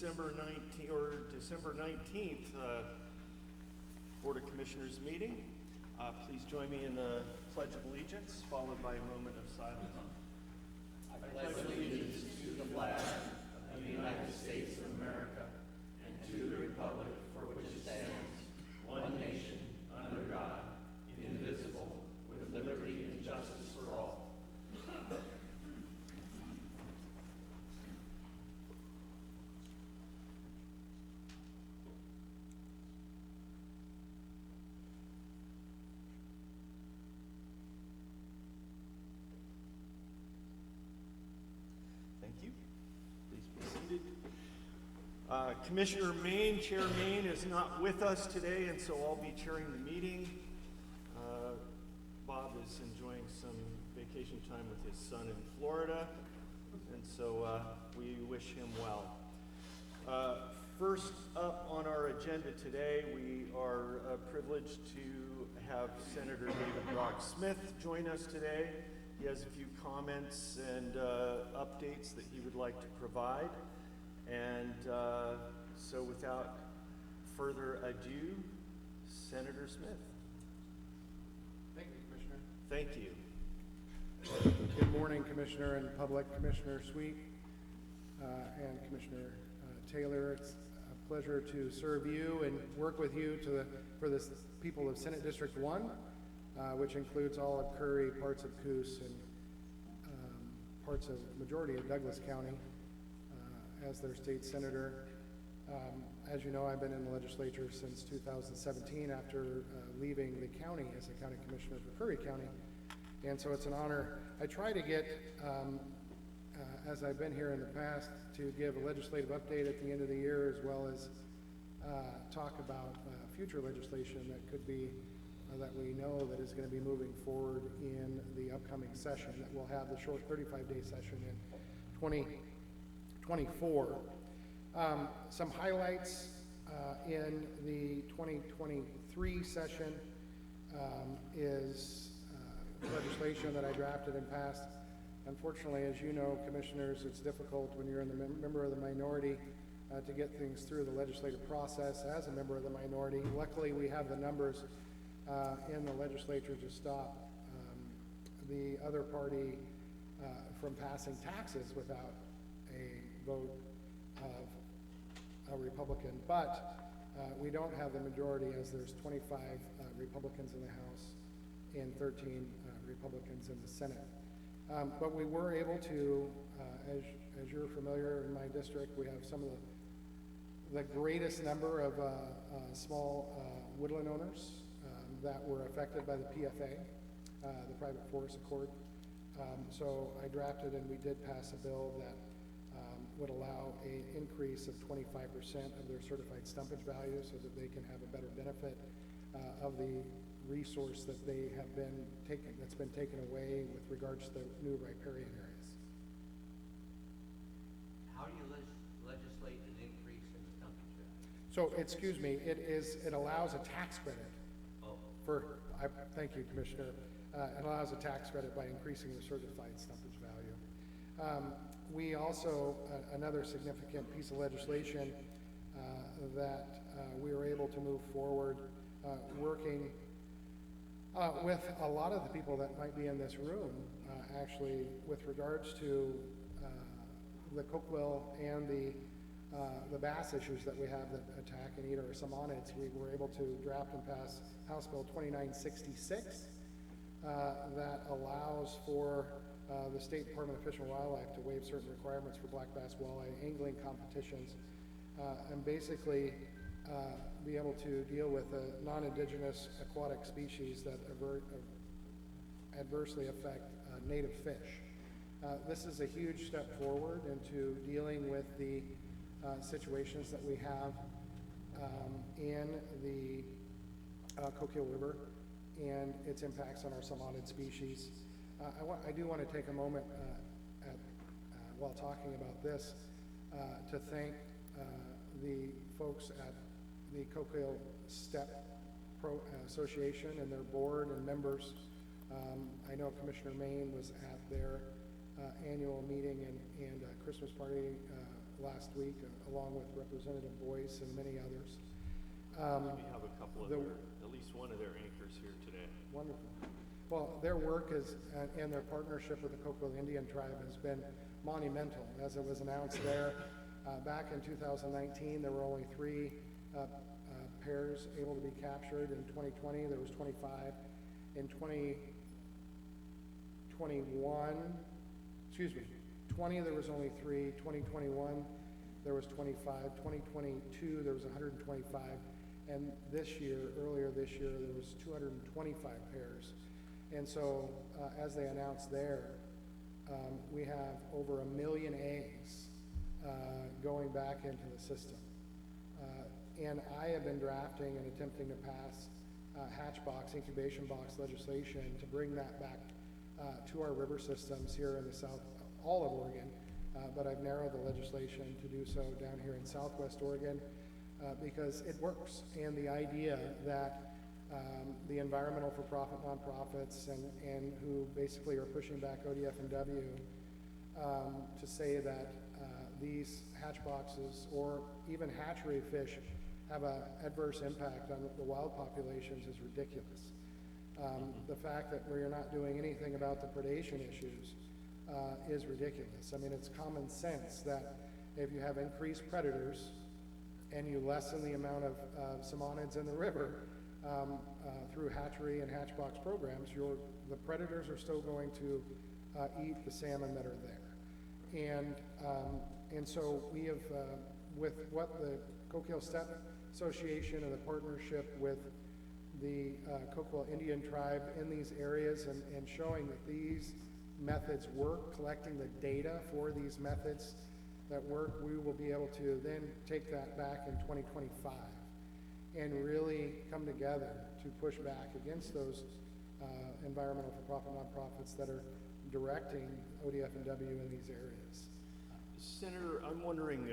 December 19th Board of Commissioners meeting. Please join me in the Pledge of Allegiance, followed by a moment of silence. I pledge allegiance to the flag of the United States of America and to the republic for which it stands, one nation, under God, indivisible, with liberty and justice for all. Thank you. Please be seated. Commissioner Main, Chair Main, is not with us today, and so I'll be chairing the meeting. Bob is enjoying some vacation time with his son in Florida, and so we wish him well. First up on our agenda today, we are privileged to have Senator David Brock Smith join us today. He has a few comments and updates that he would like to provide. And so without further ado, Senator Smith. Thank you, Commissioner. Thank you. Good morning, Commissioner and public, Commissioner Sweet and Commissioner Taylor. It's a pleasure to serve you and work with you for the people of Senate District 1, which includes all of Curry, parts of Coos, and parts of majority of Douglas County as their state senator. As you know, I've been in the legislature since 2017 after leaving the county as a county commissioner for Curry County. And so it's an honor. I try to get, as I've been here in the past, to give a legislative update at the end of the year, as well as talk about future legislation that could be, that we know that is going to be moving forward in the upcoming session, that we'll have the short 35-day session in 2024. Some highlights in the 2023 session is legislation that I drafted and passed. Unfortunately, as you know, commissioners, it's difficult when you're in the member of the minority to get things through the legislative process as a member of the minority. Luckily, we have the numbers in the legislature to stop the other party from passing taxes without a vote of a Republican. But we don't have the majority, as there's 25 Republicans in the House and 13 Republicans in the Senate. But we were able to, as you're familiar, in my district, we have some of the greatest number of small woodland owners that were affected by the PFA, the Private Forest Accord. So I drafted and we did pass a bill that would allow an increase of 25% of their certified stumpage value so that they can have a better benefit of the resource that they have been taken, that's been taken away with regards to the new riparian areas. How do you legislate an increase in the stumpage value? So, excuse me, it allows a tax credit thank you, Commissioner. It allows a tax credit by increasing the certified stumpage value. We also, another significant piece of legislation that we were able to move forward working with a lot of the people that might be in this room, actually, with regards to the coquequil and the bass issues that we have that attack and eat our salmonids. We were able to draft and pass House Bill 2966 that allows for the State Department of Fish and Wildlife to waive certain requirements for black bass walleye angling competitions and basically be able to deal with non-indigenous aquatic species that adversely affect native fish. This is a huge step forward into dealing with the situations that we have in the Coquille River and its impacts on our salmonid species. I do want to take a moment while talking about this to thank the folks at the Coquille Step Association and their board and members. I know Commissioner Main was at their annual meeting and Christmas party last week, along with Representative Boyce and many others. We have a couple of the- at least one of their anchors here today. Wonderful. Well, their work is, and their partnership with the Coquille Indian Tribe has been monumental. As it was announced there, back in 2019, there were only 3 pairs able to be captured. In 2020, there was 25. In 2020, there was only 3. 2021, there was 25. 2022, there was 125. And this year, earlier this year, there was 225 pairs. And so, as they announced there, we have over 1 million eggs going back into the system. And I have been drafting and attempting to pass hatch box, incubation box legislation to bring that back to our river systems here in the south, all of Oregon. But I've narrowed the legislation to do so down here in southwest Oregon because it works. And the idea that the environmental for-profit nonprofits and who basically are pushing back ODF&W to say that these hatch boxes or even hatchery fish have an adverse impact on the wild populations is ridiculous. The fact that we're not doing anything about the predation issues is ridiculous. I mean, it's common sense that if you have increased predators and you lessen the amount of salmonids in the river through hatchery and hatchbox programs, the predators are still going to eat the salmon that are there. And so we have, with what the Coquille Steppe Association and the partnership with the Coquille Indian Tribe in these areas and showing that these methods work, collecting the data for these methods that work, we will be able to then take that back in 2025 and really come together to push back against those environmental for-profit nonprofits that are directing ODF&W in these areas. Senator, I'm wondering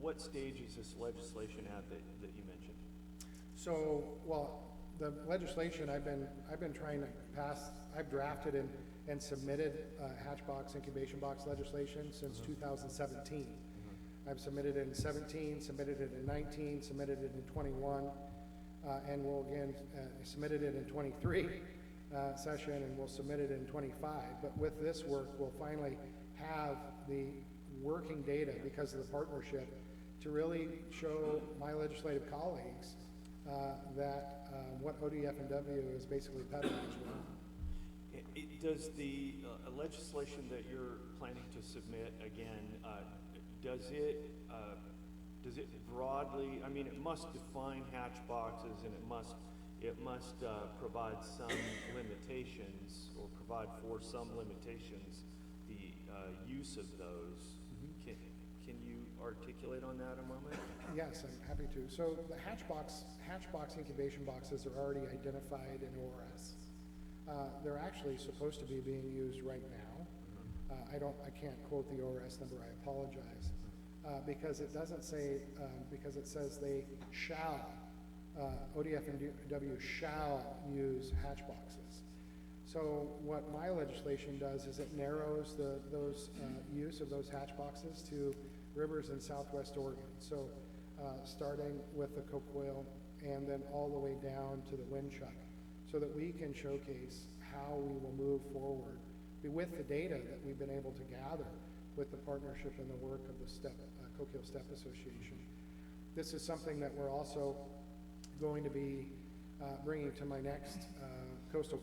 what stage is this legislation at that you mentioned? So, well, the legislation I've been trying to pass, I've drafted and submitted hatch box, incubation box legislation since 2017. I've submitted it in 17, submitted it in 19, submitted it in 21, and we'll again submitted it in 23 session, and we'll submit it in 25. But with this work, we'll finally have the working data because of the partnership to really show my legislative colleagues that what ODF&W is basically peddling as well. Does the legislation that you're planning to submit again, does it broadly, I mean, it must define hatch boxes and it must provide some limitations or provide for some limitations the use of those. Can you articulate on that a moment? Yes, I'm happy to. So the hatch box incubation boxes are already identified in ORS. They're actually supposed to be being used right now. I can't quote the ORS number, I apologize. Because it doesn't say, because it says they shall, ODF&W shall use hatch boxes. So what my legislation does is it narrows those use of those hatch boxes to rivers in southwest Oregon. So starting with the Coquille and then all the way down to the Windchuck, so that we can showcase how we will move forward with the data that we've been able to gather with the partnership and the work of the Coquille Steppe Association. This is something that we're also going to be bringing to my next Coastal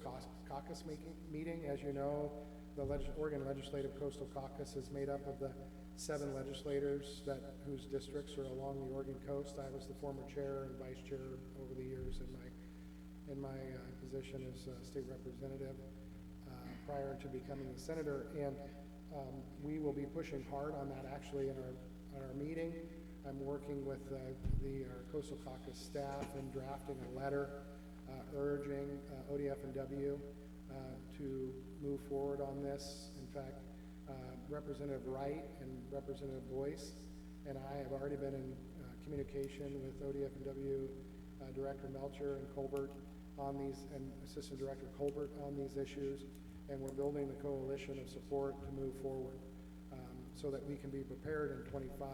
Caucus meeting. As you know, the Oregon Legislative Coastal Caucus is made up of the 7 legislators whose districts are along the Oregon coast. I was the former chair and vice chair over the years in my position as state representative prior to becoming the senator, and we will be pushing hard on that actually in our meeting. I'm working with our Coastal Caucus staff and drafting a letter urging ODF&W to move forward on this. In fact, Representative Wright and Representative Boyce and I have already been in communication with ODF&W Director Melcher and Colbert on these, and Assistant Director Colbert on these issues, and we're building the coalition of support to move forward. so that we can be prepared in 25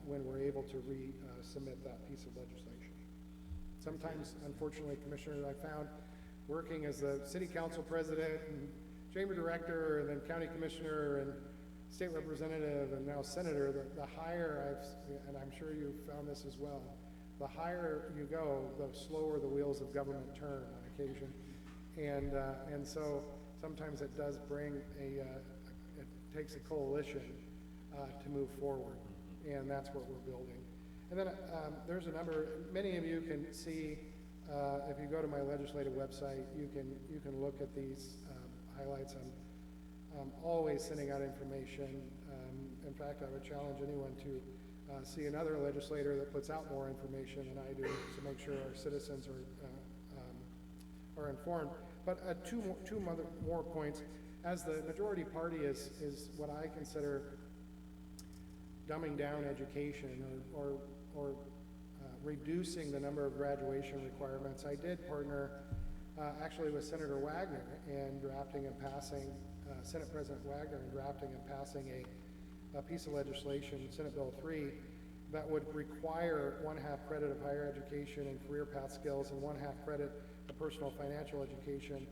when we're able to resubmit that piece of legislation. Sometimes, unfortunately, Commissioner, I found working as the city council president and chamber director and then county commissioner and state representative and now senator, the higher and I'm sure you've found this as well, the higher you go, the slower the wheels of government turn on occasion. And so sometimes it does bring it takes a coalition to move forward, and that's what we're building. And then there's a number, many of you can see, if you go to my legislative website, you can look at these highlights. I'm always sending out information. In fact, I would challenge anyone to see another legislator that puts out more information than I do to make sure our citizens are informed. But two more points. As the majority party is what I consider dumbing down education or reducing the number of graduation requirements, I did partner actually with Senator Wagner in drafting and passing, Senate President Wagner in drafting and passing a piece of legislation, Senate Bill 3, that would require 1/2 credit of higher education and career path skills and 1/2 credit of personal financial education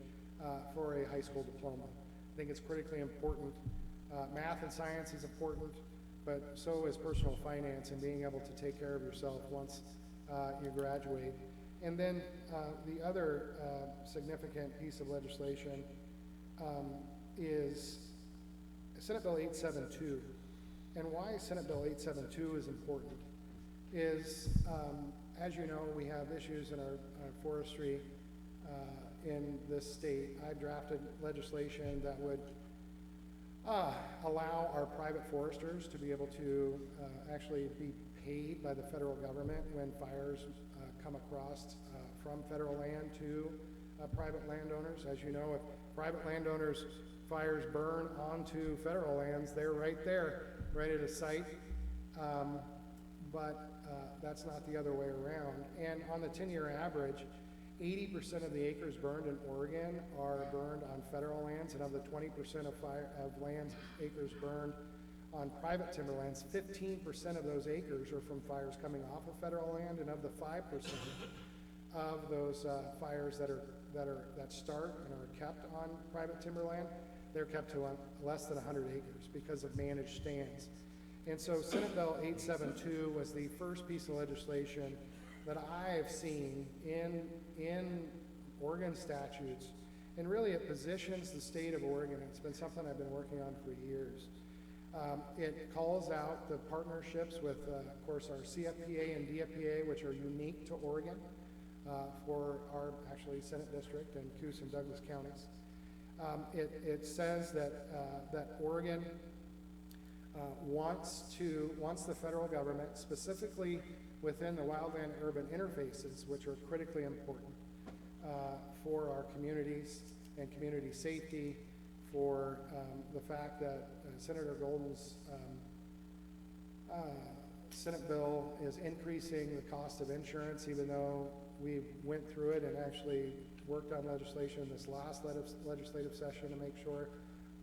for a high school diploma. I think it's critically important. Math and science is important, but so is personal finance and being able to take care of yourself once you graduate. And then the other significant piece of legislation is Senate Bill 872. And why Senate Bill 872 is important is, as you know, we have issues in our forestry in this state. I drafted legislation that would allow our private foresters to be able to actually be paid by the federal government when fires come across from federal land to private landowners. As you know, if private landowners' fires burn onto federal lands, they're right there, ready to cite. But that's not the other way around. And on the 10-year average, 80% of the acres burned in Oregon are burned on federal lands, and of the 20% of acres burned on private timberlands, 15% of those acres are from fires coming off of federal land, and of the 5% of those fires that start and are kept on private timberland, they're kept to less than 100 acres because of managed stands. And so Senate Bill 872 was the first piece of legislation that I've seen in Oregon statutes, and really it positions the state of Oregon. It's been something I've been working on for years. It calls out the partnerships with, of course, our CFPA and DFPA, which are unique to Oregon for our actually Senate district and Coos and Douglas counties. It says that Oregon wants the federal government, specifically within the wildland urban interfaces, which are critically important for our communities and community safety, for the fact that Senator Golden's Senate bill is increasing the cost of insurance, even though we went through it and actually worked on legislation in this last legislative session to make sure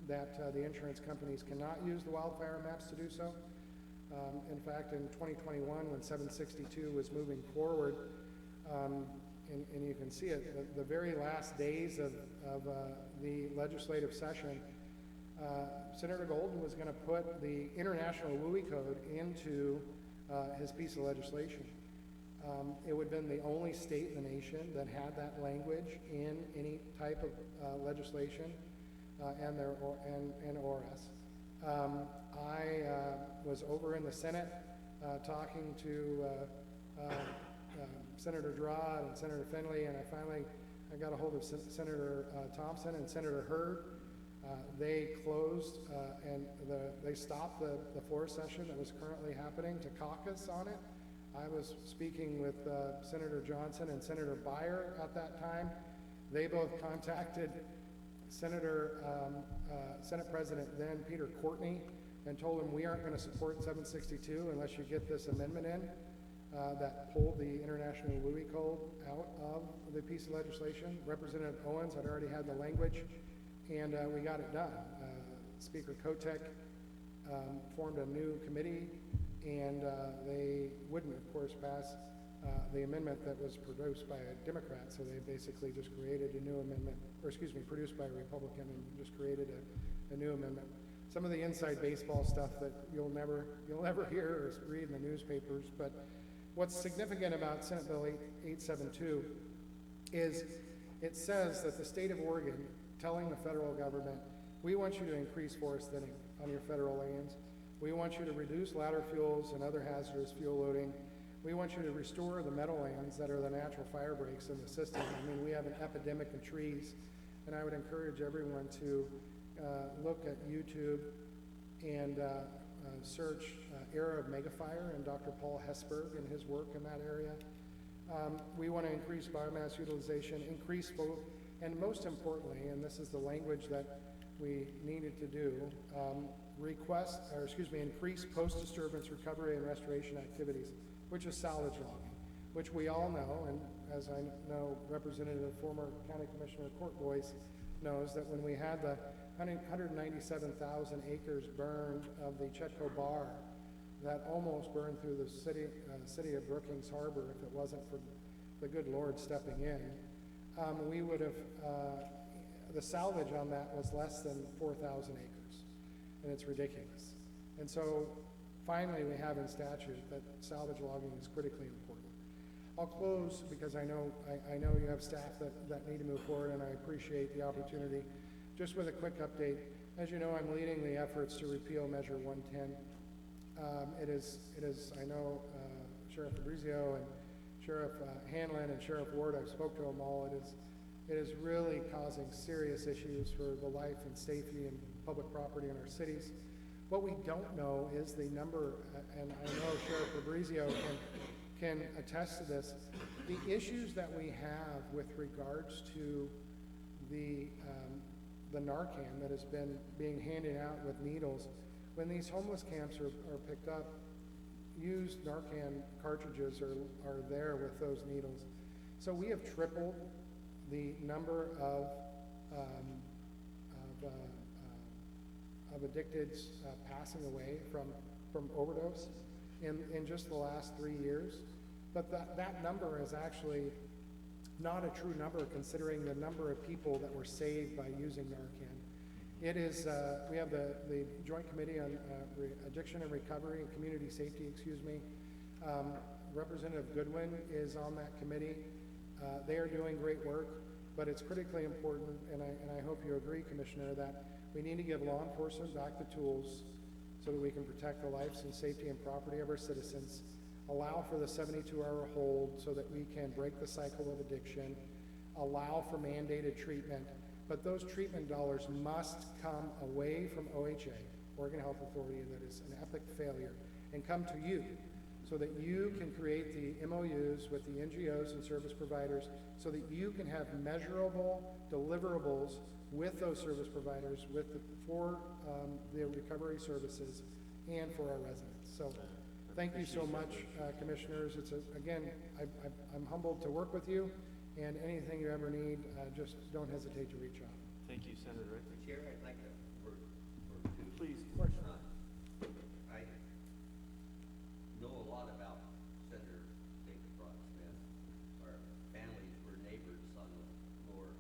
that the insurance companies cannot use the wildfire maps to do so. In fact, in 2021, when 762 was moving forward, and you can see it, the very last days of the legislative session, Senator Golden was going to put the International WUI code into his piece of legislation. It would have been the only state in the nation that had that language in any type of legislation, and ORS. I was over in the Senate talking to Senator Draw and Senator Finley, and I got a hold of Senator Thompson and Senator Hurd. They closed and they stopped the floor session that was currently happening to caucus on it. I was speaking with Senator Johnson and Senator Beyer at that time. They both contacted Senate President then Peter Courtney and told him we aren't going to support 762 unless you get this amendment in that pulled the International WUI Code out of the piece of legislation. Representative Owens had already had the language, and we got it done. Speaker Kotek formed a new committee, and they wouldn't, of course, pass the amendment that was produced by a Democrat, so they basically just created a new amendment, or excuse me, produced by a Republican, and just created a new amendment. Some of the inside baseball stuff that you'll never hear or read in the newspapers, but what's significant about Senate Bill 872 is it says that the state of Oregon telling the federal government, we want you to increase forest thinning on your federal lands. We want you to reduce ladder fuels and other hazardous fuel loading. We want you to restore the meadowlands that are the natural fire breaks in the system. I mean, we have an epidemic of trees, and I would encourage everyone to look at YouTube and search Era of Megafire and Dr. Paul Hesberg and his work in that area. We want to increase biomass utilization, and most importantly, and this is the language that we needed to do, increase post-disturbance recovery and restoration activities, which is salvage logging, which we all know, and as I know, Representative former County Commissioner Court Boyce knows, that when we had the 197,000 acres burned of the Chetco Bar, that almost burned through the city of Brookings Harbor if it wasn't for the good Lord stepping in, we would have, the salvage on that was less than 4,000 acres, and it's ridiculous. And so finally we have in statute that salvage logging is critically important. I'll close because I know you have staff that need to move forward, and I appreciate the opportunity. Just with a quick update, as you know, I'm leading the efforts to repeal Measure 110. It is, I know Sheriff Fabrizio and Sheriff Hanlon and Sheriff Ward, I've spoke to them all. It is really causing serious issues for the life and safety and public property in our cities. What we don't know is the number, and I know Sheriff Fabrizio can attest to this, the issues that we have with regards to the Narcan that has been being handed out with needles. When these homeless camps are picked up, used Narcan cartridges are there with those needles. So we have tripled the number of addicteds passing away from overdose in just the last 3 years. But that number is actually not a true number considering the number of people that were saved by using Narcan. It is, we have the Joint Committee on Addiction and Recovery and Community Safety, Representative Goodwin is on that committee. They are doing great work, but it's critically important, and I hope you agree, Commissioner, that we need to give law enforcement back the tools so that we can protect the lives and safety and property of our citizens, allow for the 72-hour hold so that we can break the cycle of addiction, allow for mandated treatment, but those treatment dollars must come away from OHA, Oregon Health Authority, that is an epic failure, and come to you so that you can create the MOUs with the NGOs and service providers so that you can have measurable deliverables with those service providers for the recovery services and for our residents. So thank you so much, commissioners. Again, I'm humbled to work with you, and anything you ever need, just don't hesitate to reach out. Thank you, Senator. Chair, I'd like a word or two. Please. Of course. I know a lot about Senator David Brock-Smith. Our families were neighbors on the lower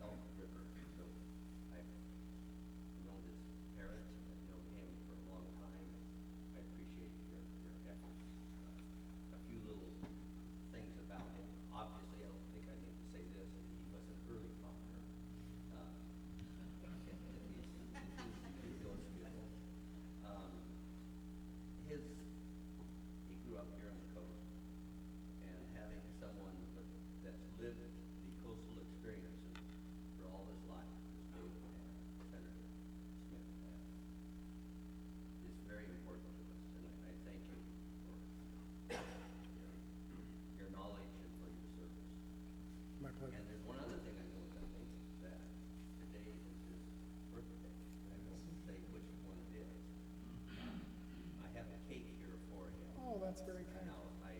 Elk River, so I've known his parents and I've known him for a long time. I appreciate your efforts. A few little things about him. Obviously, I don't think I need to say this. He was an early father. He's those people. He grew up here on the coast, and having someone that's lived the coastal experiences for all his life, as David had, Senator Smith had, is very important to us, and I thank you for your knowledge and for your service. My pleasure. And there's one other thing I know about him, that today is his birthday. I won't say which one it is. I have a cake here for him. Oh, that's very kind. Now, I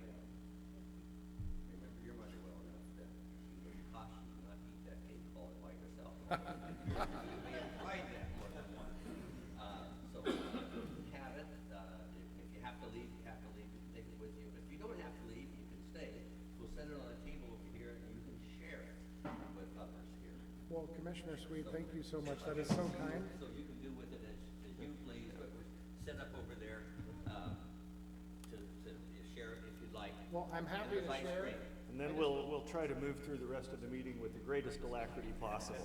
remember your mother well enough that she would caution you not to eat that cake all by yourself. You may have tried that more than once. So set it on a table over here and you can share it with others here. Well, Commissioner Sweet, thank you so much. That is so kind. So you can do with it as you please, but we're set up over there to share it if you'd like. Well, I'm happy to There's ice share. cream. And then we'll try to move through the rest of the meeting with the greatest alacrity possible.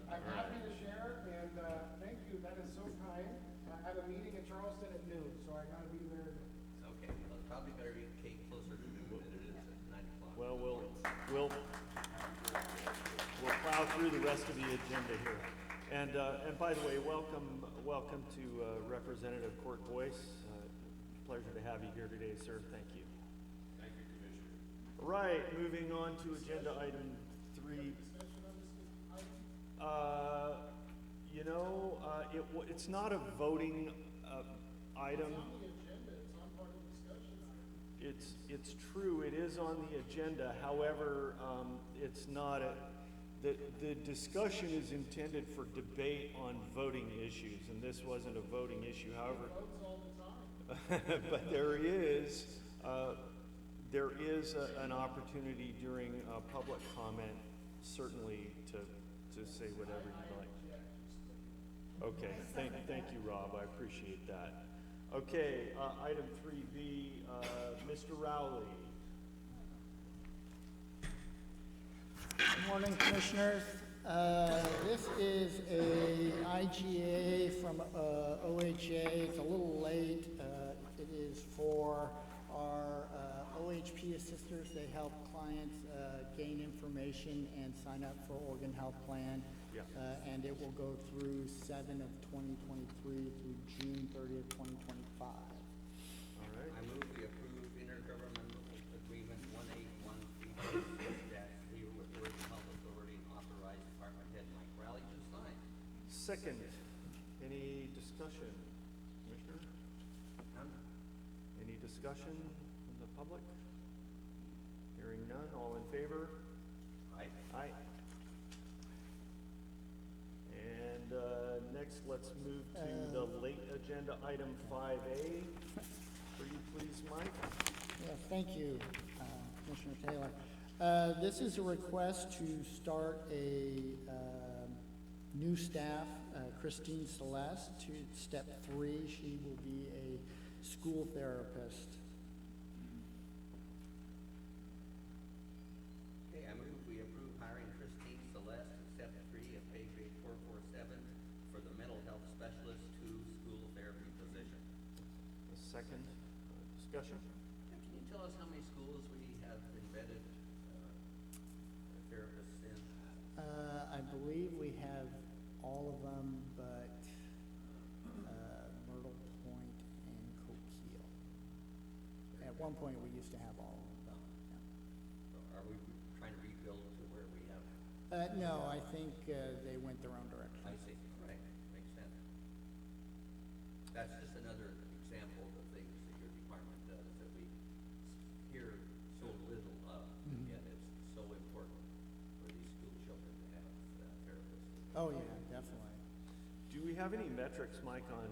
I'm happy to share, and thank you. That is so kind. I have a meeting in Charleston at noon, so I gotta be there. Okay, well, it's probably better eat cake closer to noon than it is at 9 o'clock. Well, we'll plow through the rest of the agenda here. And by the way, welcome to Representative Court Boyce. Pleasure to have you here today, sir. Thank you. Thank you, Commissioner. All right, moving on to agenda item 3. It's not a voting item. It's true, it is on the agenda. However, it's not the discussion is intended for debate on voting issues, and this wasn't a voting issue. However, but there is an opportunity during public comment, certainly to say whatever you'd like. Okay, thank you, Rob. I appreciate that. Okay, item 3B, Mr. Rowley. Good morning, Commissioners. This is a IGA from OHA. It's a little late. It is for our OHP assisters. They help clients gain information and sign up for Organ Health Plan. Yeah. And it will go through 7 of 2023 through June 30th, 2025. All right. I move we approve intergovernmental agreement 1813-0 with Oregon Health Authority and authorize Department Head Mike Rowley to sign. Second, any discussion, Commissioner? None? Any discussion from the public? Hearing none, all in favor? Aye. Aye. And next, let's move to the late agenda item 5A. For you, please, Mike. Yeah, thank you, Commissioner Taylor. This is a request to start a new staff, Christine Celeste, to step 3. She will be a school therapist. Okay, I move we approve hiring Christine Celeste at step 3 of pay grade 447 for the mental health specialist 2 school therapy position. A second, discussion? Can you tell us how many schools we have embedded therapists in? I believe we have all of them but Myrtle Point and Coquille. At one point, we used to have all of them. Are we trying to rebuild to where we have? No, I think they went their own direction. I see, right, makes sense. That's just another example of the things that your department does that we hear so little of, yet it's so important for these school children to have therapists. Oh, yeah, definitely. Do we have any metrics, Mike, on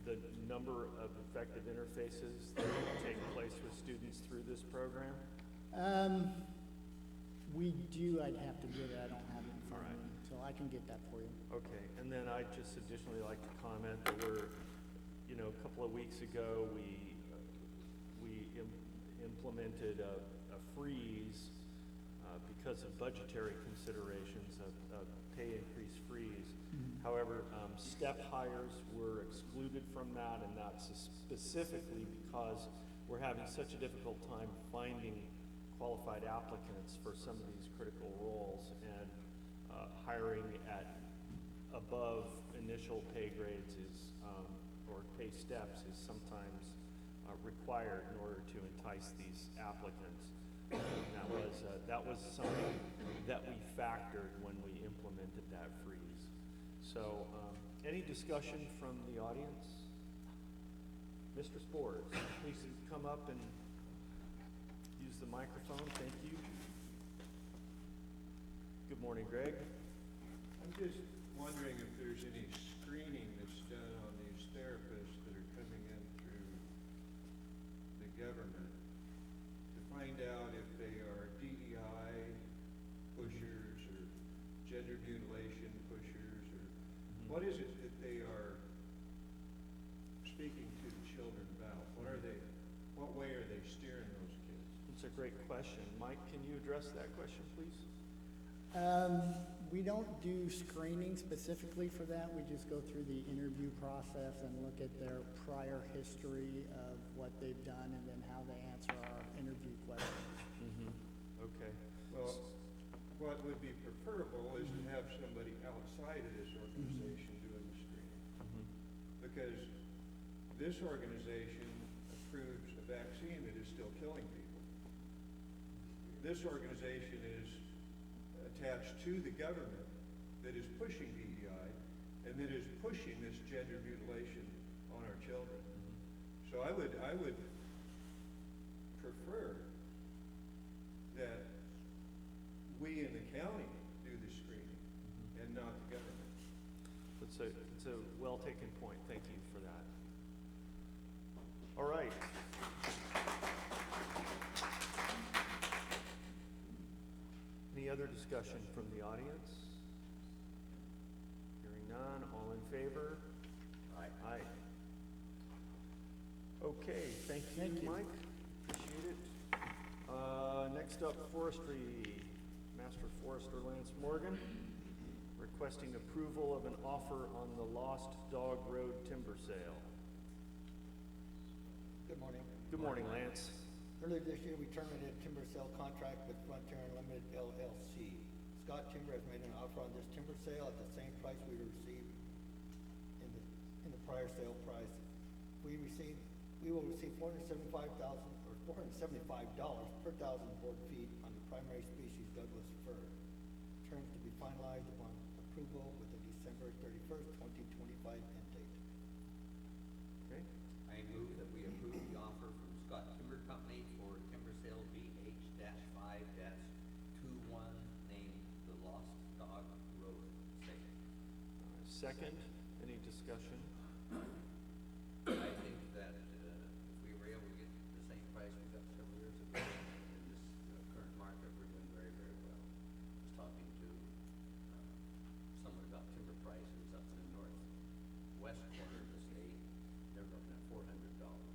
the number of effective interfaces that take place with students through this program? We do, I'd have to get it, I don't have it in front of All right. me, so I can get that for you. Okay, and then I'd just additionally like to comment that a couple of weeks ago, we implemented a freeze because of budgetary considerations, a pay increase freeze. However, step hires were excluded from that, and that's specifically because we're having such a difficult time finding qualified applicants for some of these critical roles, and hiring at above initial pay grades is, or pay steps is sometimes required in order to entice these applicants. And that was something that we factored when we implemented that freeze. So, any discussion from the audience? Mr. Spores, please come up and use the microphone. Thank you. Good morning, Greg. I'm just wondering if there's any screening that's done on these therapists that are coming in through the government to find great question. Mike, can you address that question, please? We don't do screening specifically for that. We just go through the interview process and look at their prior history of what they've done and then how they answer our interview questions. Okay. Well, what would be preferable is to have somebody outside of this organization doing the screening. Because this organization approves a vaccine that is still killing people. This organization is attached to the government that is pushing DEI and that is pushing this gender mutilation on our children. So I would prefer that we in the county do the screening and not the government. It's a well-taken point. Thank you for that. All right. Any other discussion from the audience? Hearing none, all in favor? Aye. Okay, thank you, Mike. Appreciate it. Next up, forestry. Master Forester Lance Morgan, requesting approval of an offer on the Lost Dog Road timber sale. Good morning. Good morning, Lance. Earlier this year, we terminated a timber sale contract with Frontier Unlimited LLC. Scott Timber has made an offer on this timber sale at the same price we received in the prior sale price. We will receive $475,000 per thousand board feet on the primary species Douglas fir. Terms to be finalized upon approval with a December 31st, 2025 end date. Okay. I move that we approve the offer from Scott Timber Company for timber sale BH-5-21 named the Lost Dog Road sale. Second, any discussion? I think that if we were able to get the same price we got several years ago in this current market, we're doing very, very well. I was talking to someone about timber prices up in the northwest corner of the state. They're looking at $400 a thousand.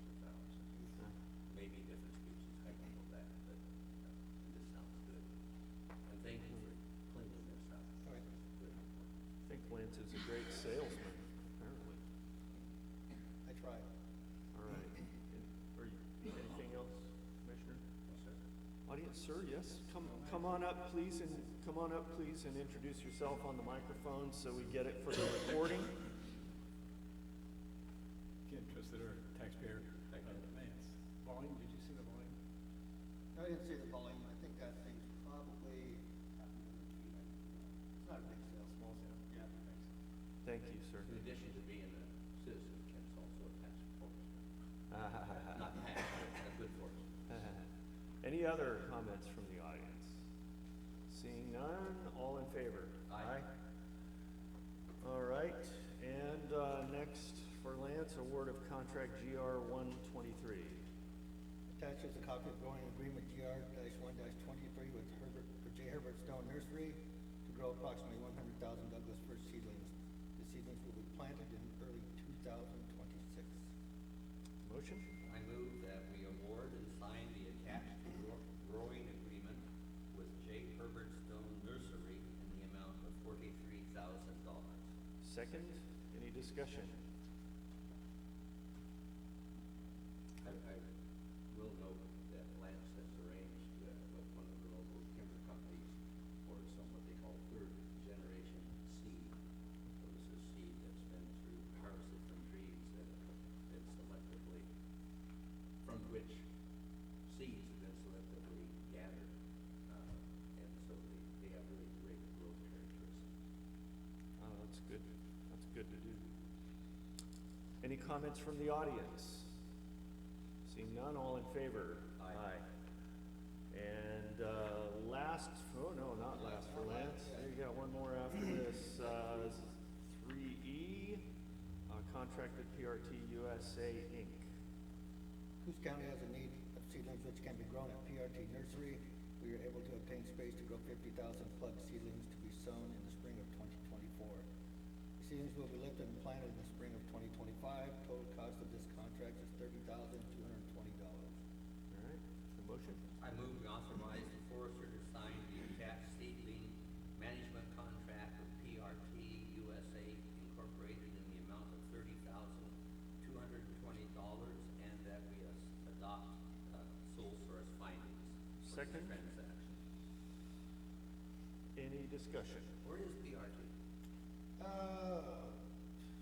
Maybe different species, I don't know that, but this sounds good. And thank you for cleaning this up. All right. Good. I think Lance is a great salesman, apparently. I tried. All right. Anything else, Commissioner? Yes, sir. Audience, sir, yes? Come on up, please, and introduce yourself on the microphone so we get it for the recording. Ken Trustador, taxpayer, Lance. Volume, did you see the volume? I didn't see the volume. I think that thing's probably half a million feet. It's not a big sale, small sale. Yeah, thanks. Thank you, sir. In addition to being a citizen, Ken's also a tax forester. Not half, but a good forester. Any other comments from the audience? Seeing none, all in favor? Aye. All right, and next for Lance, award of contract GR 123. Attached is a copy of growing agreement GR-1-23 with J. Herbert Stone Nursery to grow approximately 100,000 Douglas fir seedlings. The seedlings will be planted in early 2026. Motion? I move that we award and sign the attached growing agreement with J. Herbert Stone Nursery in the amount of $43,000. Second, any discussion? I will note that Lance has arranged with one of the local timber companies for some what they call third generation seed. So this is seed that's been harvested from trees that have been selectively, from which seeds have been selectively gathered. And so they have really great growth characteristics. Oh, that's good. That's good to do. Any comments from the audience? Seeing none, all in favor? Aye. And not last for Lance. You got one more after this. 3E, contract with PRT USA Inc. Coos County has a need of seedlings which can be grown at PRT Nursery. We are able to obtain space to grow 50,000 plug seedlings to be sown in the spring of 2024. The seedlings will be lifted and planted in the spring of 2025. Total cost of this contract is $30,220. All right, the motion? I move second. transaction. Any discussion? Where is PRT?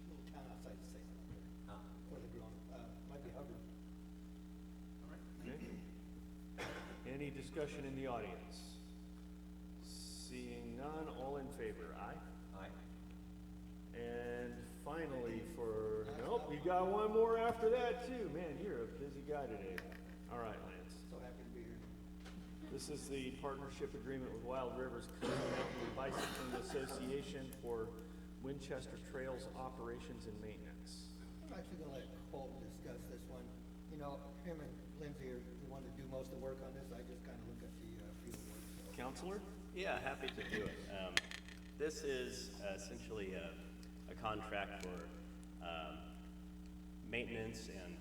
Little town outside of Salem up there, Ah, where they're growing, might be Hubbard. all right. Okay. Any discussion in the audience? Seeing none, all in favor, aye? Aye. And finally for, nope, you got one more after that too. Man, you're a busy guy today. All right, Lance. So happy to be here. This is the partnership agreement with Wild Rivers Mountain Bicycling Association for Winchester Trails operations and maintenance. I'm actually gonna let Colton discuss this one. You know, him and Lindsay are the one that do most of the work on this. I just kind of look at the field work, so. Counselor? Yeah, happy to do it. This is essentially a contract for maintenance and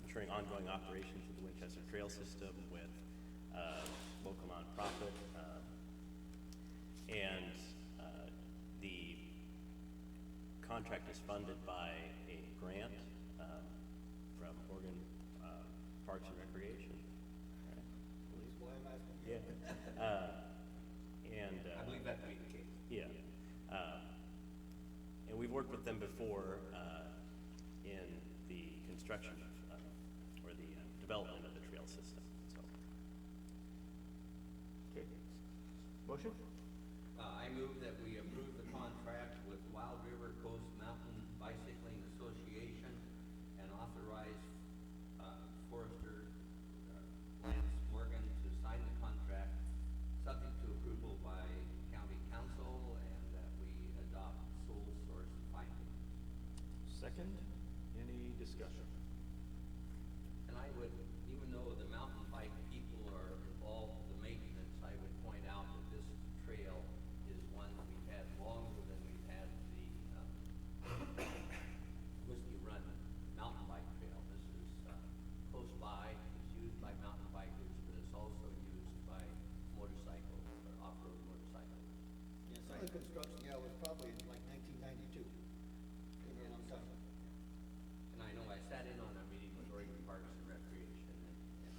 ensuring ongoing operations of the Winchester Trail System with local nonprofit. And the contract is funded by a grant from Oregon Parks and Recreation. I believe. That's why I'm asking. Yeah. I believe that to be the case. Yeah. And we've worked with them before in the construction of, or the development of the trail system, so. Okay. Motion? I move that we approve the contract with Wild River Coast Mountain Bicycling Association and authorize Forester Lance Morgan to sign the contract, subject to approval by county council, and that we adopt sole source findings. Second? Any discussion? And I would, even though the mountain bike people are involved in the maintenance, I would point out that this trail is one that we've had longer than we've had the Whiskey Run mountain bike trail. This is close by, it's used by mountain bikers, but it's also used by motorcycle or off-road motorcycles. Yeah, some of the construction, yeah, was probably in like 1992. Been a long time. And I know I sat in on a meeting with Oregon Parks and Recreation, and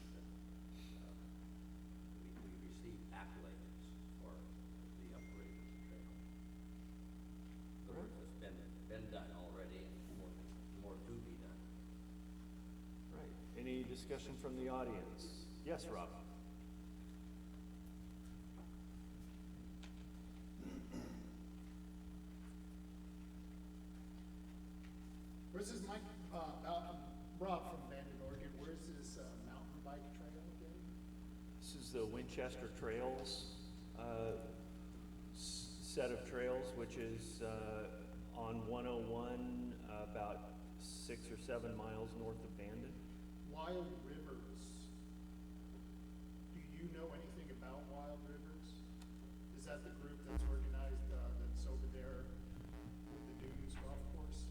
we received accolades for the upgrade of the trail. The work has been done already, and more to be done. Right. Any discussion from the audience? Yes, Rob? Where's this Mike, Rob from Bandon, Oregon, where's this, mountain bike trail again? This is the Winchester Trails set of trails, which is on 101, about 6 or 7 miles north of Bandon. Wild Rivers. Do you know anything about Wild Rivers? Is that the group that's organized, that's over there with the Dunes Golf Course?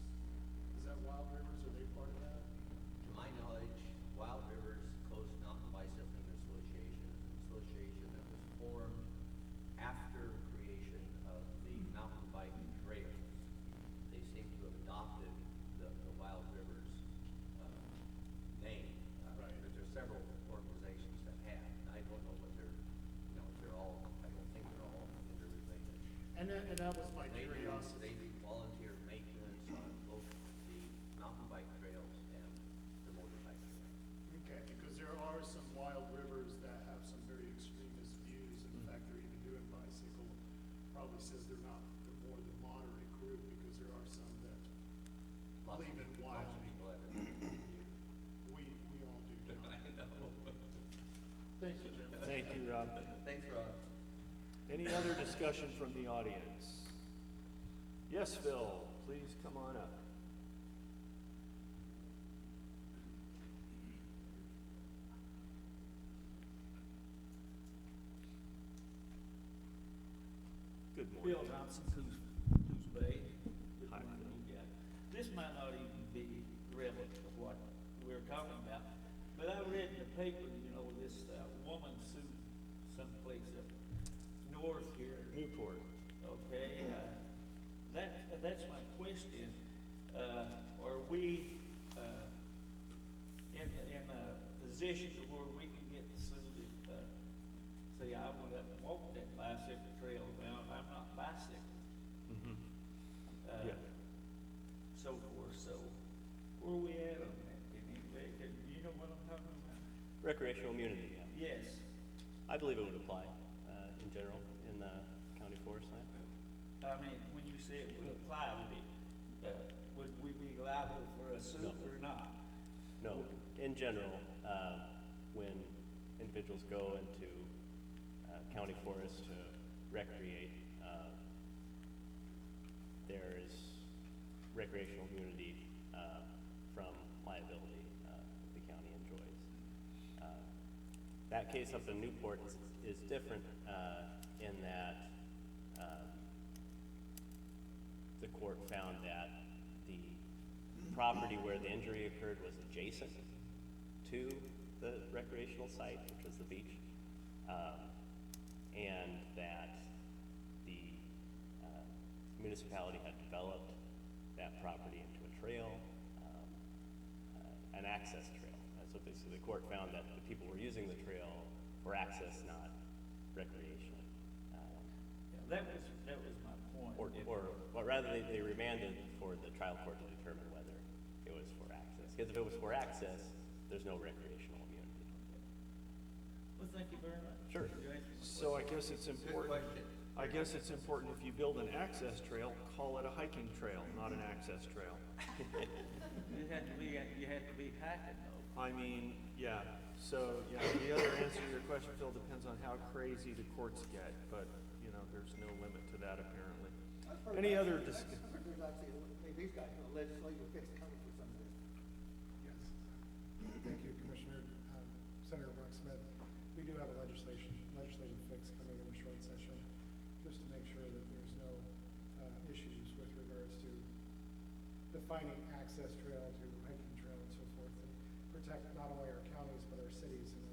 Is that Wild Rivers, are they part of that? To my knowledge, Wild Rivers Coast Mountain Bicycling Association is an association that was formed after creation of the mountain bike trails. They seem to have adopted the Wild Rivers name. Right. But there's several organizations that have. I don't know what they're, if they're all, I don't think they're all interrelated. And that was my They do curiosity. volunteer maintenance on both the mountain bike trails and the motorbike trails. Okay, because there are some Wild Rivers that have some very extremist views, and the fact they're even doing bicycle probably says they're not, they're more the moderate group, because there are some that Lots believe in of wild. people have it. We all do. John. I know. Thank you, Jim. Thank you, Rob. Thanks, Rob. Any other discussion from the audience? Yes, Phil, please come on up. Good morning. Bill Thompson, Coos Bay. Good Hi, morning, Bill. you guys. This might not even be relevant to what we're talking about, but I read in the paper, this woman sued someplace up north here. Newport. Okay, that's my question. Are we, in a position where we can get sued if See, I went up and walked that bicycle trail down, I'm not bicycling, Yeah. so forth, so where we at on that? Can you know what I'm talking about? Recreational immunity, yeah. Yes, I believe it would apply, in general, in the county forest land. I mean, when you say it would apply, would we be liable for a suit or not? No, in general, when individuals go into county forests to recreate, there is recreational immunity from liability the county enjoys. That case up in Newport is different in that the court found that the property where the injury occurred was adjacent to the recreational site, which was the beach, and that the municipality had developed that property into a trail, an access trail. So basically the court found that the people were using the trail for access, not recreation. Yeah, that was my point. Or rather, they remanded for the trial court to determine whether it was for access. Because if it was for access, there's no recreational immunity. Well, thank you very much. Sure. You answered my So I guess it's important, if you build an access trail, call it a hiking trail, not an access trail. You had to be hacking though. I mean, yeah, so, yeah, the other answer to your question, Phil, depends on how crazy the courts get, but, you know, there's no limit to that apparently. Any other discussion? I've heard there's actually, maybe these guys, a legislative fix coming for some of this. Yes. Thank you, Commissioner. Senator Brock Smith, we do have a legislative fix coming in a short session, just to make sure that there's no issues with regards to defining access trail to hiking trail and so forth, and protect not only our counties, but our cities and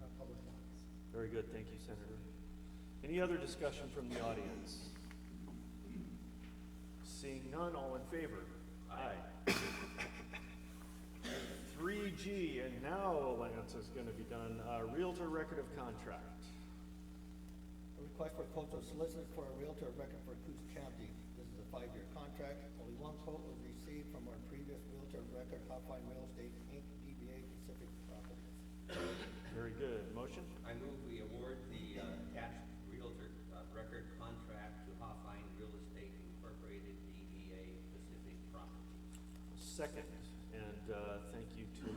other public lands. Very good, thank you, Senator. Any other discussion from the audience? Seeing none, all in favor? Aye. 3G, and now Lance is going to be done. Realtor record of contract. A request for quote to solicit for a realtor of record for Coos County. This is a 5-year contract. Only one quote was received from our previous realtor of record, Hotline Real Estate Inc., DBA Pacific Properties. Very good. Motion? I move we award the attached realtor record contract to Hoffine Real Estate Incorporated, DBA Pacific Properties. Second. And thank you to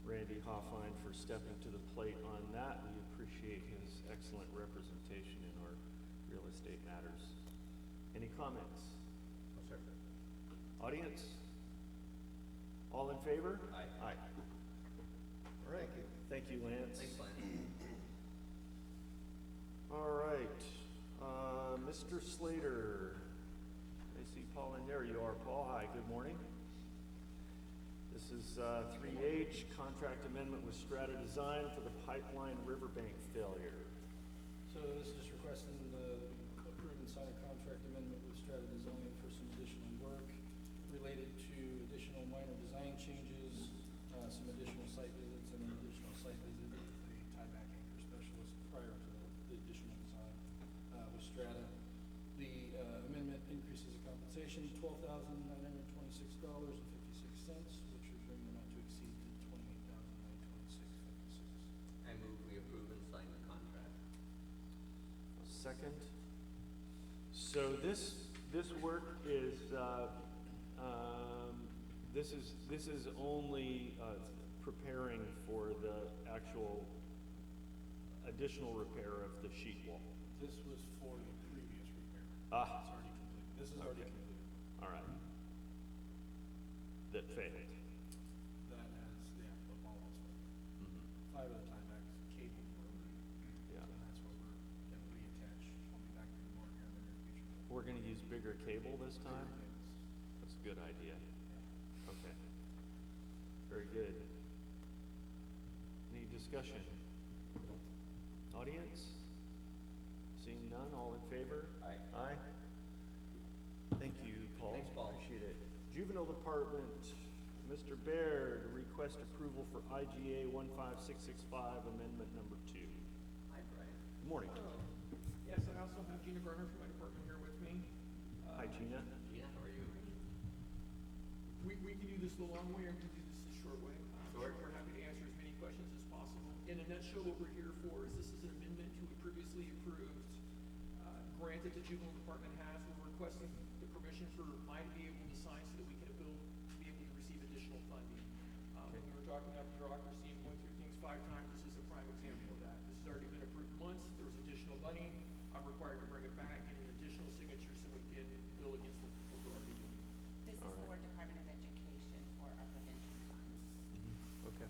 Randy Hoffine for stepping to the plate on that. We appreciate his excellent representation in our real estate matters. Any comments? No, sir. Audience? All in favor? Aye. Aye. All right. Thank you, Lance. Thanks, Lance. All right. Mr. Slater. I see Paul in there. You are, Paul. Hi, good morning. This is 3H, contract amendment with Strata Design for the pipeline riverbank failure. So this is just requesting the approve and sign a contract amendment with Strata Design for some additional work related to additional minor design changes, some additional site visits, and an additional site visit with a tieback anchor specialist prior to the additional design with Strata. The amendment increases the compensation $12,926.56, which would bring the amount to exceed to $28,926.56. I move we approve and sign the contract. Second. So this work is this is only preparing for the actual additional repair of the sheet wall. This was for the previous repair. Ah. It's already completed. This is already Okay. completed. All right. That failed. That has, yeah, the ball has Mm-hmm. 5 of the tiebacks cable were removed. Yeah. So that's what we're gonna reattach. I'll be back to the board here in the near future. We're going to use bigger cable this time? Bigger cables. That's a good idea. Yeah. Okay. Very good. Any discussion? Audience? Seeing none, all in favor? Aye. Aye. Thank you, Paul. Thanks, Paul. Appreciate it. Juvenile Department, Mr. Baird, request approval for IGA 15665, amendment number 2. Hi, Brian. Good morning. Yes, I also have Gina Garner from my department here with me. Hi, Gina. Gina, how are you? We can do this the long way, or we can do this the short way. We're happy to answer as many questions as possible. In a nutshell, what we're here for is this is an amendment to a previously approved grant that the juvenile department has. We're requesting the permission for mine to be able to sign so that we can be able to receive additional funding. When we were talking about bureaucracy and going through things 5 times, this is a prime example of that. This has already been approved once. There was additional money. I'm required to bring it back and an additional signature so we can bill against what we're already doing. This is for Department of Education for our prevention funds. Okay.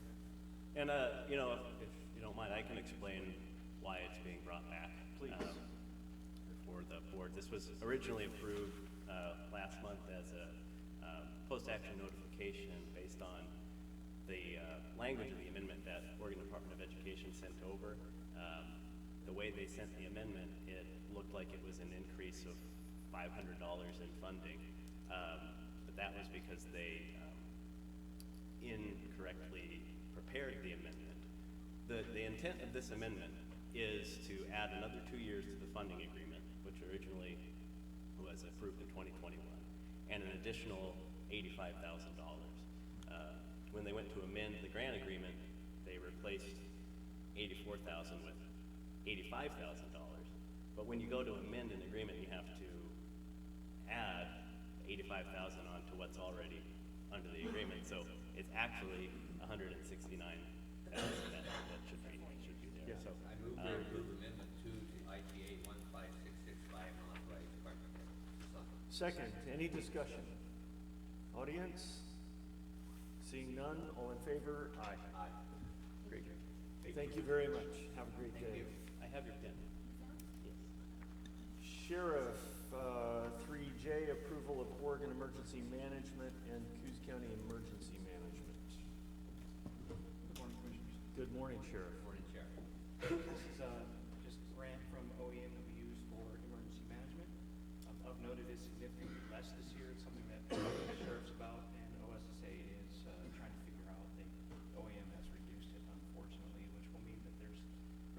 And, you know, if you don't mind, I can explain why it's being brought back. Please. For the board. This was originally approved last month as a post-action notification based on the language of the amendment that Oregon Department of Education sent over. The way they sent the amendment, it looked like it was an increase of $500 in funding, but that was because they incorrectly prepared the amendment. The intent of this amendment is to add another 2 years to the funding agreement, which originally was approved in 2021, and an additional $85,000. When they went to amend the grant agreement, they replaced $84,000 with $85,000. But when you go to amend an agreement, you have to add $85,000 onto what's already under the agreement. So it's actually $169,000 that should be there. Yes. So, I move to approve amendment 2 to IGA 15665 and authorize department head to sign. Second, any discussion? Audience? Seeing none, all in favor? Aye. Aye. Great. Thank you very much. Have a great day. I have your pen. Yes. Sheriff, 3J, approval of Oregon Emergency Management and Coos County Emergency Management. Good morning, Commissioners. Good morning, Sheriff. Morning, Chair. This is just a grant from OEM that we use for emergency management. Of note, it is significantly less this year. It's something that the sheriff's about, and OSSA is trying to figure out. OEM has reduced it, unfortunately, which will mean that we're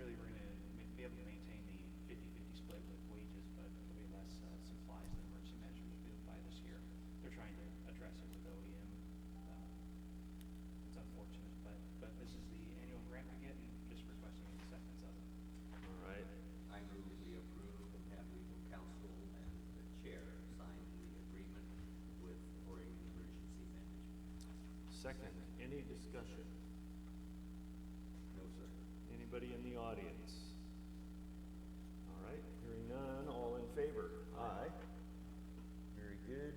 going to be able to maintain the 50-50 split with wages, but there'll be less supplies that emergency management will be able to buy this year. They're trying to address it with OEM. It's unfortunate, but this is the annual grant we get, and just requesting acceptance of it. All right. I move we approve and have legal counsel and the chair sign the agreement with Oregon Emergency Management. Second, any discussion? No, sir. Anybody in the audience? All right, hearing none, all in favor? Aye. Very good.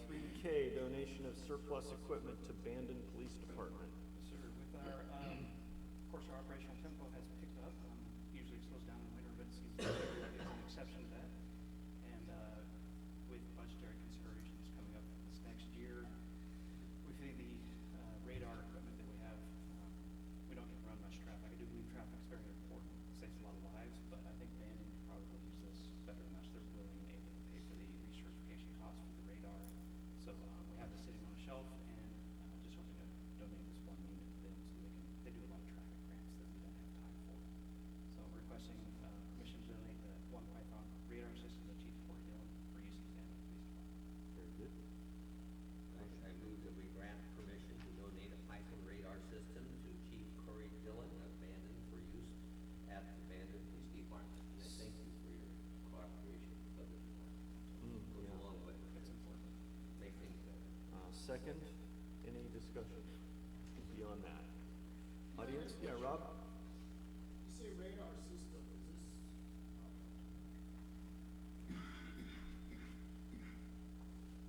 3K, donation of surplus equipment to Bandon Police Department. Sir, with our, of course, our operational tempo has picked up. Usually it slows down in winter, but seems like is an exception to that. And with budgetary considerations coming up this next year, we feel the radar equipment that we have, we don't get to run much traffic. I do believe traffic is very important. It saves a lot of lives, but I think Bandon could probably use this better than us. They're willing and able to pay for the recertification costs for the radar. So we have this sitting on a shelf, and just hoping to donate this one unit to them so they do a lot of traffic grants that we don't have time for. So we're requesting permission to donate the one Python radar system to Chief Corey Dillon for use of Bandon Police Department. Very good. I move that we grant permission to donate a Python radar system to Chief Corey Dillon of Bandon for use at the Bandon Police Department. And I thank you for your cooperation with other departments. Goes a long way. It's important. Make things better. Second, any discussion beyond that? Audience? Yeah, Rob? You say radar system, is this?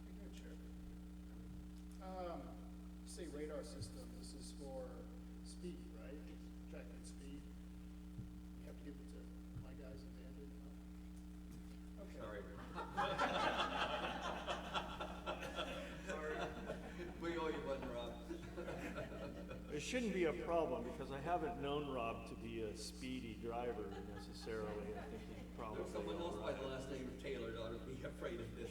Good, Sheriff. You say radar system, this is for speed, right? Tracking speed. You have to give it to my guys at Bandon, huh? Okay. Sorry. Sorry. We owe you one, Rob. It shouldn't be a problem because I haven't known Rob to be a speedy driver necessarily. I think he's probably If someone knows all by right. the last name of Taylor, ought to be afraid of this.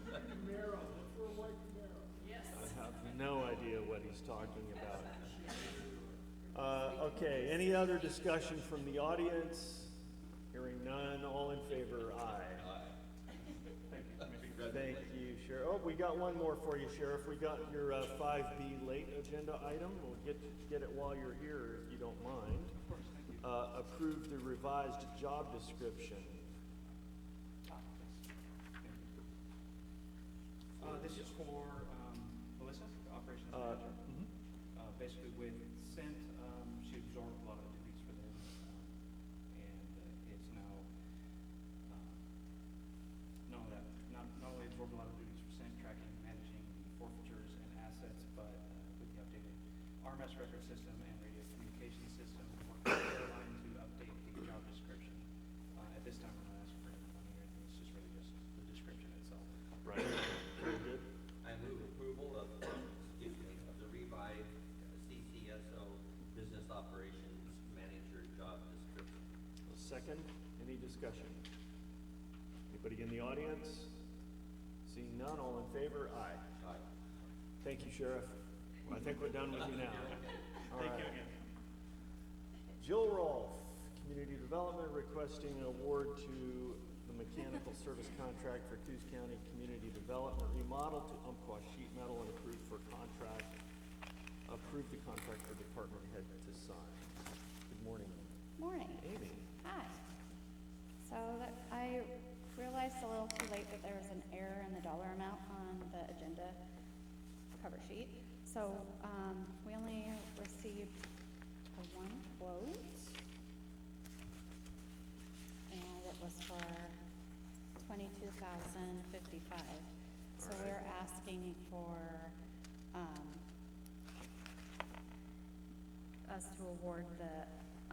Camaro, look for a white Camaro. Yes. I have no idea what he's talking about. Okay, any other discussion from the audience? Hearing none, all in favor, aye. Thank you, Sheriff. Oh, we got one more for you, Sheriff. We got your 5B late agenda item. We'll get it while you're here, if you don't mind. Of course, thank you. Approve the revised job description. This is for Melissa, the operations manager. Basically with Cent, she absorbed a lot of the duties for them, and is now, not only absorbed a lot of duties for Cent, tracking and managing the forfeitures and assets, but with the updated RMS record system and radio communication system, we're working with Caroline to update the job description. At this time, we're not asking for any money or anything, it's just really just the description itself. Right. Very good. I move approval of the revised CCSO Business Operations Manager job description. A second, any discussion? Anybody in the audience? Seeing none, all in favor, aye. Aye. Thank you, Sheriff. Well, I think we're done with you now. Thank you again. Jill Rolfe, Community Development, requesting an award to the mechanical service contract for Coos County Community Development remodel to Umpqua Sheet Metal and approve the contract for department head to sign. Good morning, Morning. Amy. Hi. So I realized a little too late that there was an error in the dollar amount on the agenda cover sheet. So we only received one quote, and it was for $22,055. So we're asking for us to award the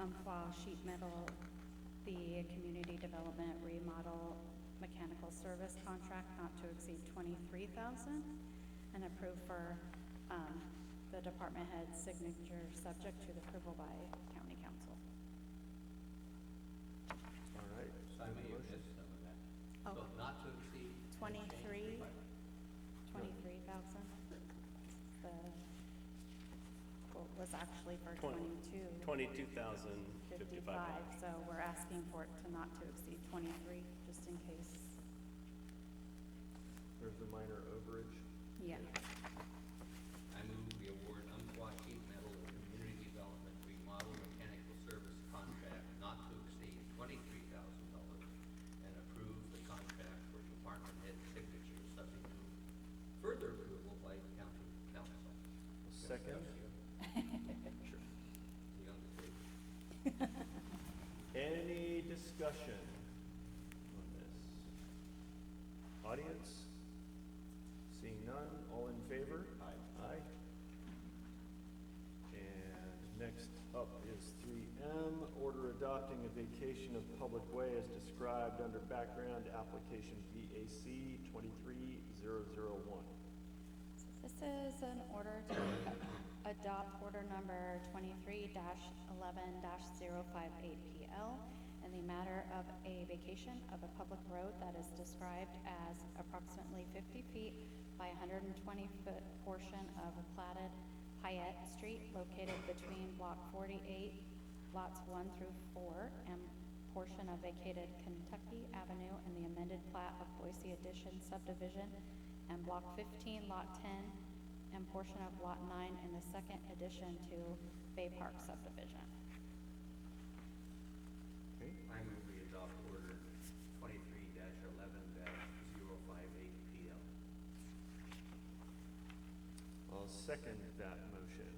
Umpqua Sheet Metal, the Community Development Remodel Mechanical Service Contract not to exceed $23,000, and approve for the department head's signature subject to the approval by county council. All right. So I may have missed some of that. Oh. So not to exceed. 23,000. The quote was actually for 22,055. So we're asking for it to not to exceed 23, just in case. There's a minor overage. Yeah. I move we award Umpqua Sheet Metal and Community Development Remodel Mechanical Service Contract not to exceed $23,000 and approve the contract for department head signature subject to further approval by county council. Second. Sure. The young lady. Any discussion on this? Audience? Seeing none, all in favor? Aye. Aye. And next up is 3M, order adopting a vacation of public way as described under background application BAC 23001. This is an order to adopt order number 23-11-058PL in the matter of a vacation of a public road that is described as approximately 50 feet by 120-foot portion of a platted Hyatt Street located between Block 48, lots 1 through 4, and portion of vacated Kentucky Avenue in the amended plat of Boise Addition subdivision, and Block 15, Lot 10, and portion of Lot 9 in the second addition to Bay Park subdivision. Okay. I move we adopt order 23-11-058PL. I'll second that motion.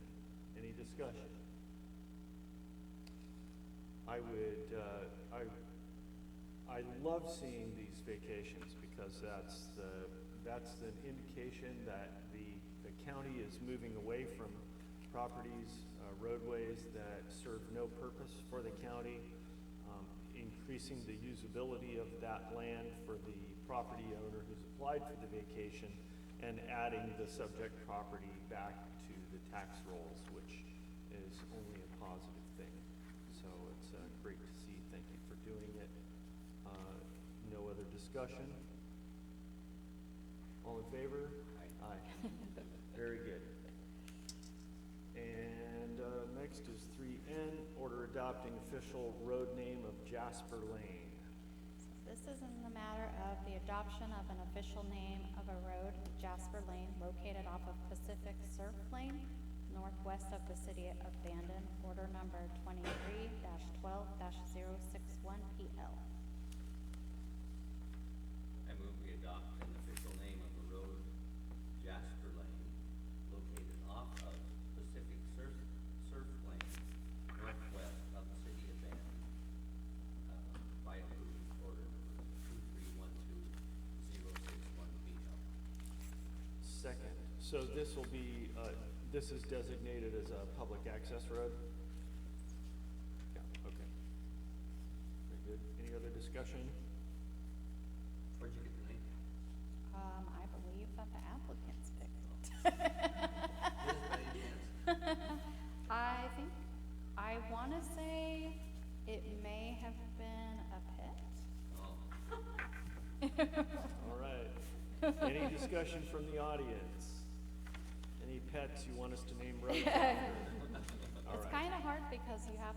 Any discussion? I love seeing these vacations because that's an indication that the county is moving away from properties, roadways that serve no purpose for the county, increasing the usability of that land for the property owner who's applied for the vacation, and adding the subject property back to the tax rolls, which is only a positive thing. So it's great to see. Thank you for doing it. No other discussion? All in favor? Aye. Very good. And next is 3N, adopting official road name of Jasper Lane. This is in the matter of the adoption of an official name of a road, Jasper Lane, located off of Pacific Surf Lane, northwest of the city of Bandon, order number 23-12-061PL. I move we adopt an official name of a road, Jasper Lane, located off of Pacific Surf Lane, northwest of the city of Bandon, by approved order number 2312-061PL. Second. So this will be, this is designated as a public access road? Yeah, okay. Very good. Any other discussion? Where'd you get the name? I believe that the applicants picked it. Just by any chance? I want to say it may have been a pit. Oh. All right. Any discussion from the audience? Any pets you want us to name roads after? All It's right. kind of hard because they have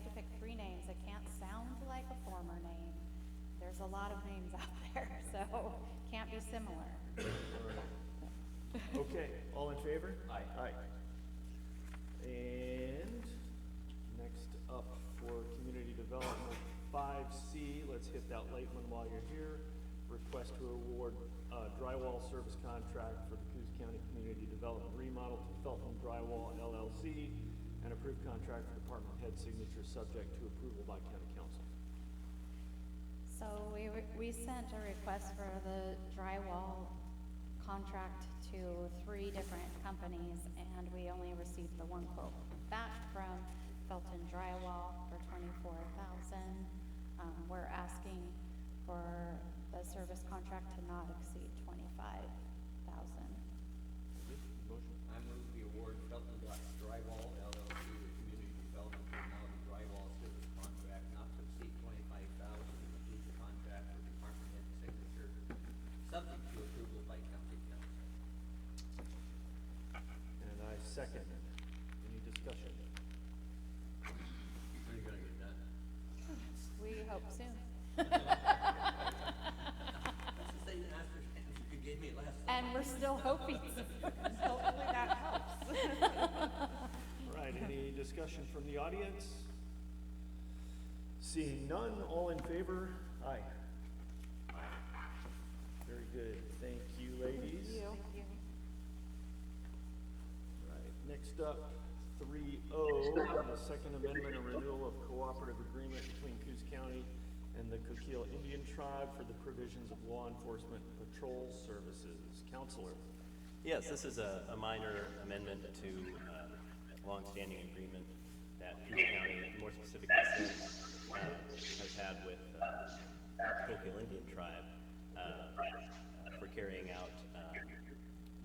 to pick 3 names. It can't sound like a former name. There's a lot of names out there, so can't be similar. Okay, all in favor? Aye. Aye. And next up for community development, 5C, let's hit that late one while you're here. Request to award drywall service contract for the Coos County Community Development Remodel to Felton Drywall LLC, and approved contract for department head signature subject to approval by county council. So we sent a request for the drywall contract to 3 different companies, and we only received the 1 quote back from Felton Drywall for $24,000. We're asking for the service contract to not exceed $25,000. Motion? I move we award Felton Drywall LLC the community development remodel drywall service contract not to exceed $25,000 and approve the contract for department head signature, subject to approval by county council. And I second it. Any discussion? When are you gonna get done? We hope soon. That's the same answer you gave me last time. And we're still hoping. Hopefully that helps. All right, any discussion from the audience? Seeing none, all in favor? Aye. Very good. Thank you, ladies. Thank you. All right, next up, 3O, the Second Amendment and renewal of cooperative agreement between Coos County and the Coquille Indian Tribe for the provisions of law enforcement patrol services. Counselor. Yes, this is a minor amendment to a longstanding agreement that Coos County, more specifically has had with Coquille Indian Tribe for carrying out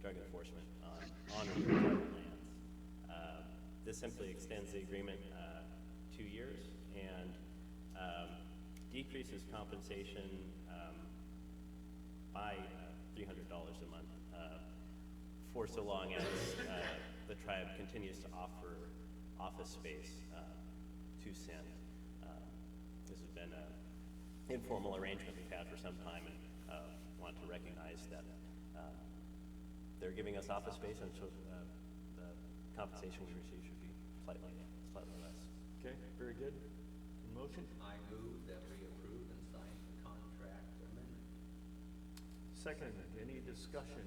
drug enforcement on our tribal lands. This simply extends the agreement 2 years and decreases compensation by $300 a month for so long as the tribe continues to offer office space to send. This has been an informal arrangement we've had for some time, and want to recognize that they're giving us office space, and so the compensation we receive should be slightly less. Okay, very good. Motion? I move that we approve and sign the contract amendment. Second, any discussion?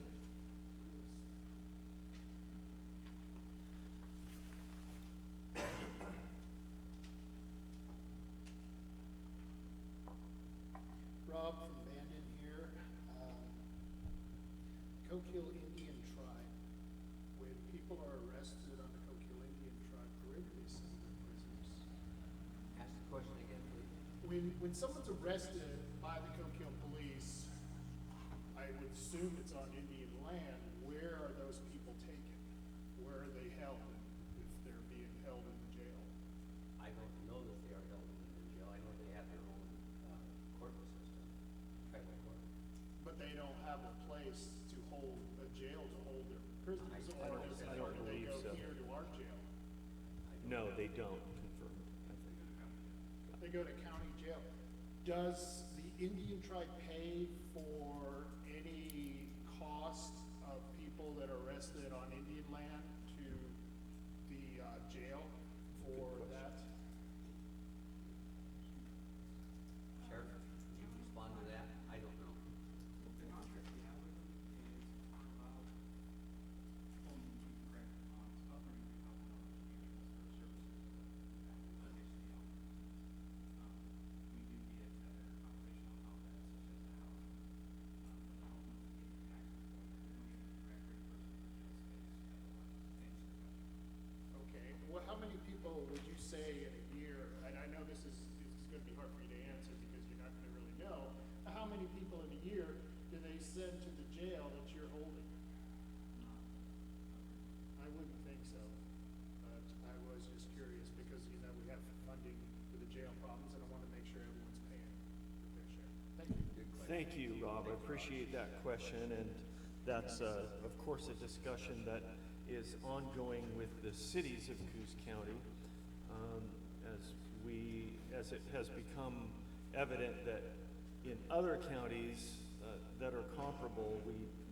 Rob from Bandon here. Coquille Indian Tribe. When people are arrested on the Coquille Indian Tribe, where do they send their prisoners? Ask the question again, please. When someone's arrested by the Coquille police, I would assume it's on Indian land. Where are those people taken? Where are they held if they're being held in the jail? I don't know that they are held in the jail. I know they have their own court system, tribal court. But they don't have a place to hold, a jail to hold their prisoners, I or don't do they believe go so. here to our jail? No, they don't, confirmed. I they go to county jail. Does the Indian tribe pay for any cost of people that are arrested on Indian land to the jail for that? Sheriff, can you respond to that? I don't know. The contract we have with them is talking about holding correct bonds up or $1,000 a year for services that we purchase the album. We do get confirmation on how that, such as the housing. But I don't know if we get the taxes for that. We don't get the direct reimbursement for jail space at the level of the budget. Okay, well, how many people would you say in a year, and I know this is gonna be hard for you to answer because you're not gonna really know, but how many people in a year do they send to the jail that you're holding? I wouldn't think so, but I was just curious because, you know, we have funding for the jail problems and I wanna make sure everyone's paying their fair share. Thank you. Thank you, Rob. I appreciate that question, and that's, of course, a discussion that is ongoing with the cities of Coos County. As it has become evident that in other counties that are comparable,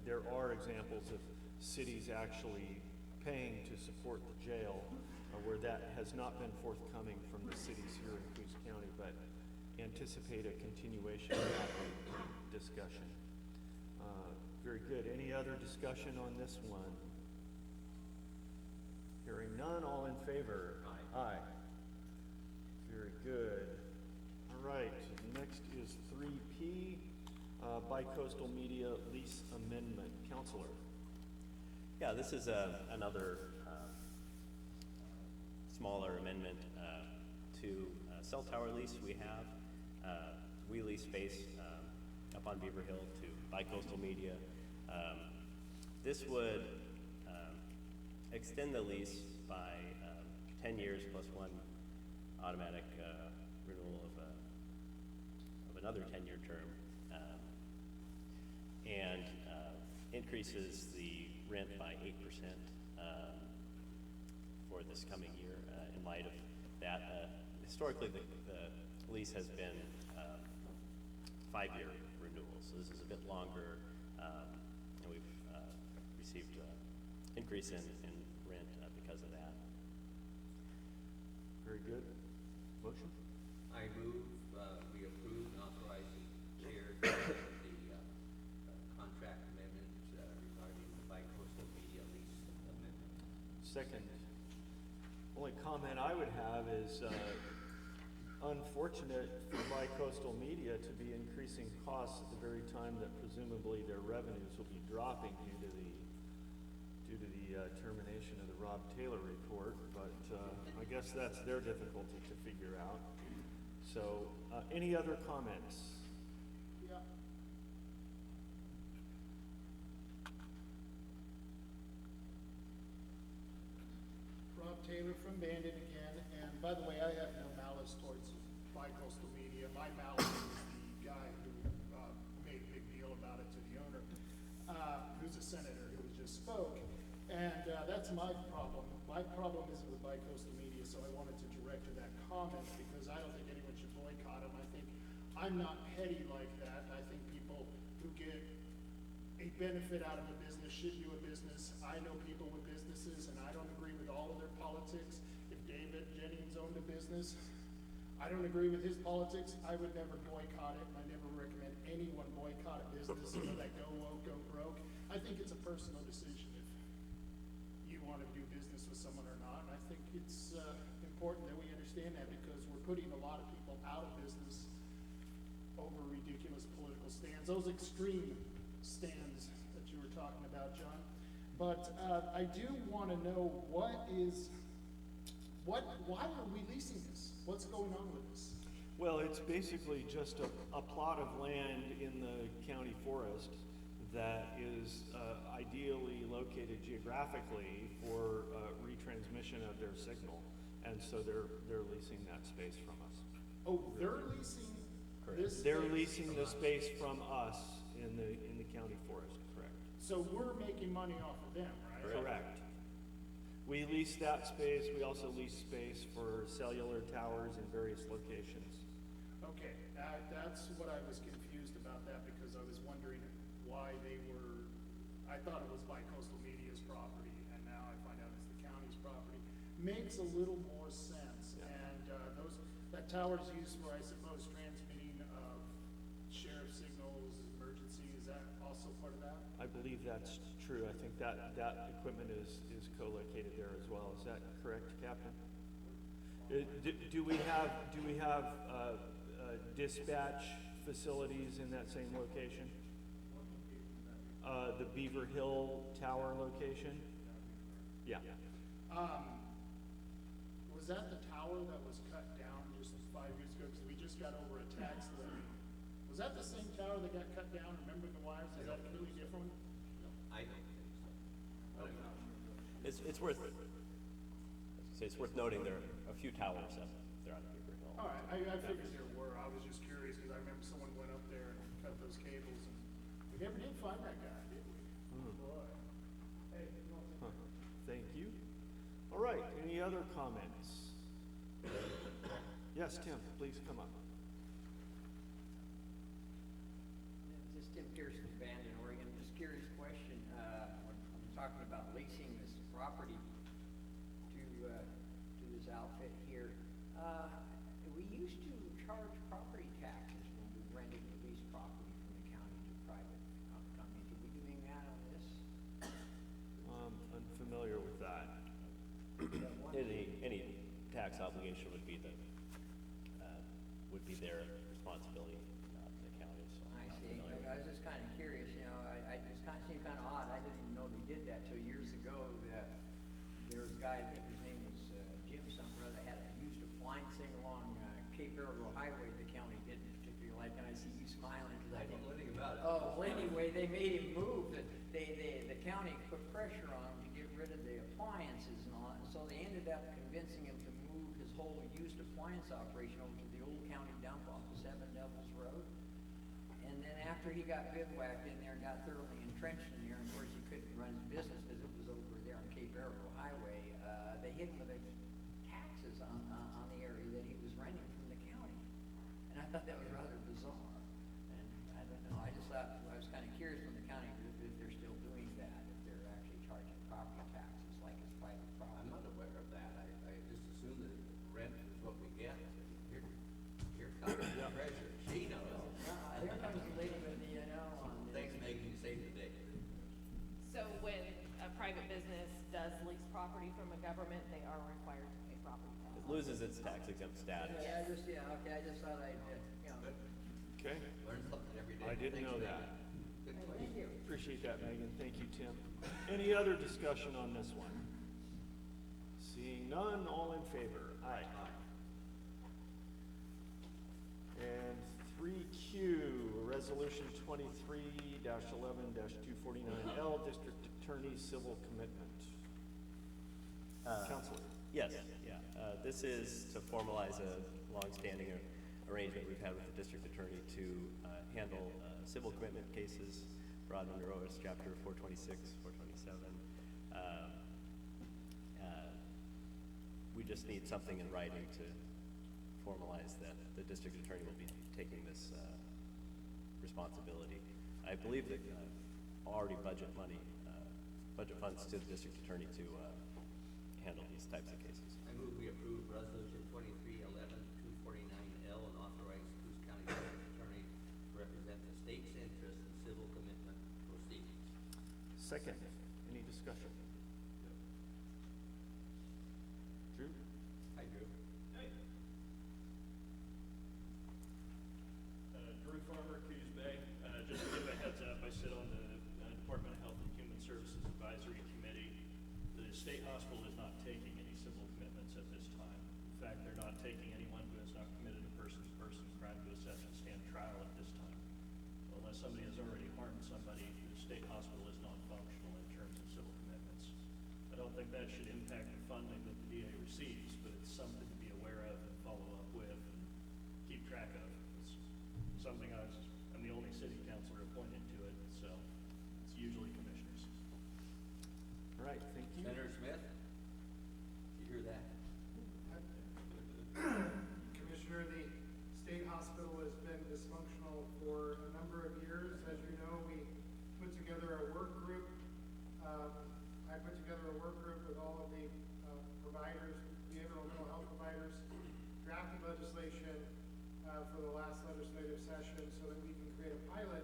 there are examples of cities actually paying to support the jail, where that has not been forthcoming from the cities here in Coos County, but anticipate a continuation of that discussion. Very good. Any other discussion on this one? Hearing none, all in favor? Aye. Very good. All right, next is 3P, Bicoastal Media Lease Amendment. Counselor. Yeah, this is another smaller amendment to a cell tower lease we have. We lease space up on Beaver Hill to Bicoastal Media. This would extend the lease by 10 years plus one automatic renewal of another 10-year term, and increases the rent by 8% for this coming year in light of that. Historically, the lease has been 5-year renewals, so this is a bit longer, and we've received increase in rent because of that. Very good. Motion? I move, we approve and authorize the chair to the contract amendment regarding the Bicoastal Media lease amendment. Second. Only comment I would have is unfortunate for Bicoastal Media to be increasing costs at the very time that presumably their revenues will be dropping due to the termination of the Rob Taylor report, but I guess that's their difficulty to figure out. So, any other comments? Yeah. Rob Taylor from Bandit again, and by the way, I have no malice towards Bicoastal Media. My malice is the guy who made a big deal about it to the owner, who's a senator who just spoke, and that's my problem. My problem isn't with Bicoastal Media, so I wanted to direct to that comment because I don't think anyone should boycott them. I think I'm not petty like that. I think people who get a benefit out of a business should do a business. I know people with businesses, and I don't agree with all of their politics. If David Jennings owned a business, I don't agree with his politics. I would never boycott it, and I never recommend anyone boycott a business, you know, that go woke, go broke. I think it's a personal decision if you want to do business with someone or not. And I think it's important that we understand that because we're putting a lot of people out of business over ridiculous political stands, those extreme stands that you were talking about, John. But I do want to know why are we leasing this? What's going on with this? Well, it's basically just a plot of land in the county forest that is ideally located geographically for retransmission of their signal, and so they're leasing that space from us. Oh, they're leasing this They're space? leasing the space from us in the county forest, correct? So we're making money off of them, right? Correct. We lease that space. We also lease space for cellular towers in various locations. Okay, that's what I was confused about that, because I was wondering why they were, I thought it was by Coastal Media's property, and now I find out it's the county's property. Makes a little more sense, and that tower's used for, I suppose, transmitting of sheriff signals, emergency, is that also part of that? I believe that's true. I think that equipment is co-located there as well. Is that correct, Captain? Do we have dispatch facilities in that same location? The Beaver Hill Tower location? Yeah. Was that the tower that was cut down just 5 years ago? Because we just got over a tax levy. Was that the same tower that got cut down? Remember the wires? Is that a completely different one? I don't think so. Okay. It's worth noting there are a few towers up there on Beaver Hill. All right, I figured there were. I was just curious because I remember someone went up there and cut those cables, and we never did find that guy, did we? Boy. Hey, you know what? Thank you. All right, any other comments? Yes, Tim, please come up. This is Tim Pearson, Bandon, Oregon. Just curious question. When I'm talking about leasing this property to this outfit here. We used to charge property taxes when we rented the leased property from the county to private companies. Are we doing that on this? Unfamiliar with that. Any tax obligation would be their responsibility, not the county. So I I'm not see. familiar with I was just kind of curious, I just kind of seemed kind of odd. I didn't even know they did that till years ago. That there was a guy, I think his name was Jim something or other, had a used appliance thing along Cape Arrow Highway the county didn't particularly like, and I see you smiling because I don't know anything about it. Oh, well, anyway, they made him move. The county put pressure on him to get rid of the appliances and all that, and so they ended up convincing him to move his whole used appliance operation over to the old county dump off of Seven Devils Road. And then after he got bivouacked in there and got thoroughly entrenched in there, and of course he couldn't run his business because it was over there on Cape Arrow Highway, they hit him with taxes on the area that he was renting from the county. And I thought that was rather bizarre. And I don't know, I just thought, I was kind of curious from the county if they're still doing that, if they're actually charging property taxes like it's private property. I'm not aware of that. I just assume that rent is what we get. Here comes the treasurer. She knows. Here comes the lady with the, on this. Thanks, Megan, you saved the day. So when a private business does lease property from a government, they are required to pay property tax. It loses its tax exempt status. Yeah, I just thought I'd, Okay. Learn something every day. I didn't Thanks, know Megan. that. Good Thank question. you. Appreciate that, Megan. Thank you, Tim. Any other discussion on this one? Seeing none, all in favor? Aye. And 3Q, Resolution 23-11-249L, District Attorney Civil Commitment. Counselor. Yes, yeah. This is to formalize a longstanding arrangement we've had with the district attorney to handle civil commitment cases brought under OS Chapter 426, 427. We just need something in writing to formalize that the district attorney will be taking this responsibility. I believe that already budget funds to the district attorney to handle these types of cases. I move we approve Resolution 23-11-249L and authorize Coos County District Attorney to represent the state's interest in civil commitment proceedings. Second, any discussion? Drew? Hi, Drew. Drew Farmer, Coos Bay. Just to give a heads up, I sit on the Department of Health and Human Services Advisory Committee. The state hospital is not taking any civil commitments at this time. In fact, they're not taking anyone who has not committed a person's crime to assess and stand trial at this time. So unless somebody has already harmed somebody, the state hospital is non-functional in terms of civil commitments. I don't think that should impact the funding that the DA receives, but it's something to be aware of and follow up with and keep track of. It's something I'm the only city councilor appointed to it, so it's usually commissioners. All right, thank you. Senator Smith? drafted legislation for the last legislative session so that we can create a pilot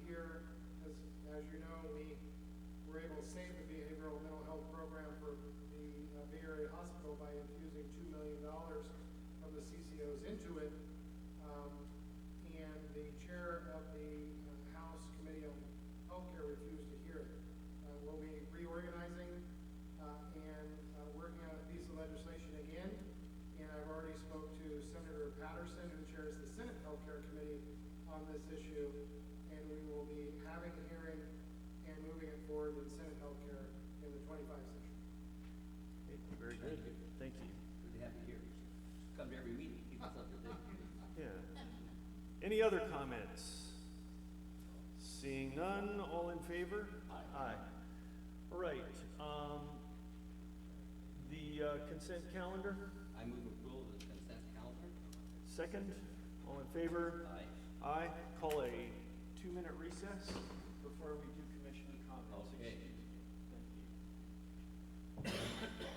here. As you know, we were able to save the behavioral mental health program for the Bay Area Hospital by infusing $2 million from the CCOs into it. And the chair of the House Committee on Healthcare refused to hear it. We'll be reorganizing and working on a piece of legislation again. And I've already spoke to Senator Patterson, who chairs the Senate Healthcare Committee, on this issue. And we will be having a hearing and moving it forward in Senate Healthcare in the 25 session. Very good. Thank you. Good to have you here. Come to every meeting, keep us up to date. Yeah. Any other comments? Seeing none, all in favor? Aye. All right. The consent calendar, I move approval of the consent calendar. second. All in favor? Aye. Aye. Call a 2-minute recess before we do commissioner comments. Okay. Thank you.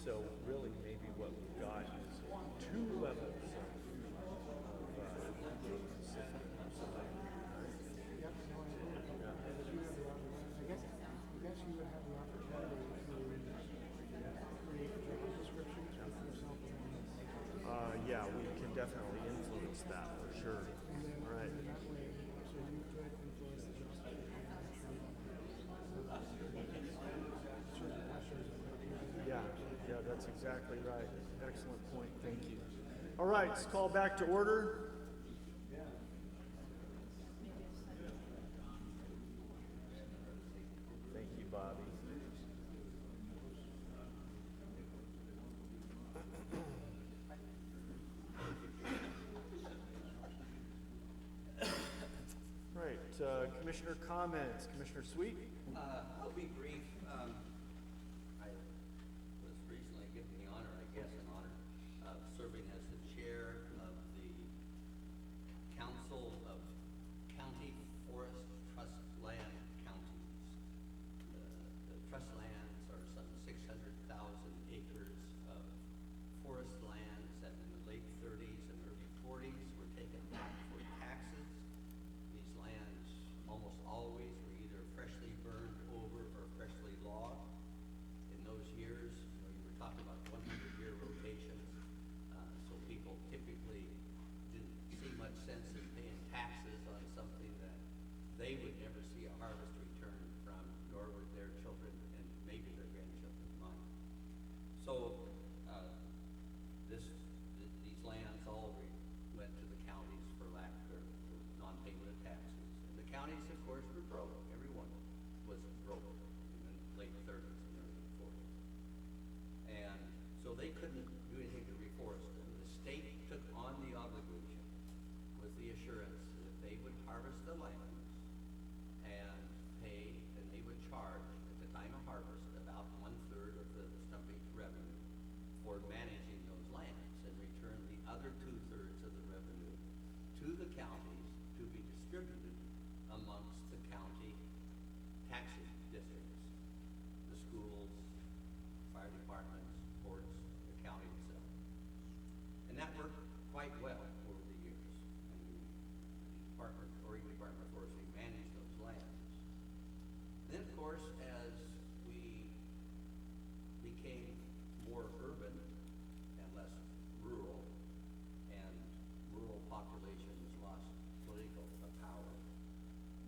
So really maybe what we've got is 2 levels of I guess you would have the opportunity to create job descriptions for yourself. Yeah, we can definitely influence that for sure. And then, Right. and that way, so you could influence the job description. Certain questions. Yeah, that's exactly right. Excellent point. Thank you. All right, let's call back to order. Thank you, Bobby. Right, Commissioner comments. Commissioner Sweet? I'll be brief. county taxing districts, the schools, fire departments, courts, the county itself. And that worked quite well over the years. And the Oregon Department of Forestry managed those lands. Then, of course, as we became more urban and less rural, and rural populations lost political power,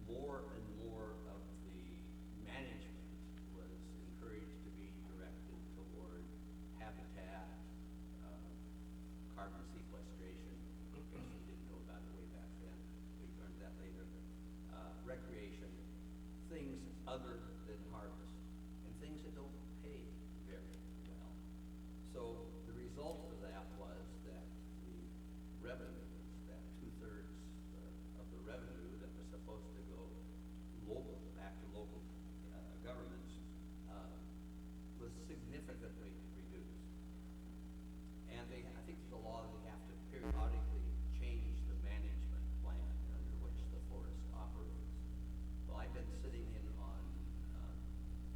more and more of the management was encouraged to be directed toward habitat, carbon sequestration, in case you didn't know about it way back then, we learned that later, recreation, things other than harvest, and things that don't pay very well. So the result of that was that the revenues, that 2/3 of the revenue that was supposed to go local, back to local governments, was significantly reduced. And I think there's a law that they have to periodically change the management plan under which the forest operates. Well, I've been sitting in on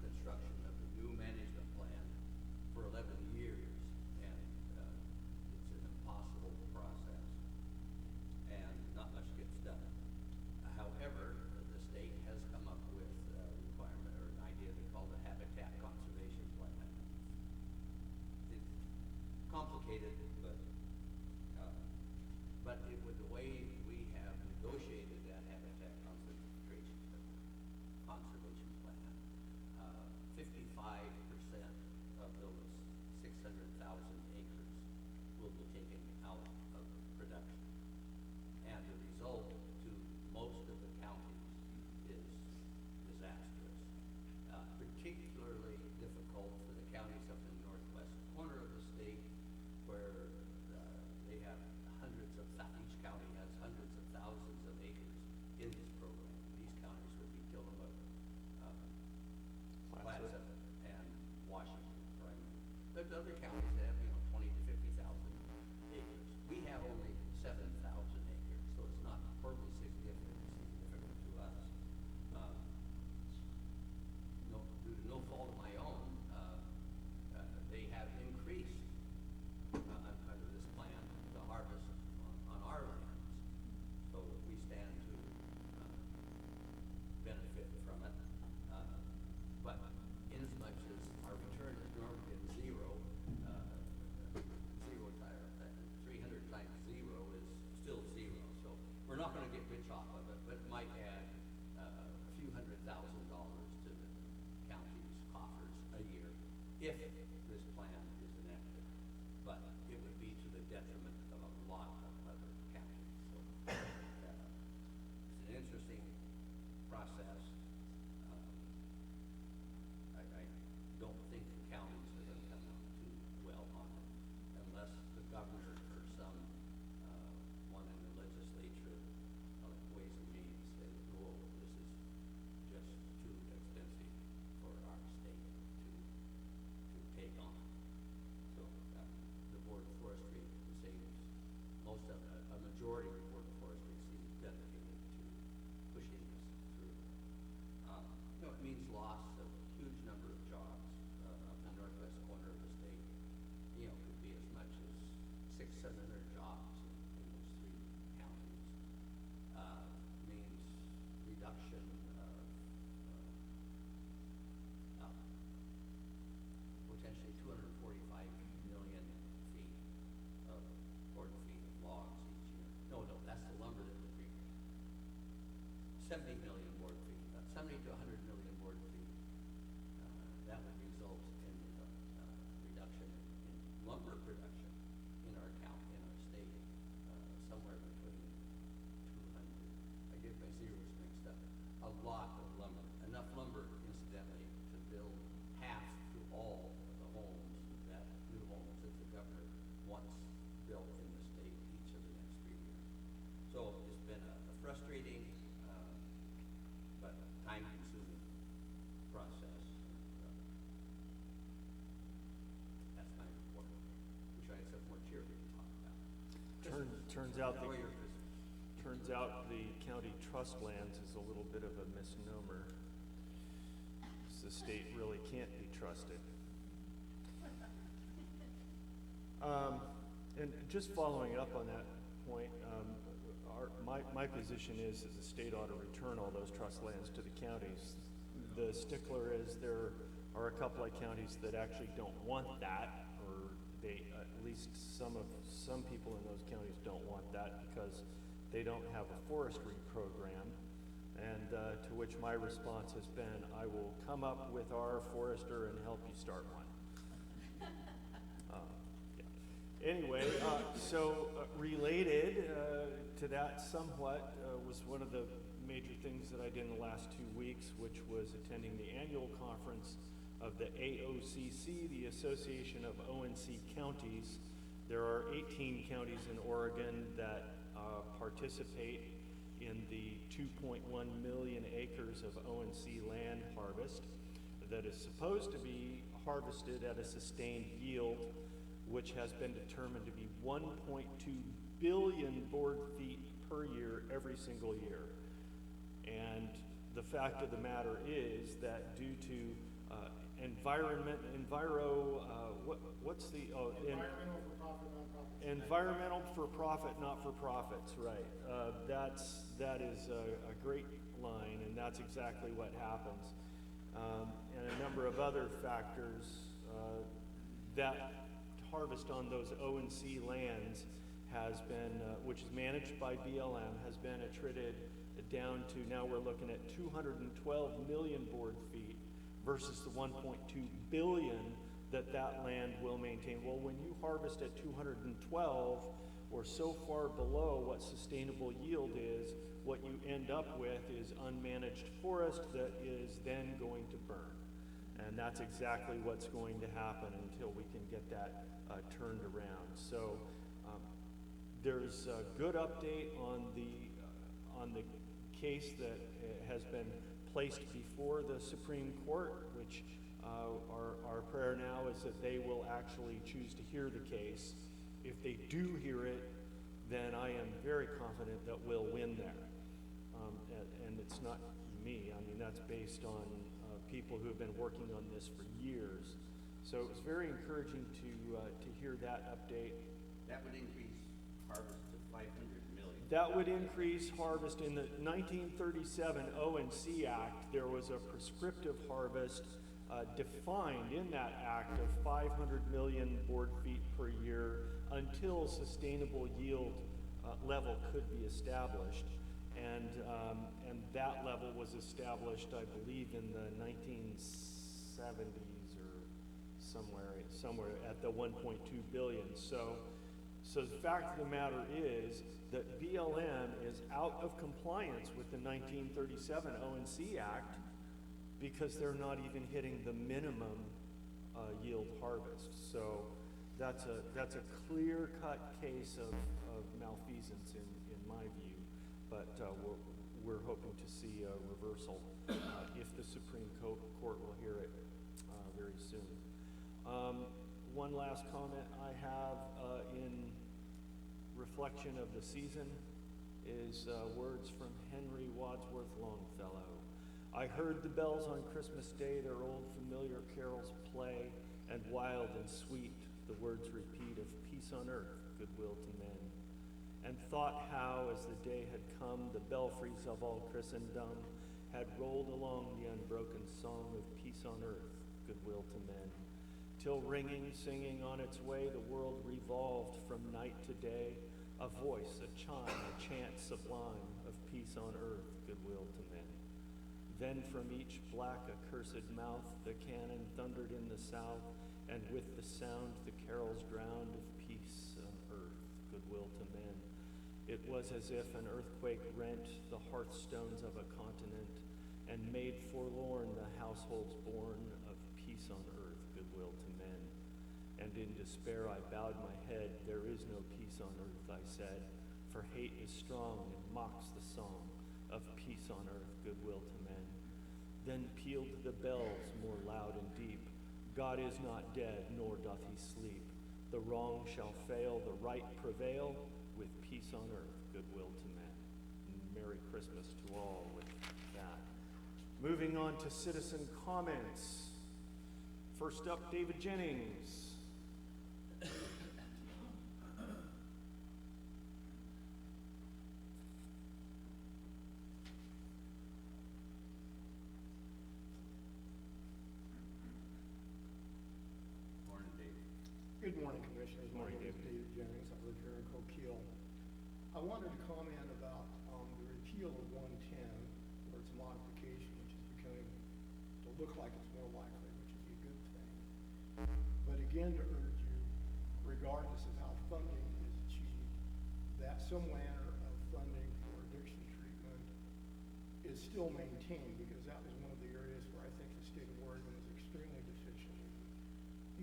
construction of the new management plan for 11 years, and it's an impossible process, and not much gets done. However, the state has come up with a requirement or an idea they call the Habitat Conservation Plan. It's complicated, but the way we have negotiated that Habitat Conservation Plan, 55% of those 600,000 acres will be taken out of production. And the result to most of the counties is disastrous. Particularly difficult for the counties up in the northwest corner of the state, where they have each county has hundreds of thousands of acres in this program. These counties would be Tillamook, Clatsop, and Washington, primarily. There's other counties that have, 20 to 50,000 acres. We have only 7,000 acres, so it's not horribly significant to us. Due to no fault of my own, they have increased under this plan the harvest on our lands, so we stand to benefit from it. But in as much as our return has normally been zero, 300 times zero is still zero. So we're not going to get rich off of it, but it might add a few $100,000 to the county's coffers a year if this plan is enacted. But it would be to the detriment of a lot of other counties. So it's an interesting process. I don't think the counties are going to come out too well on it unless the governor or some one in the legislature, Ways and Means, says, "Oh, this is just too expensive for our state to take on." So the Board of Forestry seems, a majority of the Board of Forestry seems dedicated to pushing this through. It means loss of a huge number of jobs up in the northwest corner of the state. Could be as much as 600-700 jobs in those three counties. Means reduction of potentially 245 million board feet of logs each year. No, that's the lumber that would be 70 million board feet, 70 to 100 million board feet. That would result in reduction in lumber production in our state, somewhere between 200. I get my zeros mixed up. A lot of lumber, enough lumber, incidentally, to build half to all of the new homes that the governor wants built in the state each of the next 3 years. So it's been a frustrating, but time-consuming process. That's my report. Wish I had something more cheery to talk about. Turns out Enjoy the your Christmas. turns turns out the county trust lands is a little bit of a misnomer. The state really can't be trusted. And just following up on that point, my position is that the state ought to return all those trust lands to the counties. The stickler is there are a couple of counties that actually don't want that, or they, at least some people in those counties don't want that because they don't have a forestry program. And to which my response has been, I will come up with our forester and help you start one. Yeah. Anyway, related to that somewhat was one of the major things that I did in the last 2 weeks, which was attending the annual conference of the AOCC, the Association of ONC Counties. There are 18 counties in Oregon that participate in the 2.1 million acres of ONC land harvest that is supposed to be harvested at a sustained yield, which has been determined to be 1.2 billion board feet per year every single year. And the fact of the matter is that due to environmental for profit, not for profits, right? That is a great line, and that's exactly what happens. And a number of other factors that harvest on those ONC lands has been, which is managed by BLM, has been attrited down to, now we're looking at 212 million board feet versus the 1.2 billion that land will maintain. Well, when you harvest at 212 or so far below what sustainable yield is, what you end up with is unmanaged forest that is then going to burn. And that's exactly what's going to happen until we can get that turned around. So there's a good update on the case that has been placed before the Supreme Court, which our prayer now is that they will actually choose to hear the case. If they do hear it, then I am very confident that we'll win there. And it's not me. I mean, that's based on people who have been working on this for years. So it was very encouraging to hear that update. That would increase harvest to 500 million. That would increase harvest. In the 1937 ONC Act, there was a prescriptive harvest defined in that act of 500 million board feet per year until sustainable yield level could be established. And that level was established, I believe, in the 1970s or somewhere at the 1.2 billion. So the fact of the matter is that BLM is out of compliance with the 1937 ONC Act because they're not even hitting the minimum yield harvest. So that's a clear-cut case of malfeasance in my view. But we're hoping to see a reversal if the Supreme Court will hear it very soon. One last comment I have in reflection of the season is words from Henry Wadsworth Longfellow. I heard the bells on Christmas Day their old familiar carols play, and wild and sweet the words repeat of peace on earth, goodwill to men. And thought how, as the day had come, the belfries of all Christendom had rolled along the unbroken song of peace on earth, goodwill to men, till ringing, singing on its way, the world revolved from night to day, a voice, a chime, a chant sublime of peace on earth, goodwill to men. Then from each black accursed mouth the cannon thundered in the south, and with the sound the carols drowned of peace on earth, goodwill to men. It was as if an earthquake rent the hearthstones of a continent and made forlorn the households born of peace on earth, goodwill to men. And in despair I bowed my head, there is no peace on earth, I said, for hate is strong and mocks the song of peace on earth, goodwill to men. Then pealed the bells more loud and deep, God is not dead, nor doth he sleep. The wrong shall fail, the right prevail, with peace on earth, goodwill to men. Merry Christmas to all with that. Moving on to citizen comments. First up, David Jennings. Morning, Dave. Good morning, Commissioners. My Morning, name is David. David Jennings. I live here in Coquille. I wanted to comment about the repeal of 110, where it's a modification, which is becoming to look like it's more likely, which is a good thing. But again, to urge you, regardless of how funding is achieved, that some manner of funding for addiction treatment is still maintained, because that was one of the areas where I think the state of Oregon was extremely deficient.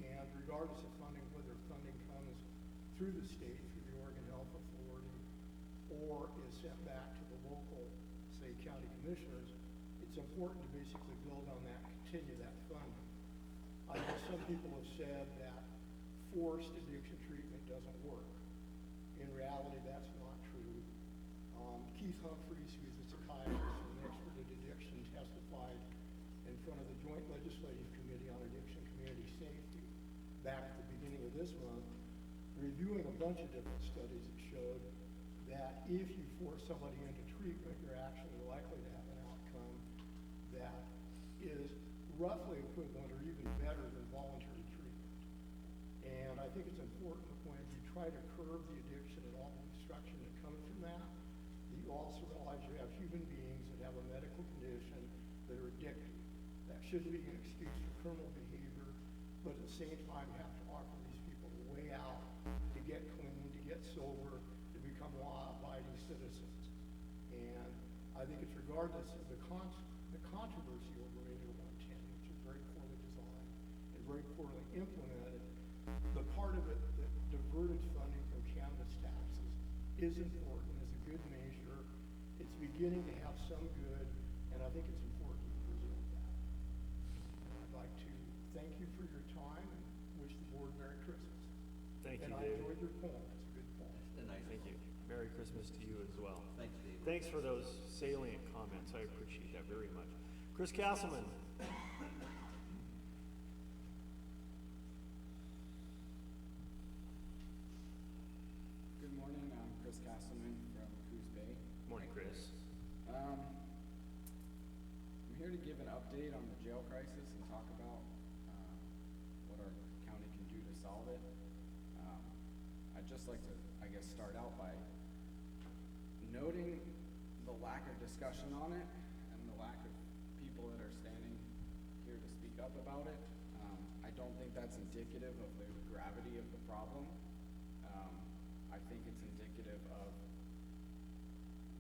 And regardless of funding, whether funding comes through the state, through the Oregon Health Authority, or is sent back to the local, say, county commissioners, it's important to basically build on that, continue that funding. I know some people have said that forced addiction treatment doesn't work. In reality, that's not true. Keith Humphreys, who's a psychiatrist and an expert in addiction, testified in front of the Joint Legislative Committee on Addiction Community Safety back at the beginning of this month, reviewing a bunch of different studies that showed that if you force somebody into treatment, you're actually likely to have an outcome that is roughly equivalent or even better than voluntary treatment. And I think it's important when you try to curb the addiction and all the destruction that comes from that you also realize you have human beings that have a medical condition that are addicted. That shouldn't be an excuse for criminal behavior, but at the same time, you have to offer these people a way out to get clean, to get sober, to become law-abiding citizens. And I think it's regardless of the controversy over Radio 110, which is very poorly designed and very poorly implemented, the part of it that diverted funding from cannabis taxes is important, is a good measure. It's beginning to have some good, and I think it's important to preserve that. I'd like to thank you for your time and wish the board Merry Christmas. Thank you, And I David. enjoyed your poem. It's a good poem. Thank you. Merry Christmas to you as well. Thanks, Dave. Thanks for those salient comments. I appreciate that very much. Chris Castleman. Good morning, I'm Chris Castleman from Coos Bay. Morning, Chris. I'm here to give an update on the jail crisis and talk about what our county can do to solve it. I'd just like to, I guess, start out by noting the lack of discussion on it and the lack of people that are standing here to speak up about it. I don't think that's indicative of the gravity of the problem. I think it's indicative of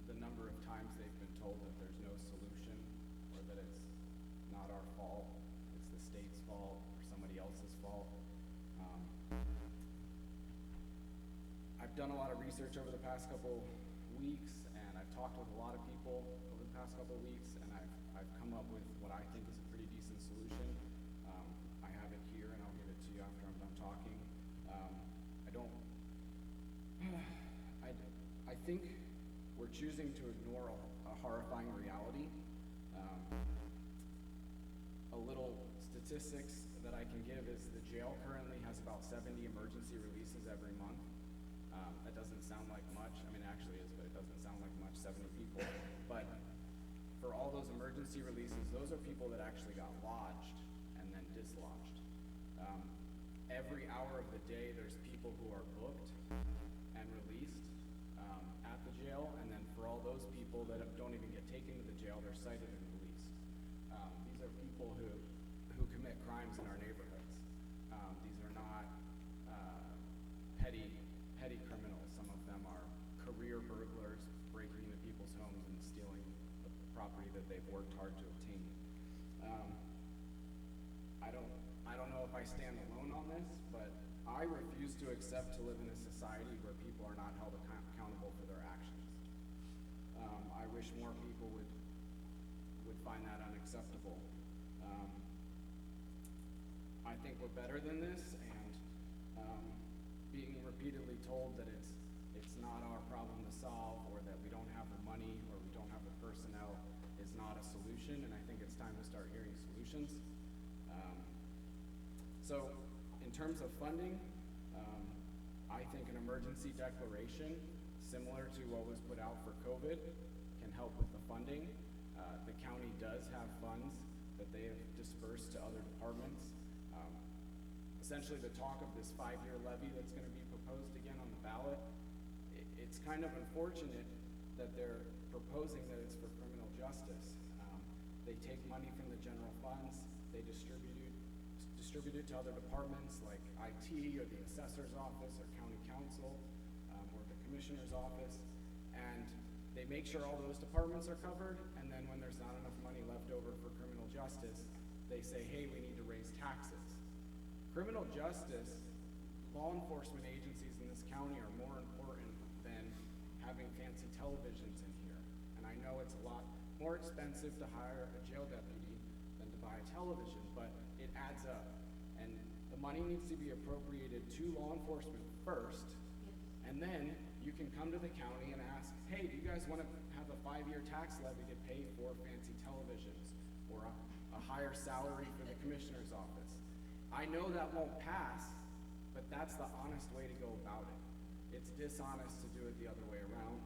the number of times they've been told that there's no solution, or that it's not our fault, it's the state's fault, or somebody else's fault. I've done a lot of research over the past couple weeks, and I've talked with a lot of people over the past couple weeks, and I've come up with what I think is a pretty decent solution. I have it here, and I'll give it to you after I'm done talking. I think we're choosing to ignore a horrifying reality. A little statistics that I can give is the jail currently has about 70 emergency releases every month. That doesn't sound like much. I mean, it actually is, but it doesn't sound like much, 70 people. But for all those emergency releases, those are people that actually got lodged and then dislodged. Every hour of the day, there's people who are booked and released at the jail, and then for all those people that don't even get taken to the jail, they're cited and released. These are people who commit crimes in our neighborhoods. These are not petty criminals. Some of them are career burglars, breaking into people's homes and stealing the property that they've worked hard to obtain. I don't know if I stand alone on this, but I refuse to accept to live in a society where people are not held accountable for their actions. I wish more people would find that unacceptable. I think we're better than this, and being repeatedly told that it's not our problem to solve, or that we don't have the money, or we don't have the personnel is not a solution, and I think it's time to start hearing solutions. So in terms of funding, I think an emergency declaration, similar to what was put out for COVID, can help with the funding. The county does have funds that they have dispersed to other departments. Essentially, the talk of this 5-year levy that's going to be proposed again on the ballot, it's kind of unfortunate that they're proposing that it's for criminal justice. They take money from the general funds, they distribute it to other departments like IT or the assessor's office or county council or the commissioner's office, and they make sure all those departments are covered, and then when there's not enough money left over for criminal justice, they say, hey, we need to raise taxes. Criminal justice, law enforcement agencies in this county are more important than having fancy televisions in here. And I know it's a lot more expensive to hire a jail deputy than to buy a television, but it adds up. And the money needs to be appropriated to law enforcement first, and then you can come to the county and ask, hey, do you guys want to have a 5-year tax levy to pay for fancy televisions or a higher salary for the commissioner's office? I know that won't pass, but that's the honest way to go about it. It's dishonest to do it the other way around.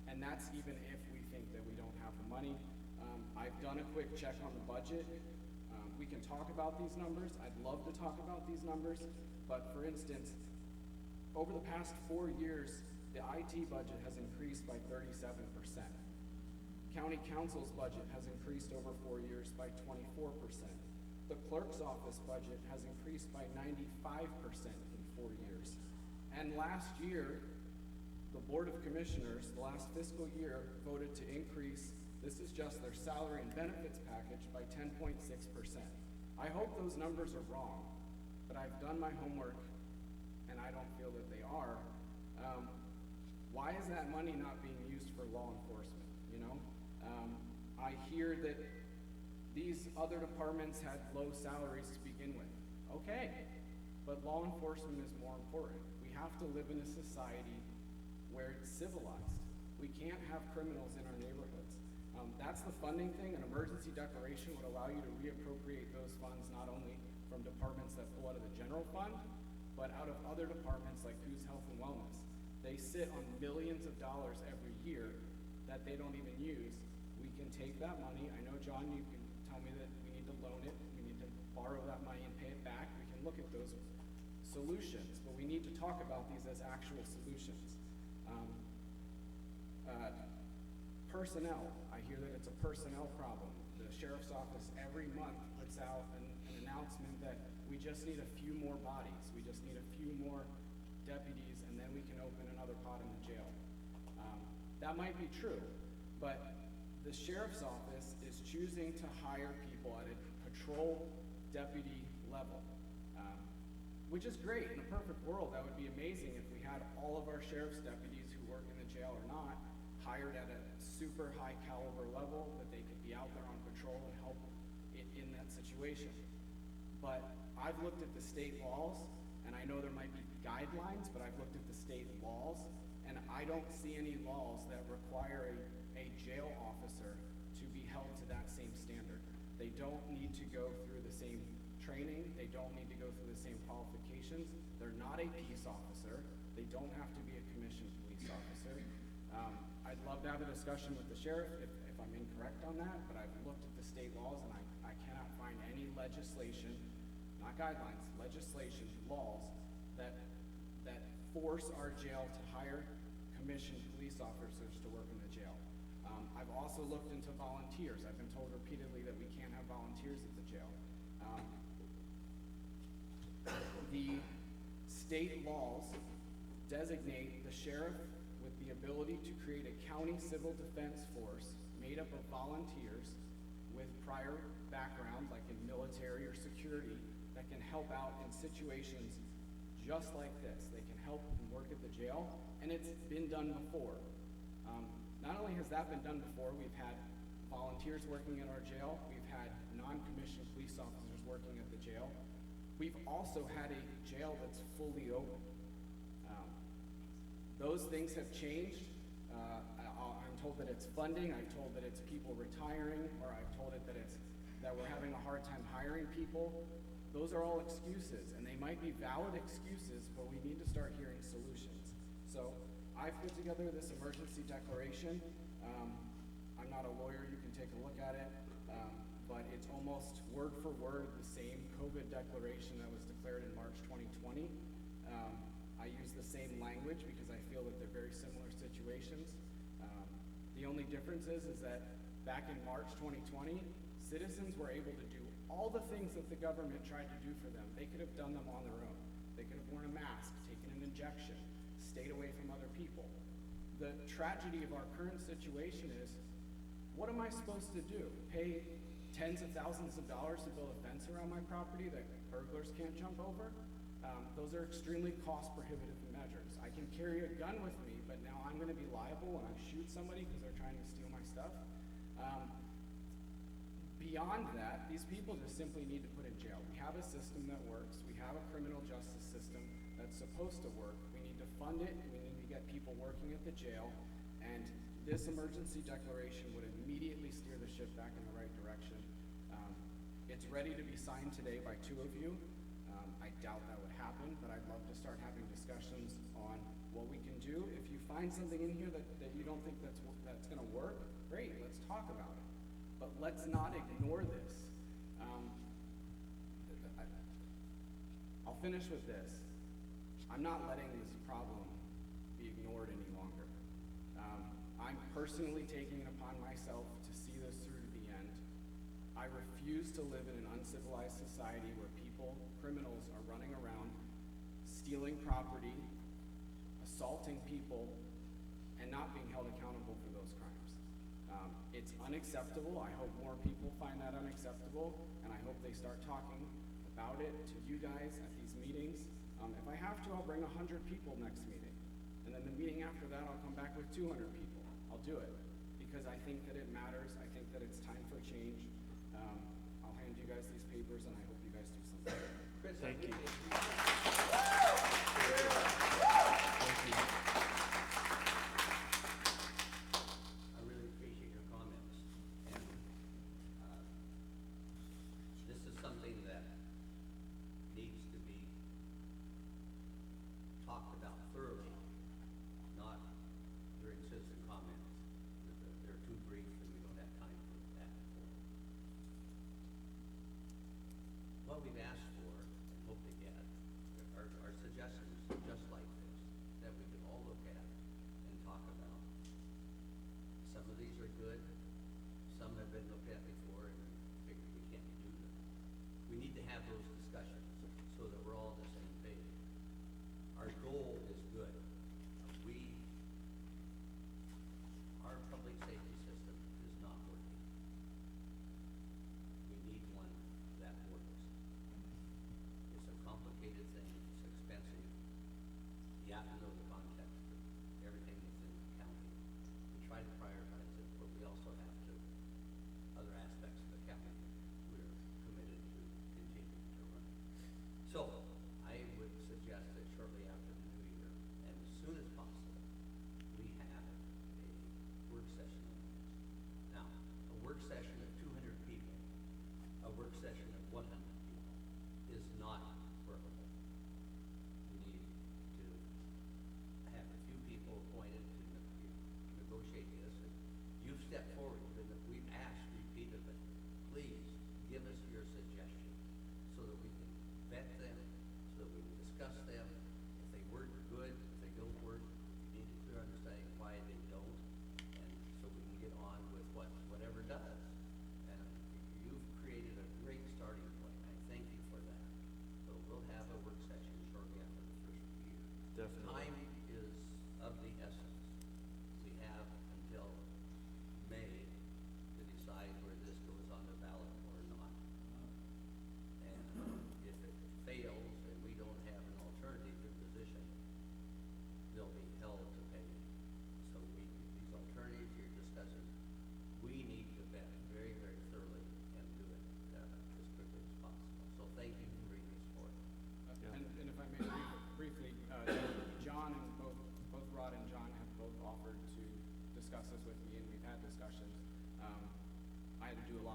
And that's even if we think that we don't have the money. I've done a quick check on the budget. We can talk about these numbers. I'd love to talk about these numbers, but for instance, over the past 4 years, the IT budget has increased by 37%. County council's budget has increased over 4 years by 24%. The clerk's office budget has increased by 95% in 4 years. And last year, the Board of Commissioners, the last fiscal year, voted to increase, this is just their salary and benefits package, by 10.6%. I hope those numbers are wrong, but I've done my homework and I don't feel that they are. Why is that money not being used for law enforcement, you know? I hear that these other departments had low salaries to begin with. Okay, but law enforcement is more important. We have to live in a society where it's civilized. We can't have criminals in our neighborhoods. That's the funding thing. An emergency declaration would allow you to reappropriate those funds not only from departments that pull out of the general fund, but out of other departments like Who's Health and Wellness. They sit on millions of dollars every year that they don't even use. We can take that money. I know, John, you can tell me that we need to loan it, we need to borrow that money and pay it back. We can look at those solutions, but we need to talk about these as actual solutions. Personnel, I hear that it's a personnel problem. The sheriff's office every month puts out an announcement that we just need a few more bodies, we just need a few more deputies, and then we can open another pot in the jail. That might be true, but the sheriff's office is choosing to hire people at a patrol deputy level, which is great. In a perfect world, that would be amazing if we had all of our sheriff's deputies who work in the jail or not hired at a super high caliber level, that they could be out there on patrol and help in that situation. But I've looked at the state laws, and I know there might be guidelines, but I've looked at the state laws, and I don't see any laws that require a jail officer to be held to that same standard. They don't need to go through the same training, they don't need to go through the same qualifications, they're not a peace officer, they don't have to be a commissioned police officer. I'd love to have a discussion with the sheriff if I'm incorrect on that, but I've looked at the state laws and I cannot find any legislation, not guidelines, legislation, laws that force our jail to hire commissioned police officers to work in the jail. I've also looked into volunteers. I've been told repeatedly that we can't have volunteers at the jail. The state laws designate the sheriff with the ability to create a county civil defense force made up of volunteers with prior background, like in military or security, that can help out in situations just like this. They can help and work at the jail, and it's been done before. Not only has that been done before, we've had volunteers working in our jail, we've had non-commissioned police officers working at the jail. We've also had a jail that's fully open. Those things have changed. I'm told that it's funding, I've told that it's people retiring, or I've told it that we're having a hard time hiring people. Those are all excuses, and they might be valid excuses, but we need to start hearing solutions. So I've put together this emergency declaration. I'm not a lawyer, you can take a look at it, but it's almost word for word the same COVID declaration that was declared in March 2020. I use the same language because I feel that they're very similar situations. The only difference is that back in March 2020, citizens were able to do all the things that the government tried to do for them. They could have done them on their own. They could have worn a mask, taken an injection, stayed away from other people. The tragedy of our current situation is, what am I supposed to do? Pay tens of thousands of dollars to build a fence around my property that burglars can't jump over? Those are extremely cost-prohibitive measures. I can carry a gun with me, but now I'm going to be liable when I shoot somebody because they're trying to steal my stuff. Beyond that, these people just simply need to put in jail. We have a system that works. We have a criminal justice system that's supposed to work. We need to fund it, and we need to get people working at the jail. And this emergency declaration would immediately steer the ship back in the right direction. It's ready to be signed today by 2 of you. I doubt that would happen, but I'd love to start having discussions on what we can do. If you find something in here that you don't think that's going to work, great, let's talk about it. But let's not ignore this. I'll finish with this. I'm not letting this problem be ignored any longer. I'm personally taking it upon myself to see this through to the end. I refuse to live in an uncivilized society where criminals are running around, stealing property, assaulting people, and not being held accountable for those crimes. It's unacceptable. I hope more people find that unacceptable, and I hope they start talking about it to you guys at these meetings. If I have to, I'll bring 100 people next meeting. And then the meeting after that, I'll come back with 200 people. I'll do it because I think that it matters. I think that it's time for change. I'll hand you guys these papers, and I hope you guys do something. Chris, Thank you. I really appreciate your comments. And this is something that needs to be talked about thoroughly, not during citizen comments. They're too brief and we don't have time for that. What we've asked for and hope to get are suggestions just like this that we can all look at and talk about. Some of these are good, some have been looked at before and figured we can't do them. We need to have those discussions so that we're all on the same page. Our goal is good. Our public safety system is not working. We need one that works. It's a complicated thing, it's expensive. You have to know the context of everything that's in the county. We try to prioritize it, but we also have to, other aspects of the county, we're committed to continue to run. So, I would suggest that shortly after the new year, and as soon as possible, we have a work session on this. Now, a work session of 200 people, a work session of 100 people is not workable. We need to have a few people appointed to negotiate this, and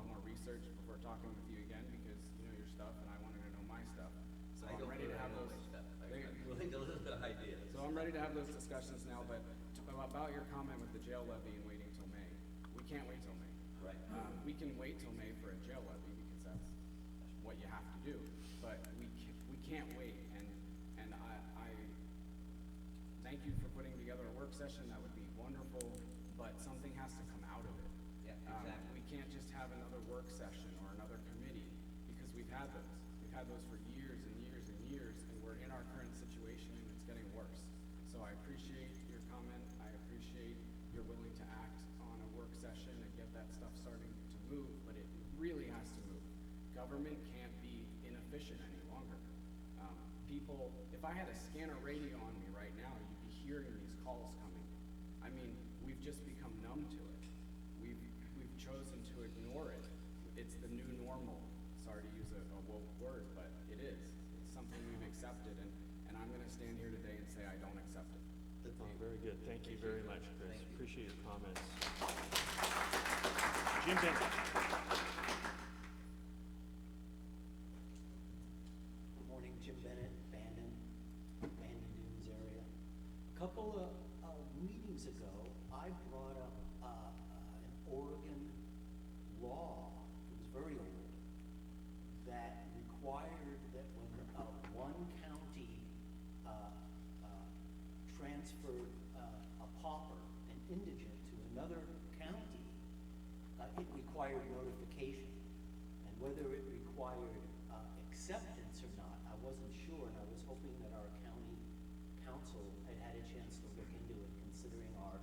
lot more research before talking with you again because you know your stuff and I wanted to know my stuff. So I'm ready to have those. Really a little bit of ideas. So I'm ready to have those discussions now, but about your comment with the jail levy and waiting till May. We can't wait till May. Right. We can wait till May for a jail levy because that's what you have to do, but we can't wait, and I thank you for putting together a work session. That would be wonderful, but something has to come out of it. Yeah, exactly. We can't just have another work session or another committee because we've had those. We've had those for years and years and years, and we're in our current situation and it's getting worse. So I appreciate your comment. I appreciate you're willing to act on a work session and get that stuff starting to move, but it really has to move. Government can't be inefficient any longer. People, if I had a scanner radio on me right now, you'd be hearing these calls coming. I mean, we've just become numb to it. We've chosen to ignore it. It's the new normal. Sorry to use a woke word, but it is. It's something we've accepted, and I'm gonna stand here today and say I don't accept it. Very good. Thank you very much, Chris. Appreciate your comments. Jim Bennett. Good morning, Jim Bennett, Bandon Dunes area. A couple of meetings ago, I brought up an Oregon law, it was very old, that required that when one county transferred a pauper, an indigent, to another county, it required notification. And whether it required acceptance or not, I wasn't sure, and I was hoping that our county council had had a chance to look into it, considering our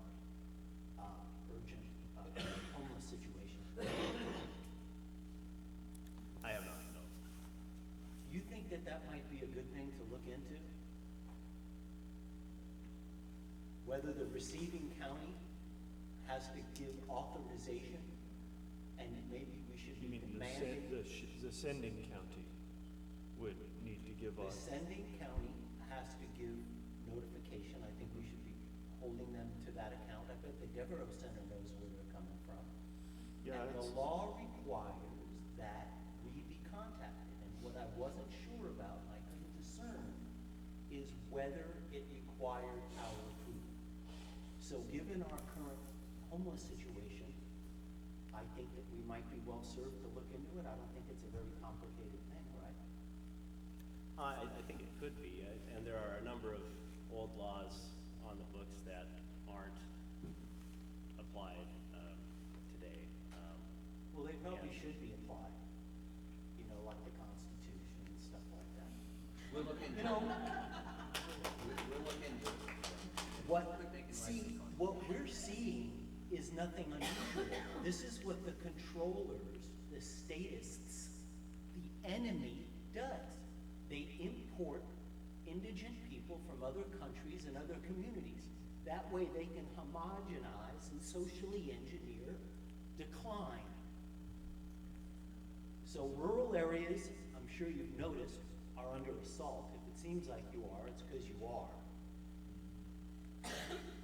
urgent homeless situation. I have not, no. Do you think that that might be a good thing to look into? Whether the receiving county has to give authorization, and maybe we should You be mean demanding. the sending county would need to give The us? sending county has to give notification. I think we should be holding them to that account. I bet the Devereaux Center knows where they're coming from. Yeah, And the it's- law requires that we be contacted. And what I wasn't sure about, and I couldn't discern, is whether it required our approval. So given our current homeless situation, I think that we might be well served to look into it. I don't think it's a very complicated thing, right? I think it could be, and there are a number of old laws on the books that aren't applied today. Well, they probably and- should be applied, you know, like the Constitution and stuff like that. We'll look into You know, We'll look into it. what we're seeing is nothing unusual. This is what the controllers, the statists, the enemy does. They import indigent people from other countries and other communities. That way they can homogenize and socially engineer decline. So rural areas, I'm sure you've noticed, are under assault. If it seems like you are, it's because you are.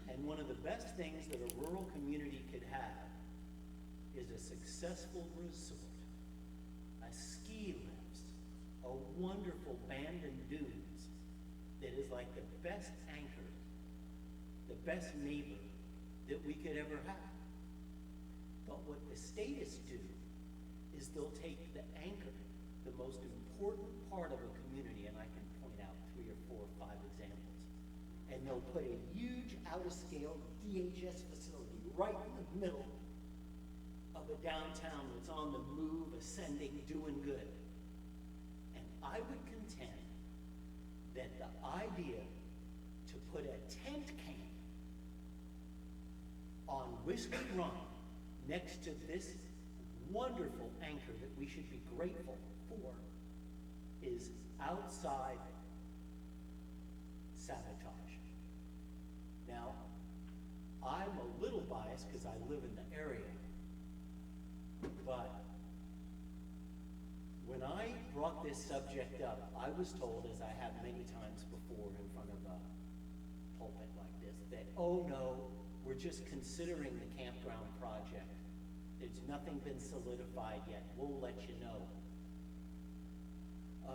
And one of the best things that a rural community could have is a successful resort, a ski lift, a wonderful abandoned dunes that is like the best anchor, the best neighbor that we could ever have. But what the statists do is they'll take the anchor, the most important part of a community, and I can point out 3 or 4 or 5 examples, and they'll put a huge out-of-scale DHS facility right in the middle of a downtown that's on the move, ascending, doing good. And I would contend that the idea to put a tent camp on Whiskey Run next to this wonderful anchor that we should be grateful for is outside sabotage. Now, I'm a little biased because I live in the area, but when I brought this subject up, I was told, as I have many times before in front of a pulpit like this, that, oh no, we're just considering the campground project. There's nothing been solidified yet. We'll let you know.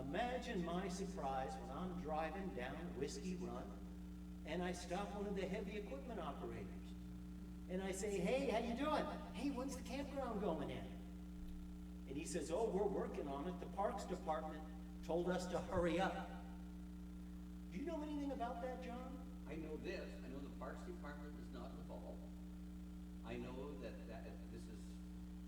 Imagine my surprise when I'm driving down Whiskey Run and I stop one of the heavy equipment operators. And I say, hey, how you doing? Hey, when's the campground going in? And he says, oh, we're working on it. The Parks Department told us to hurry up. Do you know anything about that, John? I know this, I know the Parks Department is not involved. I know that this is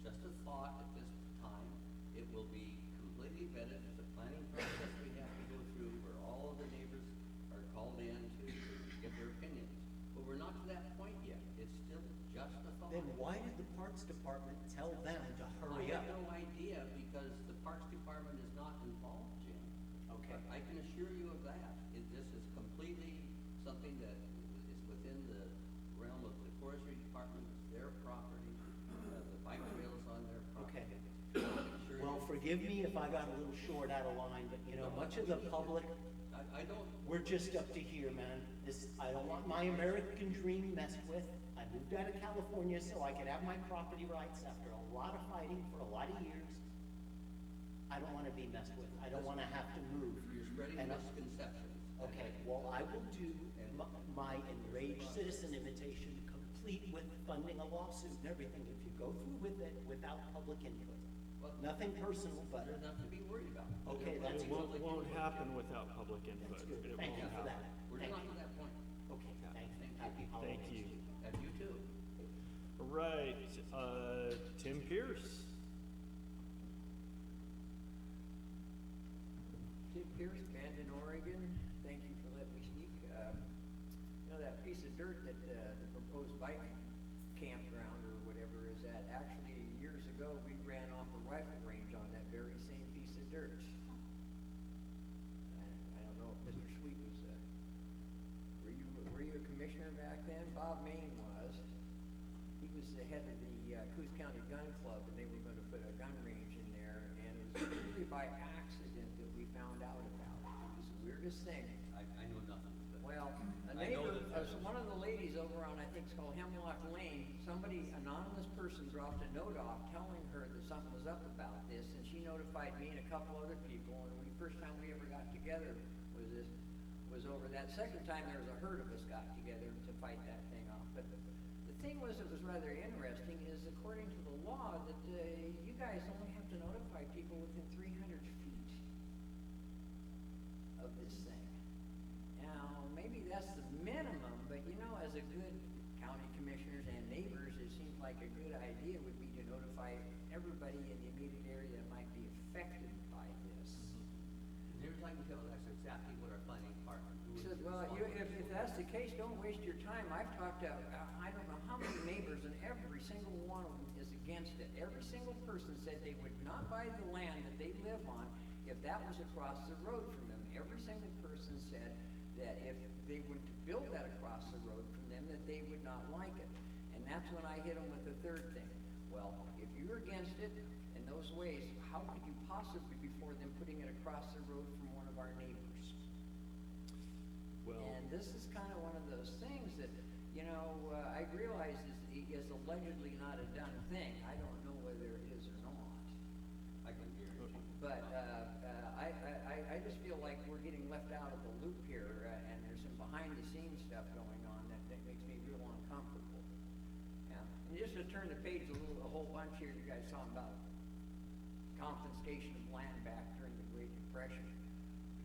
just a thought at this time. It will be completely vetted. There's a planning process we have to go through where all of the neighbors are called in to get their opinions. But we're not to that point yet. It's still just a thought. Then why did the Parks Department tell them to hurry I up? have no idea because the Parks Department is not involved, Jim. Okay. But I can assure you of that. This is completely something that is within the realm of the Forestry Department. It's their property. The bike trail is on their property. Okay. Well, forgive me if I got a little short out of line, but you know, much of the public, I don't. we're just up to here, man. I don't want my American dream messed with. I moved out of California so I could have my property rights after a lot of fighting for a lot of years. I don't want to be messed with. I don't want to have to move. You're spreading misconceptions. Okay, well, I will do my enraged citizen invitation complete with funding a lawsuit and everything if you go through with it without public input. Nothing personal, but. There's nothing to be worried about. Okay, that's It won't happen without public input. That's good. It Thank you won't for that. happen. We're Thank not you. to that point. Okay, thank you. Happy Thank holidays. you. And you too. All right, Tim Pierce. Tim Pierce, Bandon, Oregon. Thank you for letting me speak. You know that piece of dirt that the proposed bike campground or whatever is at? Actually, years ago, we ran off a rifle range on that very same piece of dirt. I don't know if Mr. Sweet was, were you a commissioner back then? Bob Main was. He was the head of the Coos County Gun Club, and they were going to put a gun range in there, and it was completely by accident that we found out about it. It was the weirdest thing. I know nothing. Well, a I know neighbor, that one of the ladies over on, I think it's called Hemlock Lane, somebody, anonymous person dropped a note off telling her that something was up about this, and she notified me and a couple other people, and the first time we ever got together was over that. Second time there was a herd of us got together to fight that thing off. But the thing was, it was rather interesting, is according to the law, that you guys only have to notify people within 300 feet of this thing. Now, maybe that's the minimum, but you know, as a good county commissioners and neighbors, it seems like a good idea would be to notify everybody in the immediate area that might be affected by this. And here's I can tell that's exactly what our planning department. He said, well, if that's the case, don't waste your time. I've talked to, I don't know how many neighbors, and every single one of them is against it. Every single person said they would not buy the land that they live on if that was across the road from them. Every single person said that if they were to build that across the road from them, that they would not like it. And that's when I hit them with the third thing. Well, if you're against it in those ways, how could you possibly be for them putting it across the road from one of our neighbors? Well, And this is kind of one of those things that, you know, I realize is allegedly not a done thing. I don't know whether it is or not. I can hear you. But I just feel like we're getting left out of the loop here, and there's some behind-the-scenes stuff going on that makes me real uncomfortable. Yeah. And just to turn the page a whole bunch here, you guys talking about confiscation of land back during the Great Depression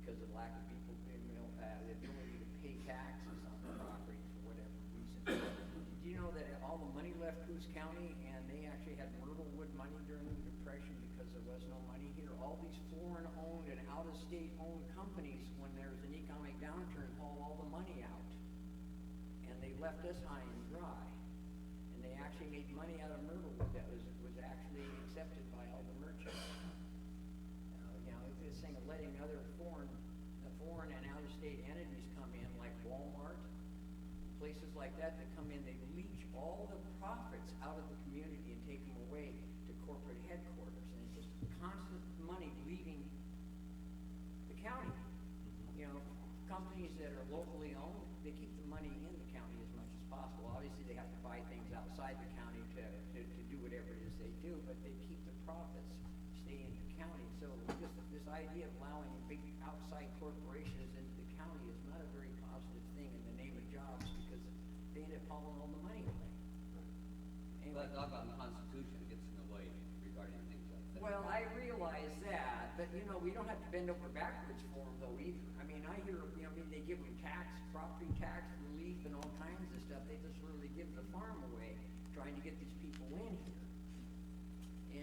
because of lack of people, the ability to pay taxes on the property for whatever reason. Did you know that all the money left Coos County, and they actually had Myrtlewood money during the Depression because there was no money here? All these foreign-owned and out-of-state-owned companies, when there was an economic downturn, hauled all the money out, and they left us high and dry. And they actually made money out of Myrtlewood that was actually accepted by all the merchants. You know, this thing of letting other foreign and out-of-state entities come in, like Walmart, places like that come in, they leech all the profits out of the community and take them away to corporate headquarters. And it's just constant money leaving the county. You know, companies that are locally owned, they keep the money in the county as much as possible. Obviously, they have to buy things outside the county to do whatever it is they do, but they keep the profits stay in the county. So this idea of allowing big outside corporations into the county is not a very positive thing in the name of jobs, because they end up hauling all the money away. Anyway. But talk about the Constitution gets in the way regarding things like that. Well, I realize that, but you know, we don't have to bend over backwards for them though either. I mean, I hear, you know, I mean, they give them property tax relief and all kinds of stuff. They just really give the farm away, trying to get these people in here.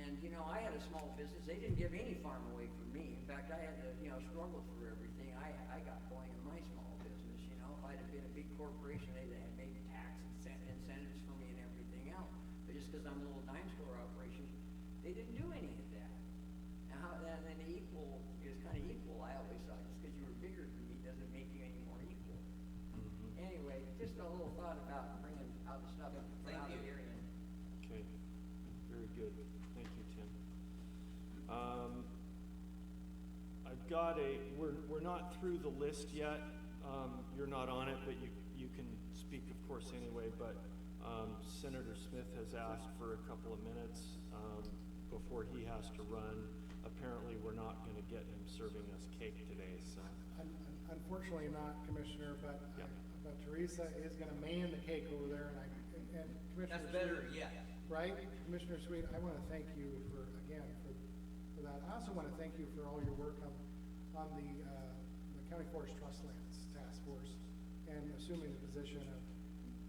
And, you know, I had a small business. They didn't give any farm away for me. In fact, I had to, you know, struggle for everything I got going in my small business. You know, if I'd have been a big corporation, they'd have made tax incentives for me and everything else. But just because I'm a little dime store operation, they didn't do any of that. And then the equal is kind of equal, I always thought. Just because you were bigger than me doesn't make you any more equal. Anyway, just a little thought about bringing out the stuff out of here. Okay, very good. Thank you, Tim. I've got we're not through the list yet. You're not on it, but you can speak, of course, anyway. But Senator Smith has asked for a couple of minutes before he has to run. Apparently, we're not going to get him serving us cake today, so. Unfortunately not, Commissioner, but Yeah. but Teresa is going to man the cake over there, and Commissioner That's better, Sweet, yeah. right? Commissioner Sweet, I want to thank you for that. I also want to thank you for all your work on the County Forest Trust Lands Task Force and assuming the position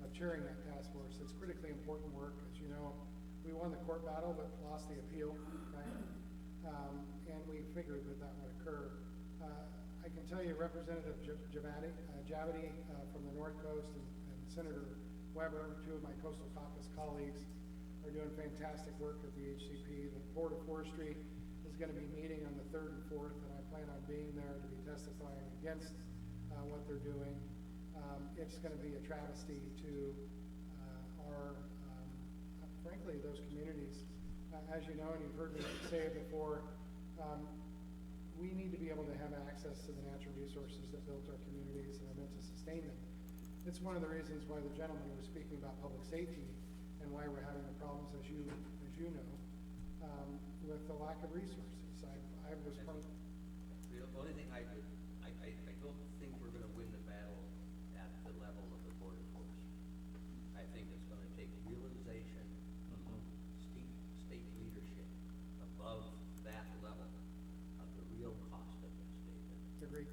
of chairing that task force. It's critically important work. As you know, we won the court battle but lost the appeal, right? And we figured that would occur. I can tell you Representative Javity from the North Coast and Senator Weber, two of my Coastal Caucus colleagues, are doing fantastic work at the HCP. The Board of Forestry is going to be meeting on the 3rd and 4th, and I plan on being there to be testifying against what they're doing. It's going to be a travesty to frankly, those communities. As you know, and you've heard me say it before, we need to be able to have access to the natural resources that built our communities and are meant to sustain them. It's one of the reasons why the gentleman was speaking about public safety and why we're having the problems, as you know, with the lack of resources. I was part of. The only thing I don't think we're going to win the battle at the level of the Board of Forestry. I think it's going to take realization, state leadership above that level of the real cost of this statement. Agreed.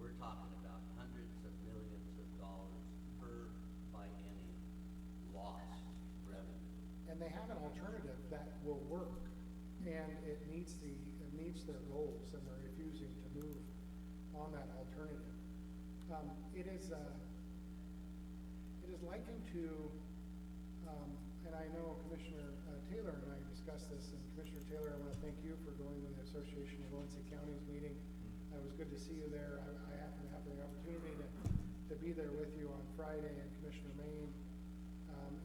We're talking about hundreds of millions of dollars per biennium lost revenue. And they have an alternative that will work, and it meets their goals, and they're refusing to move on that alternative. It is likened to, and I know Commissioner Taylor and I discussed this, and Commissioner Taylor, I want to thank you for going to the Association of Valencia Counties meeting. It was good to see you there. I happened to have the opportunity to be there with you on Friday, and Commissioner Maine,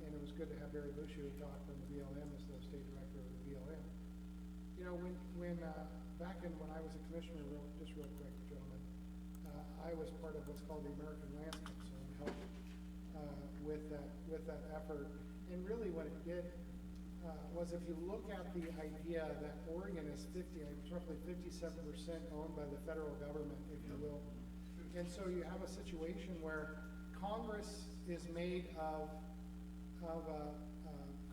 and it was good to have Barry Bushu talk from the BLM as the state director of the BLM. You know, when back when I was a commissioner, just real quick, gentlemen, I was part of what's called the American Lands Council and helped with that effort. And really, what it did was, if you look at the idea that Oregon is roughly 57% owned by the federal government, if you will, and so you have a situation where Congress is made of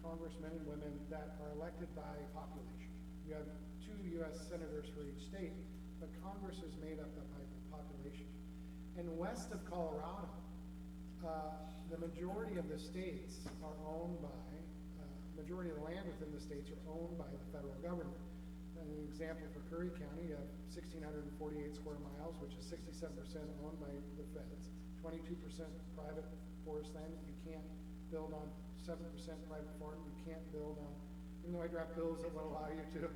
congressmen and women that are elected by population. You have 2 U.S. senators for each state, but Congress is made up by population. And west of Colorado, the majority of the states are owned by, majority of the land within the states are owned by the federal government. And an example for Curry County, you have 1,648 square miles, which is 67% owned by the feds, 22% private forest land that you can't build on, 7% private farm you can't build on, even though I draft bills that will allow you to.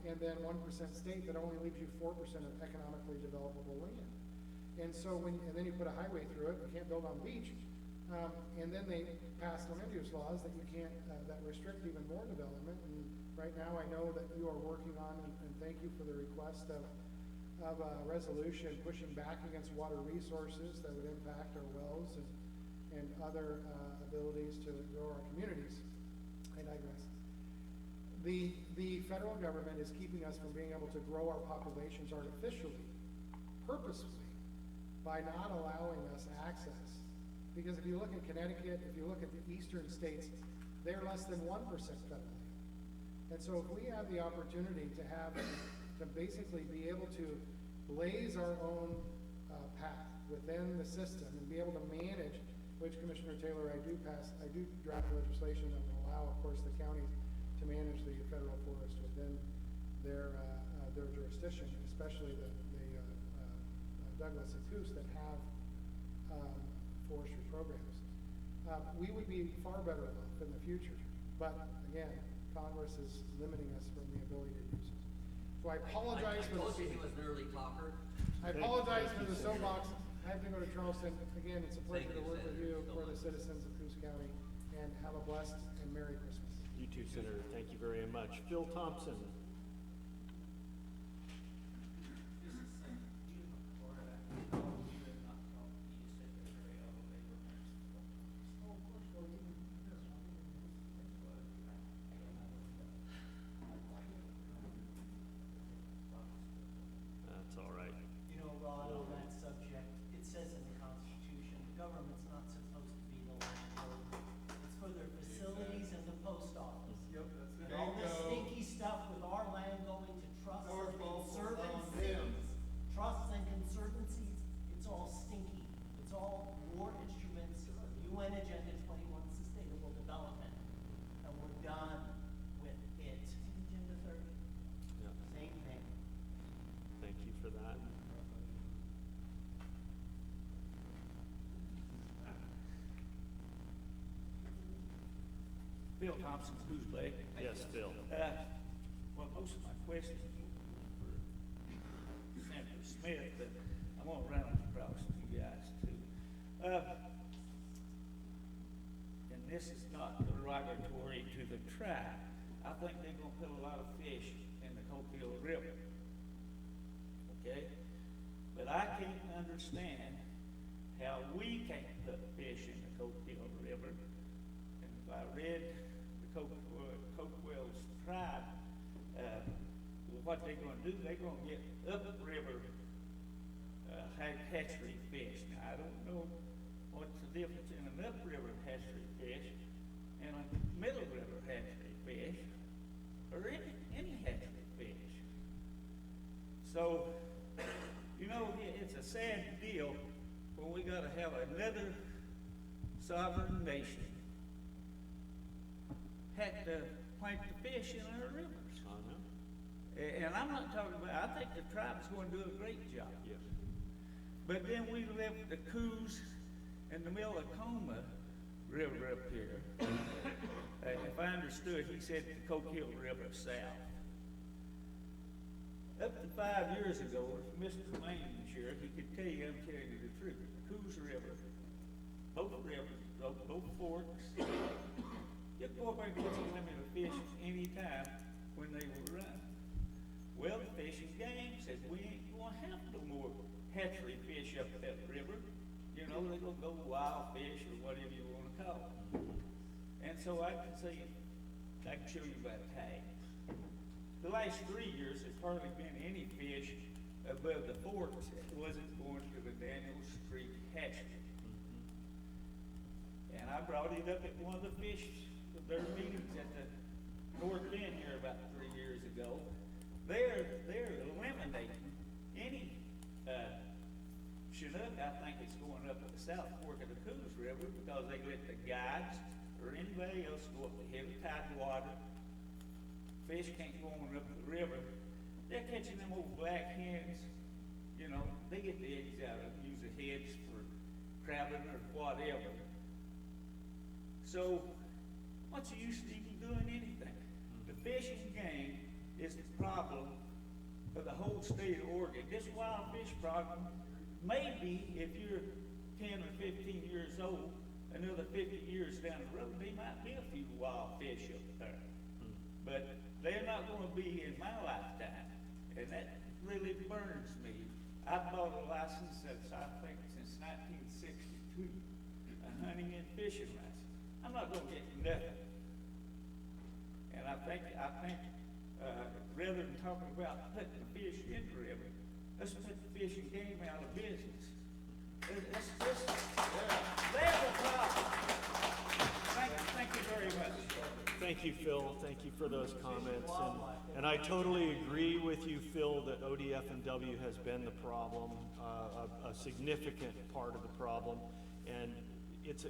And then 1% state that only leaves you 4% of economically developable land. And so and then you put a highway through it, you can't build on the beach. And then they pass land use laws that you can't, that restrict even more development. And right now I know that you are working on, and thank you for the request of a resolution pushing back against water resources that would impact our wells and other abilities to grow our communities. I digress. The federal government is keeping us from being able to grow our populations artificially, purposefully, by not allowing us access. Because if you look at Connecticut, if you look at the eastern states, they're less than 1% federally. And so if we have the opportunity to basically be able to blaze our own path within the system and be able to manage, which Commissioner Taylor, I do draft legislation that will allow, of course, the counties to manage the federal forest within their jurisdiction, especially the Douglas and Coos that have forestry programs. We would be far better off in the future, but again, Congress is limiting us from the ability to do so. So I apologize for told you he was an early talker. I apologize for the soapbox. I have to go to Charleston. Again, it's a pleasure to work with you for the citizens of Coos County, and have a blessed and Merry Christmas. You too, Senator. Thank you very much. Phil Thompson. That's all right. You know, Rod, on that subject, it says in the Constitution, the government's not supposed to be the landlord. It's for their facilities and the post office. Yep, that's the And all this bingo. stinky stuff with our land going to trusts and Norfolk was on conservancies, trusts and conservancies, it's all stinky. It's all war instruments of UN Agenda 21 Sustainable Development. And we're done with it. Agenda 30, Yeah. same thing. Thank you for that. Bill Thompson, Coos Bay. Yes, Bill. Well, most of my questions were for Senator Smith, but I'm gonna run them across to you guys too. And this is not derogatory to the tribe. I think they're gonna put a lot of fish in the Copill River. Okay? But I can't understand how we can't put fish in the Copill River. And if I read the Coquill's tribe, what they're gonna do, they're gonna get upriver hatchery fish. Now, I don't know what's the difference in an upriver hatchery fish and a middle river hatchery fish, or any hatchery fish. So, you know, it's a sad deal when we gotta have another sovereign nation have to plant the fish in our rivers. And I'm not talking about, I think the tribe's going to do a great job. Yeah. But then we left the Coos and the Millicoma River up here. If I understood, he said the Coquille River south. Up to 5 years ago, if Mr. Lane was here, he could tell you, I'm telling you the truth, the Coos River, both rivers, both forks, you could go up there and get some limited fish anytime when they were running. Well, the fishing game says we ain't gonna have no more hatchery fish up that river. You know, they're gonna go wild fish or whatever you wanna call them. And so I can show you by tags. The last 3 years, there's hardly been any fish above the forks that wasn't going to the Daniels Creek hatchery. And I brought it up at one of their meetings at the North End here about 3 years ago. They're eliminating any Chinook. I think it's going up at the South Fork of the Coos River because they let the guides or anybody else go up the heavy tide water. Fish can't go on up the river. They're catching them old black hens. You know, they get the eggs out of them, use the heads for crabbing or whatever. So, what's the use of even doing anything? The fishing game is the problem of the whole state of Oregon. This wild fish problem, maybe if you're 10 or 15 years old, another 50 years down the road, there might be a few wild fish up there. But they're not going to be in my lifetime. And that really burns me. I bought a license since 1962. hunting and fishing rights. I'm not gonna get nothing. And I think, rather than talking about putting the fish in the river, let's put the fishing game out of business. Let's just, there's a problem. Thank you very much. Thank you, Phil. Thank you for those comments. And I totally agree with you, Phil, that ODF&W has been the problem, a significant part of the problem. And it's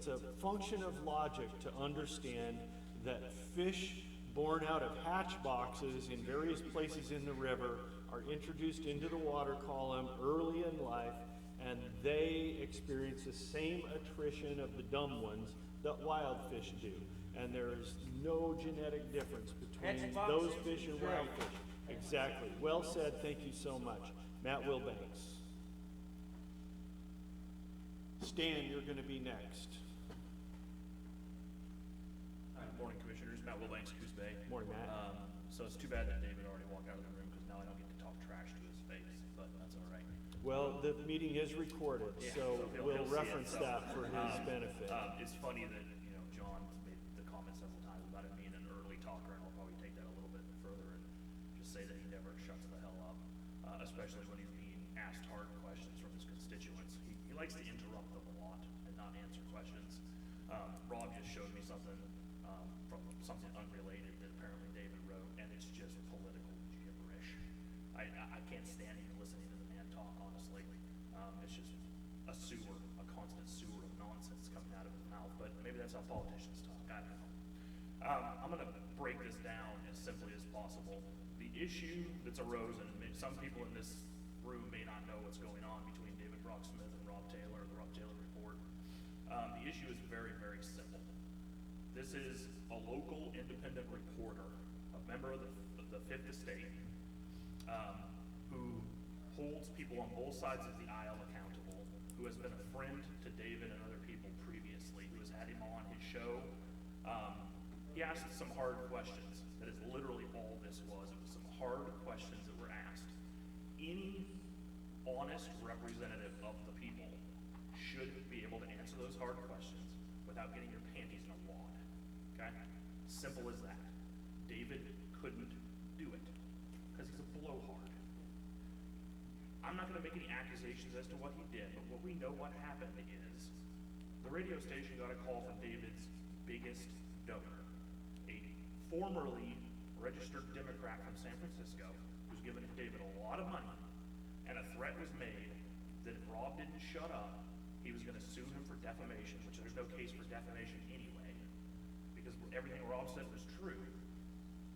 a function of logic to understand that fish born out of hatch boxes in various places in the river are introduced into the water column early in life, and they experience the same attrition of the dumb ones that wild fish do. And there's no genetic difference between those fish and wild fish. Exactly. Well said. Thank you so much. Matt Wilbanks. Stan, you're going to be next. Good morning, Commissioners. Matt Wilbanks, Coos Bay. Morning, Matt. So it's too bad that David already walked out of the room because now I don't get to talk trash to his face, but that's all right. Well, the meeting is recorded, Yeah, so we'll he'll see reference it, so, that for his benefit. It's funny that, John made the comment several times about him being an early talker, and I'll probably take that a little bit further and just say that he never shuts the hell up, especially when he's being asked hard questions from his constituents. He likes to interrupt them a lot and not answer questions. Rob just showed me something from something unrelated that apparently David wrote, and it's just political gibberish. I can't stand even listening to the man talk, honestly. It's just a constant sewer of nonsense coming out of his mouth, but maybe that's how politicians talk, I don't know. I'm gonna break this down as simply as possible. The issue that's arose, and some people in this room may not know what's going on between David Brocksmith and Rob Taylor, the Rob Taylor report. The issue is very, very simple. This is a local independent reporter, a member of the Fifth Estate, who holds people on both sides of the aisle accountable, who has been a friend to David and other people previously, who has had him on his show. He asked some hard questions. That is literally all this was. It was some hard questions that were asked. Any honest representative of the people should be able to answer those hard questions without getting your panties in a wad. Okay? Simple as that. David couldn't do it because he's a blowhard. I'm not going to make any accusations as to what he did, but what we know what happened is the radio station got a call from David's biggest donor, a formerly registered Democrat from San Francisco who's given David a lot of money, and a threat was made that if Rob didn't shut up, he was going to sue him for defamation, which there's no case for defamation anyway, because everything Rob said was true.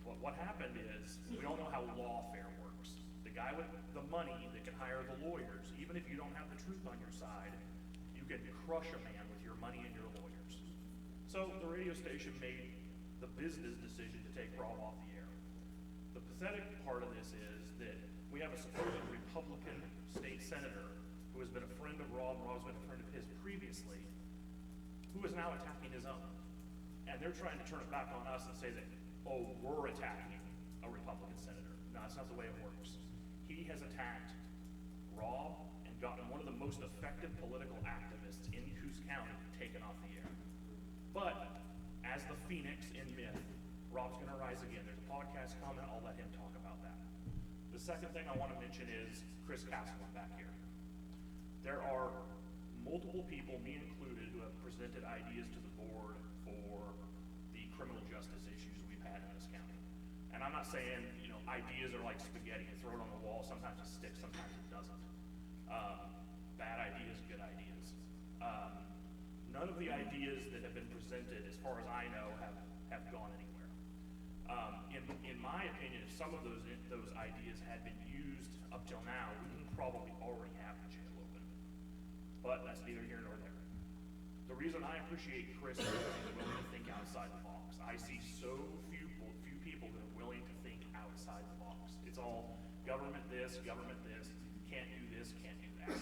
But what happened is, we all know how lawfare works. The guy with the money that can hire the lawyers, even if you don't have the truth on your side, you can crush a man with your money and your lawyers. So the radio station made the business decision to take Rob off the air. The pathetic part of this is that we have a supposed Republican state senator who has been a friend of Rob, and Rob's been a friend of his previously, who is now attacking his own. And they're trying to turn it back on us and say that, oh, we're attacking a Republican senator. No, that's not the way it works. He has attacked Rob and gotten one of the most effective political activists in Coos County taken off the air. But as the phoenix in myth, Rob's going to rise again. There's a podcast coming. I'll let him talk about that. The second thing I want to mention is Chris Castleman back here. There are multiple people, me included, who have presented ideas to the board for the criminal justice issues we've had in this county. And I'm not saying, ideas are like spaghetti. You throw it on the wall, sometimes it sticks, sometimes it doesn't. Bad ideas, good ideas. None of the ideas that have been presented, as far as I know, have gone anywhere. In my opinion, if some of those ideas had been used up till now, we would probably already have the jail open. But that's neither here nor there. The reason I appreciate Chris is willing to think outside the box. I see so few people that are willing to think outside the box. It's all government this, can't do this, can't do that.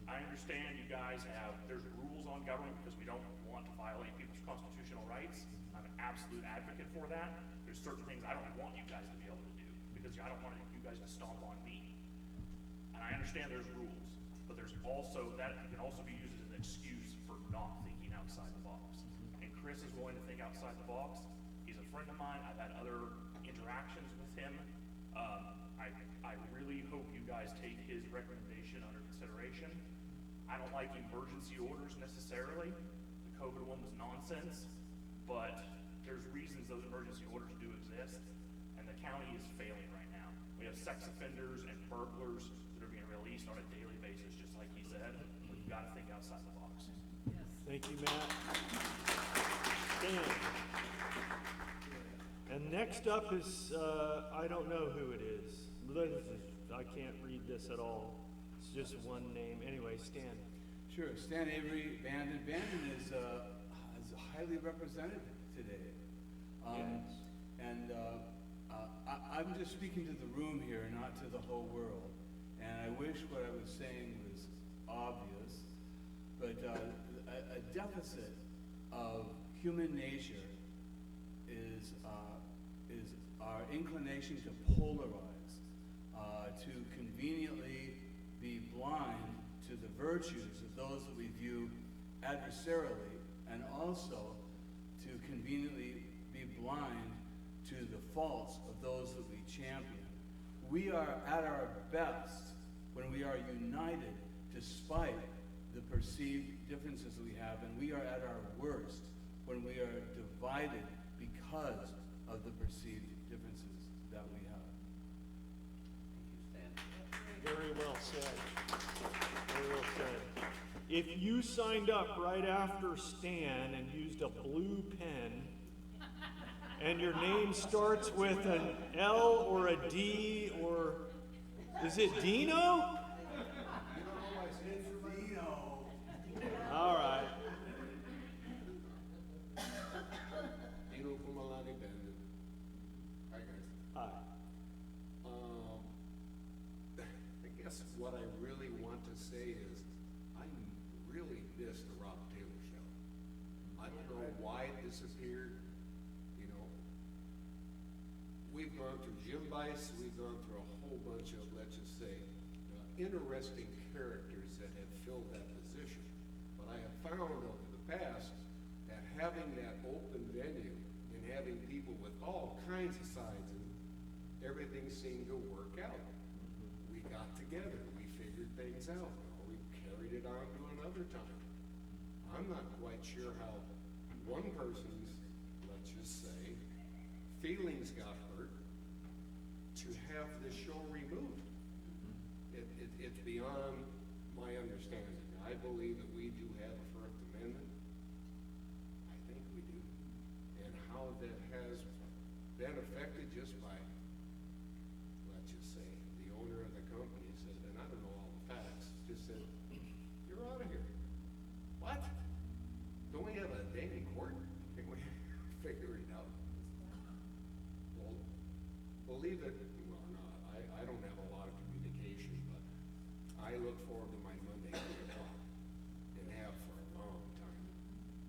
I understand you guys there's rules on government because we don't want to violate people's constitutional rights. I'm an absolute advocate for that. There's certain things I don't want you guys to be able to do because I don't want you guys to stomp on me. And I understand there's rules. But but there's also, that can also be used as an excuse for not thinking outside the box. And Chris is willing to think outside the box. He's a friend of mine. I've had other interactions with him. I really hope you guys take his recommendation under consideration. I don't like emergency orders necessarily. The COVID one was nonsense, but there's reasons those emergency orders do exist, and the county is failing right now. We have sex offenders and burglars that are being released on a daily basis, just like he said. We've got to think outside the box. Thank you, Matt. Stan. And next up is, I don't know who it is. I can't read this at all. It's just one name. Anyway, Stan. Sure, Stan Avery, Bandon. Bandon is highly represented today. Yes. And I'm just speaking to the room here, not to the whole world. And I wish what I was saying was obvious, but a deficit of human nature is our inclination to polarize, to conveniently be blind to the virtues of those that we view adversarially, and also to conveniently be blind to the faults of those that we champion. We are at our best when we are united despite the perceived differences we have, and we are at our worst when we are divided because of the perceived differences that we have. Very well said. Very well said. If you signed up right after Stan and used a blue pen, and your name starts with an L or a D, or is it Dino? All right. Dino from Alani Bandit. Hi, guys. Hi. I guess what I really want to say is I really miss the Rob Taylor show. I don't know why it disappeared. You know, we've gone through Jim Bice, we've gone through a whole bunch of, let's just say, interesting characters that have filled that position. But I have found over the past that having that open venue and having people with all kinds of sides, and everything seemed to work out. We got together, we figured things out, we carried it on to another time. I'm not quite sure how one person's, let's just say, feelings got hurt to have the show removed. It's beyond my understanding. I believe that we do have a First Amendment. I think we do. And how that has been affected just by, let's just say, the owner of the company said, and I don't know all the facts, just said, you're out of here. What? Don't we have a day in court? Can we figure it out? Well, believe it, well, no, I don't have a lot of communication, but I look forward to my Monday and have for a long time.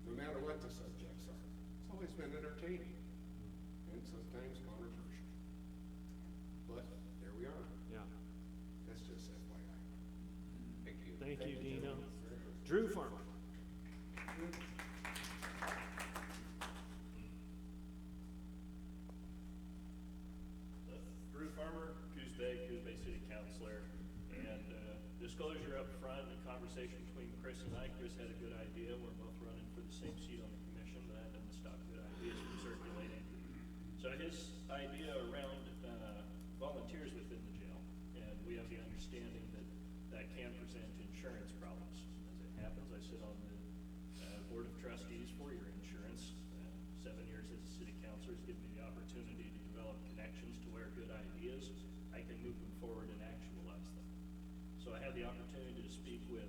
No matter what the subjects are. It's always been entertaining and sometimes controversial. But there we are. Yeah. That's just FYI. Thank you. Thank you, Dino. Drew Farmer. Drew Farmer, Coos Bay City Councilor. And disclosure up front, the conversation between Chris and I, Chris had a good idea. We're both running for the same seat on the commission, but that doesn't stop good ideas from circulating. So his idea around volunteers within the jail, and we have the understanding that that can present insurance problems. As it happens, I sit on the Board of Trustees for your insurance. 7 years as a city councilor has given me the opportunity to develop connections to where good ideas, I can move them forward and actualize them. So I had the opportunity to speak with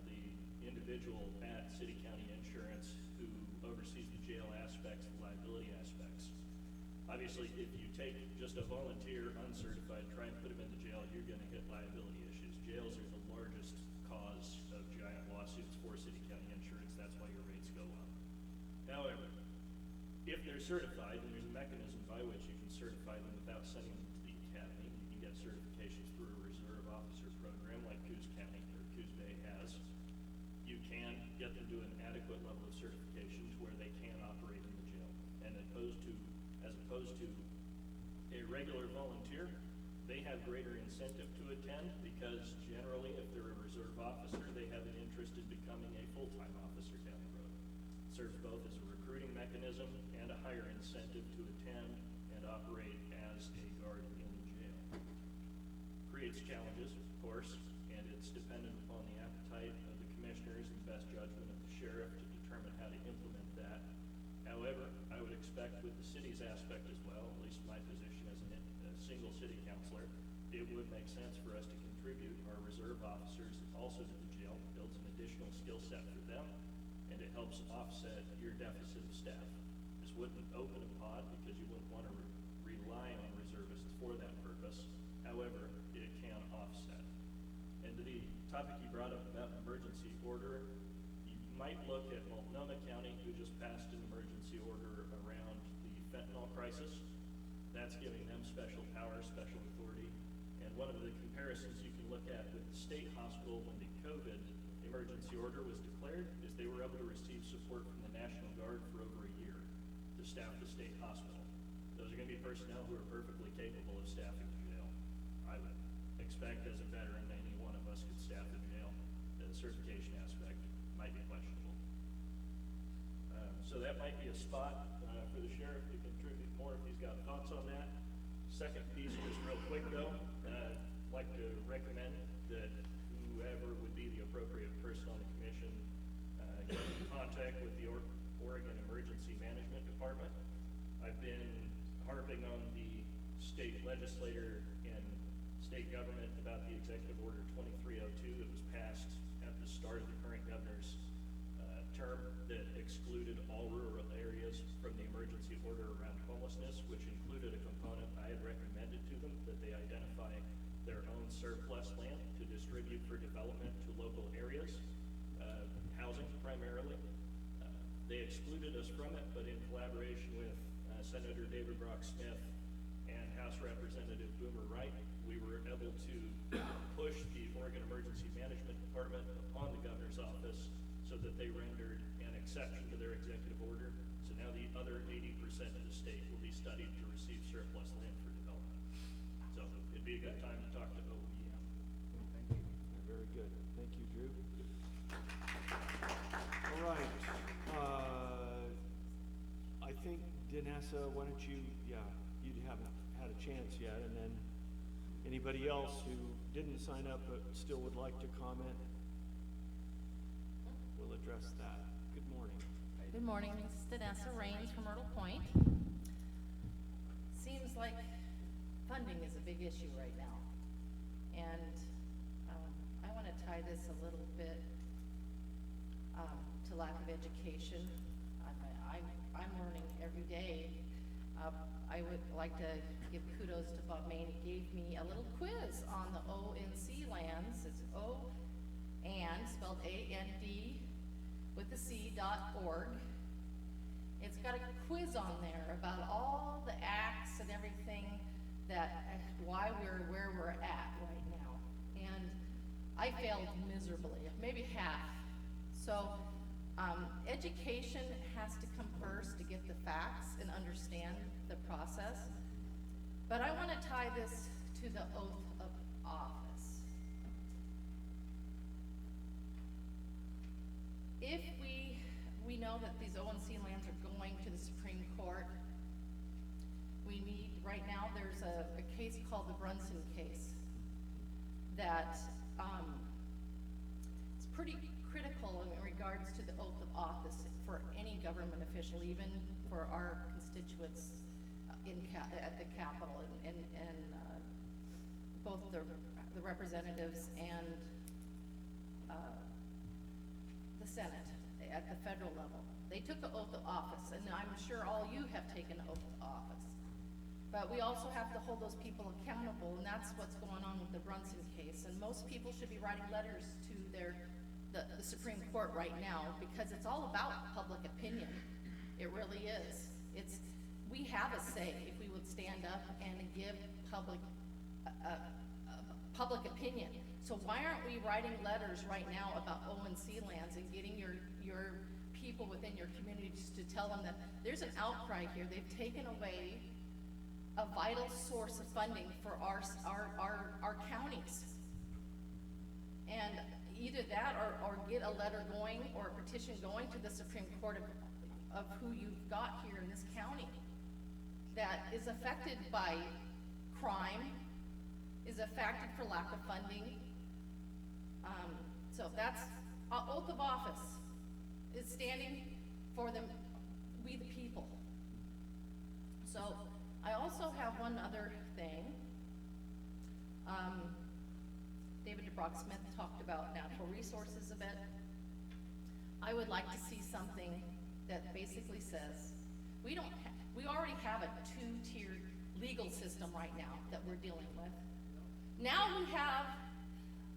the individual at City County Insurance who oversees the jail aspects, the liability aspects. Obviously, if you take just a volunteer, uncertified, try and put him in the jail, you're going to hit liability issues. Jails are the largest cause of giant lawsuits for City County Insurance. That's why your rates go up. However, if they're certified, and there's a mechanism by which you can certify them without sending them to the academy, you can get certifications through a reserve officer program like Coos County or Coos opposed to a regular volunteer, they have greater incentive to attend because generally if they're a reserve officer, they have an interest in becoming a full-time officer down the road. It serves both as a recruiting mechanism and a higher incentive to attend and operate as a guard in the jail. Creates challenges, of course, and it's dependent upon the appetite of the commissioners and best judgment of the sheriff to determine how to implement that. However, I would expect with the city's aspect as well, at least my position as a single city councilor, it would make sense for us to contribute our reserve officers also to the jail, builds an additional skill set for them, and it helps offset your deficit of staff. This wouldn't open a pod because you wouldn't want to rely on reservists for that purpose. However, it can offset. And to the topic you brought up about emergency order, you might look at Multnomah County, who just passed an emergency order around the fentanyl crisis. That's giving them special power, special authority. And one of the comparisons you can look at with the state hospital when the COVID emergency order was declared is they were able to receive support from the National Guard for over a year to staff the state hospital. Those are going to be personnel who are perfectly capable of staffing the jail. I would expect as a veteran, any one of us could staff the jail. The certification aspect might be questionable. So that might be a spot for the sheriff to contribute more if he's got thoughts on that. Second piece, just real quick though, I'd like to recommend that whoever would be the appropriate person on the commission get in contact with the Oregon Emergency Management Department. I've been harping on the state legislator and state government about the Executive Order 2302 that was passed at the start of the current governor's term that excluded all rural areas from the emergency order around homelessness, which included a component I had recommended to them that they identify their own surplus land to distribute for development to local areas, housing primarily. They excluded us from it, but in collaboration with Senator David Brock Smith and House Representative Boomer Wright, we were able to push the Oregon Emergency Management Department upon the governor's office so that they rendered an exception to their executive order. So now the other 80% of the state will be studied to receive surplus land for development. So it'd be a good time to talk to OEM. Thank you. Very good. Thank you, Drew. All right. I think, Danessa, why don't you haven't had a chance yet, and then anybody else who didn't sign up but still would like to comment, we'll address that. Good morning. Good morning, this is Danessa Rains from Myrtle Point. Seems like funding is a big issue right now. And I want to tie this a little bit to lack of education. I'm learning every day. I would like to give kudos to Bob Main. He gave me a little quiz on the ONC lands. It's O-and, spelled A-N-D, with the C.org. It's got a quiz on there about all the acts and everything why we're where we're at right now. And I failed miserably, maybe half. So education has to come first to get the facts and understand the process. But I want to tie this to the oath of office. If we know that these ONC lands are going to the Supreme Court, we need, right now there's a case called the Brunson case that it's pretty critical in regards to the oath of office for any government official, even for our constituents at the Capitol and both the representatives and the Senate at the federal level. They took the oath of office, and I'm sure all you have taken the oath of office. But we also have to hold those people accountable, and that's what's going on with the Brunson case. And most people should be writing letters to the Supreme Court right now, because it's all about public opinion. It really is. We have a say if we would stand up and give public opinion. So why aren't we writing letters right now about ONC lands and getting your people within your communities to tell them that there's an outcry here? They've taken away a vital source of funding for our counties. And either that or get a letter going or a petition going to the Supreme Court of who you've got here in this county that is affected by crime, is affected for lack of funding. So that's oath of office, is standing for them, we the people. So I also have one other thing. David DeBrock-Smith talked about natural resources a bit. I would like to see something that basically says, we already have a two-tiered legal system right now that we're dealing with. Now we have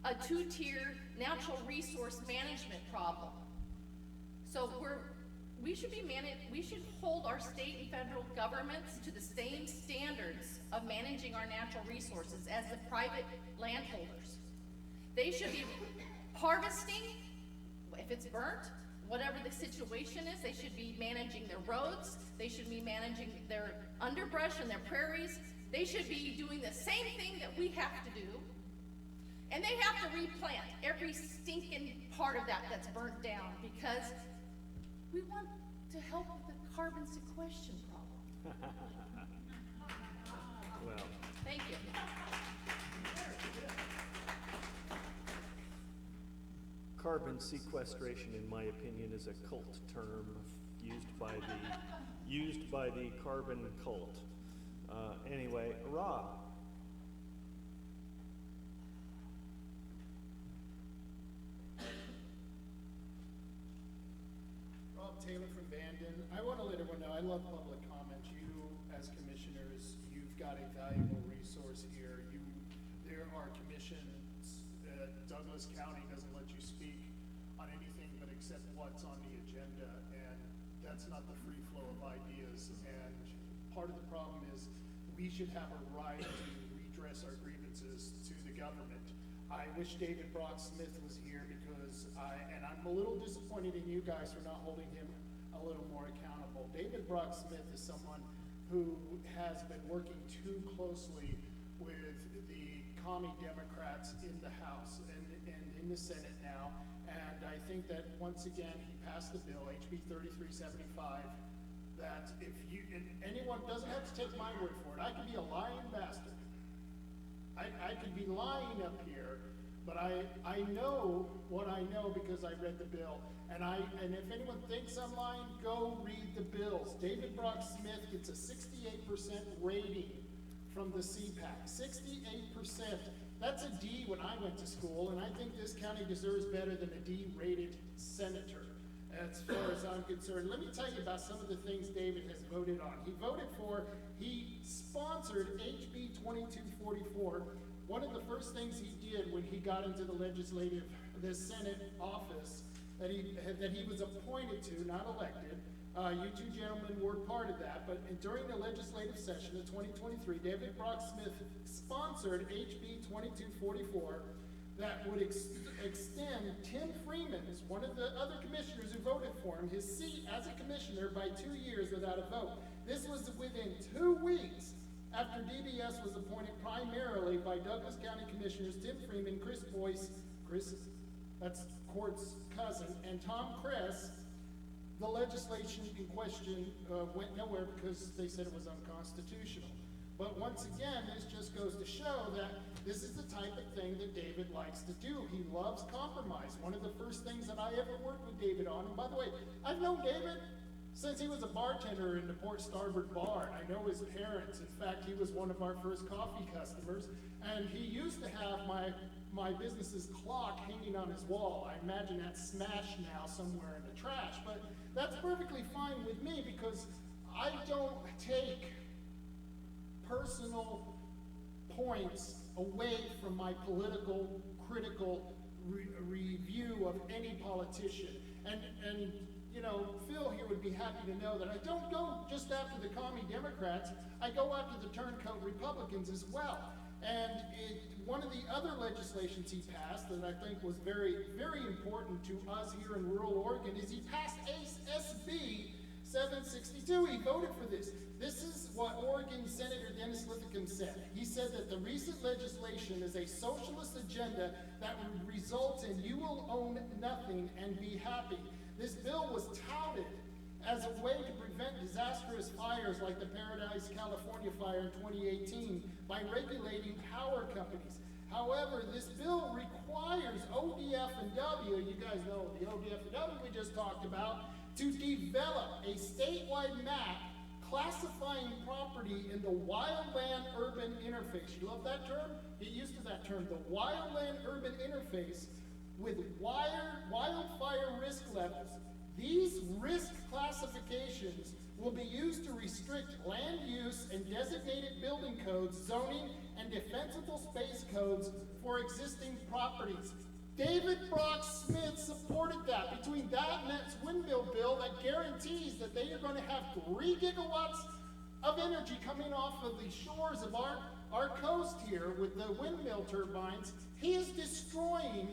a two-tier natural resource management problem. So we should hold our state and federal governments to the same standards of managing our natural resources as the private landholders. They should be harvesting, if it's burnt, whatever the situation is. They should be managing their roads. They should be managing their underbrush and their prairies. They should be doing the same thing that we have to do. And they have to replant every stinking part of that that's burnt down, because we want to help with the carbon sequestration problem. Well. Thank you. Carbon sequestration, in my opinion, is a cult term used by the carbon cult. Anyway, Rob. Rob Taylor from Bandon. I want to let everyone know I love public comment. You, as commissioners, you've got a valuable resource here. There are commissions. Douglas County doesn't let you speak on anything but except what's on the agenda, and that's not the free flow of ideas. And part of the problem is we should have a right to redress our grievances to the government. I wish David Brock-Smith was here, because I'm a little disappointed in you guys for not holding him a little more accountable. David Brock-Smith is someone who has been working too closely with the commie Democrats in the House and in the Senate now. And I think that once again, he passed the bill, HB 3375, that if you, and anyone doesn't have to take my word for it, I could be a lying bastard. I could be lying up here, but I know what I know because I read the bill. And if anyone thinks I'm lying, go read the bills. David Brock-Smith gets a 68% rating from the CPAC. 68%. That's a D when I went to school, and I think this county deserves better than a D-rated senator, as far as I'm concerned. Let me tell you about some of the things David has voted on. He sponsored HB 2244. One of the first things he did when he got into the Senate office that he was appointed to, not elected. You two gentlemen were part of that, but during the legislative session of 2023, David Brock-Smith sponsored HB 2244 that would extend Tim Freeman's, one of the other commissioners who voted for him, his seat as a commissioner by 2 years without a vote. This was within 2 weeks after DBS was appointed primarily by Douglas County Commissioners Tim Freeman, Chris Boyce, that's Court's cousin, and Tom Kress. The legislation in question went nowhere because they said it was unconstitutional. But once again, this just goes to show that this is the type of thing that David likes to do. He loves compromise. One of the first things that I ever worked with David on, and by the way, I've known David since he was a bartender in the Port Starboard Bar. I know his parents. In fact, he was one of our first coffee customers, and he used to have my business's clock hanging on his wall. I imagine that's smashed now somewhere in the trash, but that's perfectly fine with me because I don't take personal points away from my political critical review of any politician. And you know, Phil here would be happy to know that I don't go just after the commie Democrats, I go after the turncoat Republicans as well. And one of the other legislations he passed that I think was very, very important to us here in rural Oregon is he passed SB 762, he voted for this. This is what Oregon Senator Dennis Lithicum said. He said that the recent legislation is a socialist agenda that would result in you will own nothing and be happy. This bill was touted as a way to prevent disastrous fires like the Paradise, California fire in 2018 by regulating power companies. However, this bill requires ODF and W, you guys know the ODF and W we just talked about, to develop a statewide map classifying property in the wildland-urban interface. You love that term? Get used to that term, the wildland-urban interface with wildfire risk levels. These risk classifications will be used to restrict land use and designated building codes, zoning, and defensible space codes for existing properties. David Brock Smith supported that. Between that and that windmill bill that guarantees that they are going to have 3 gigawatts of energy coming off of the shores of our coast here with the windmill turbines, he is destroying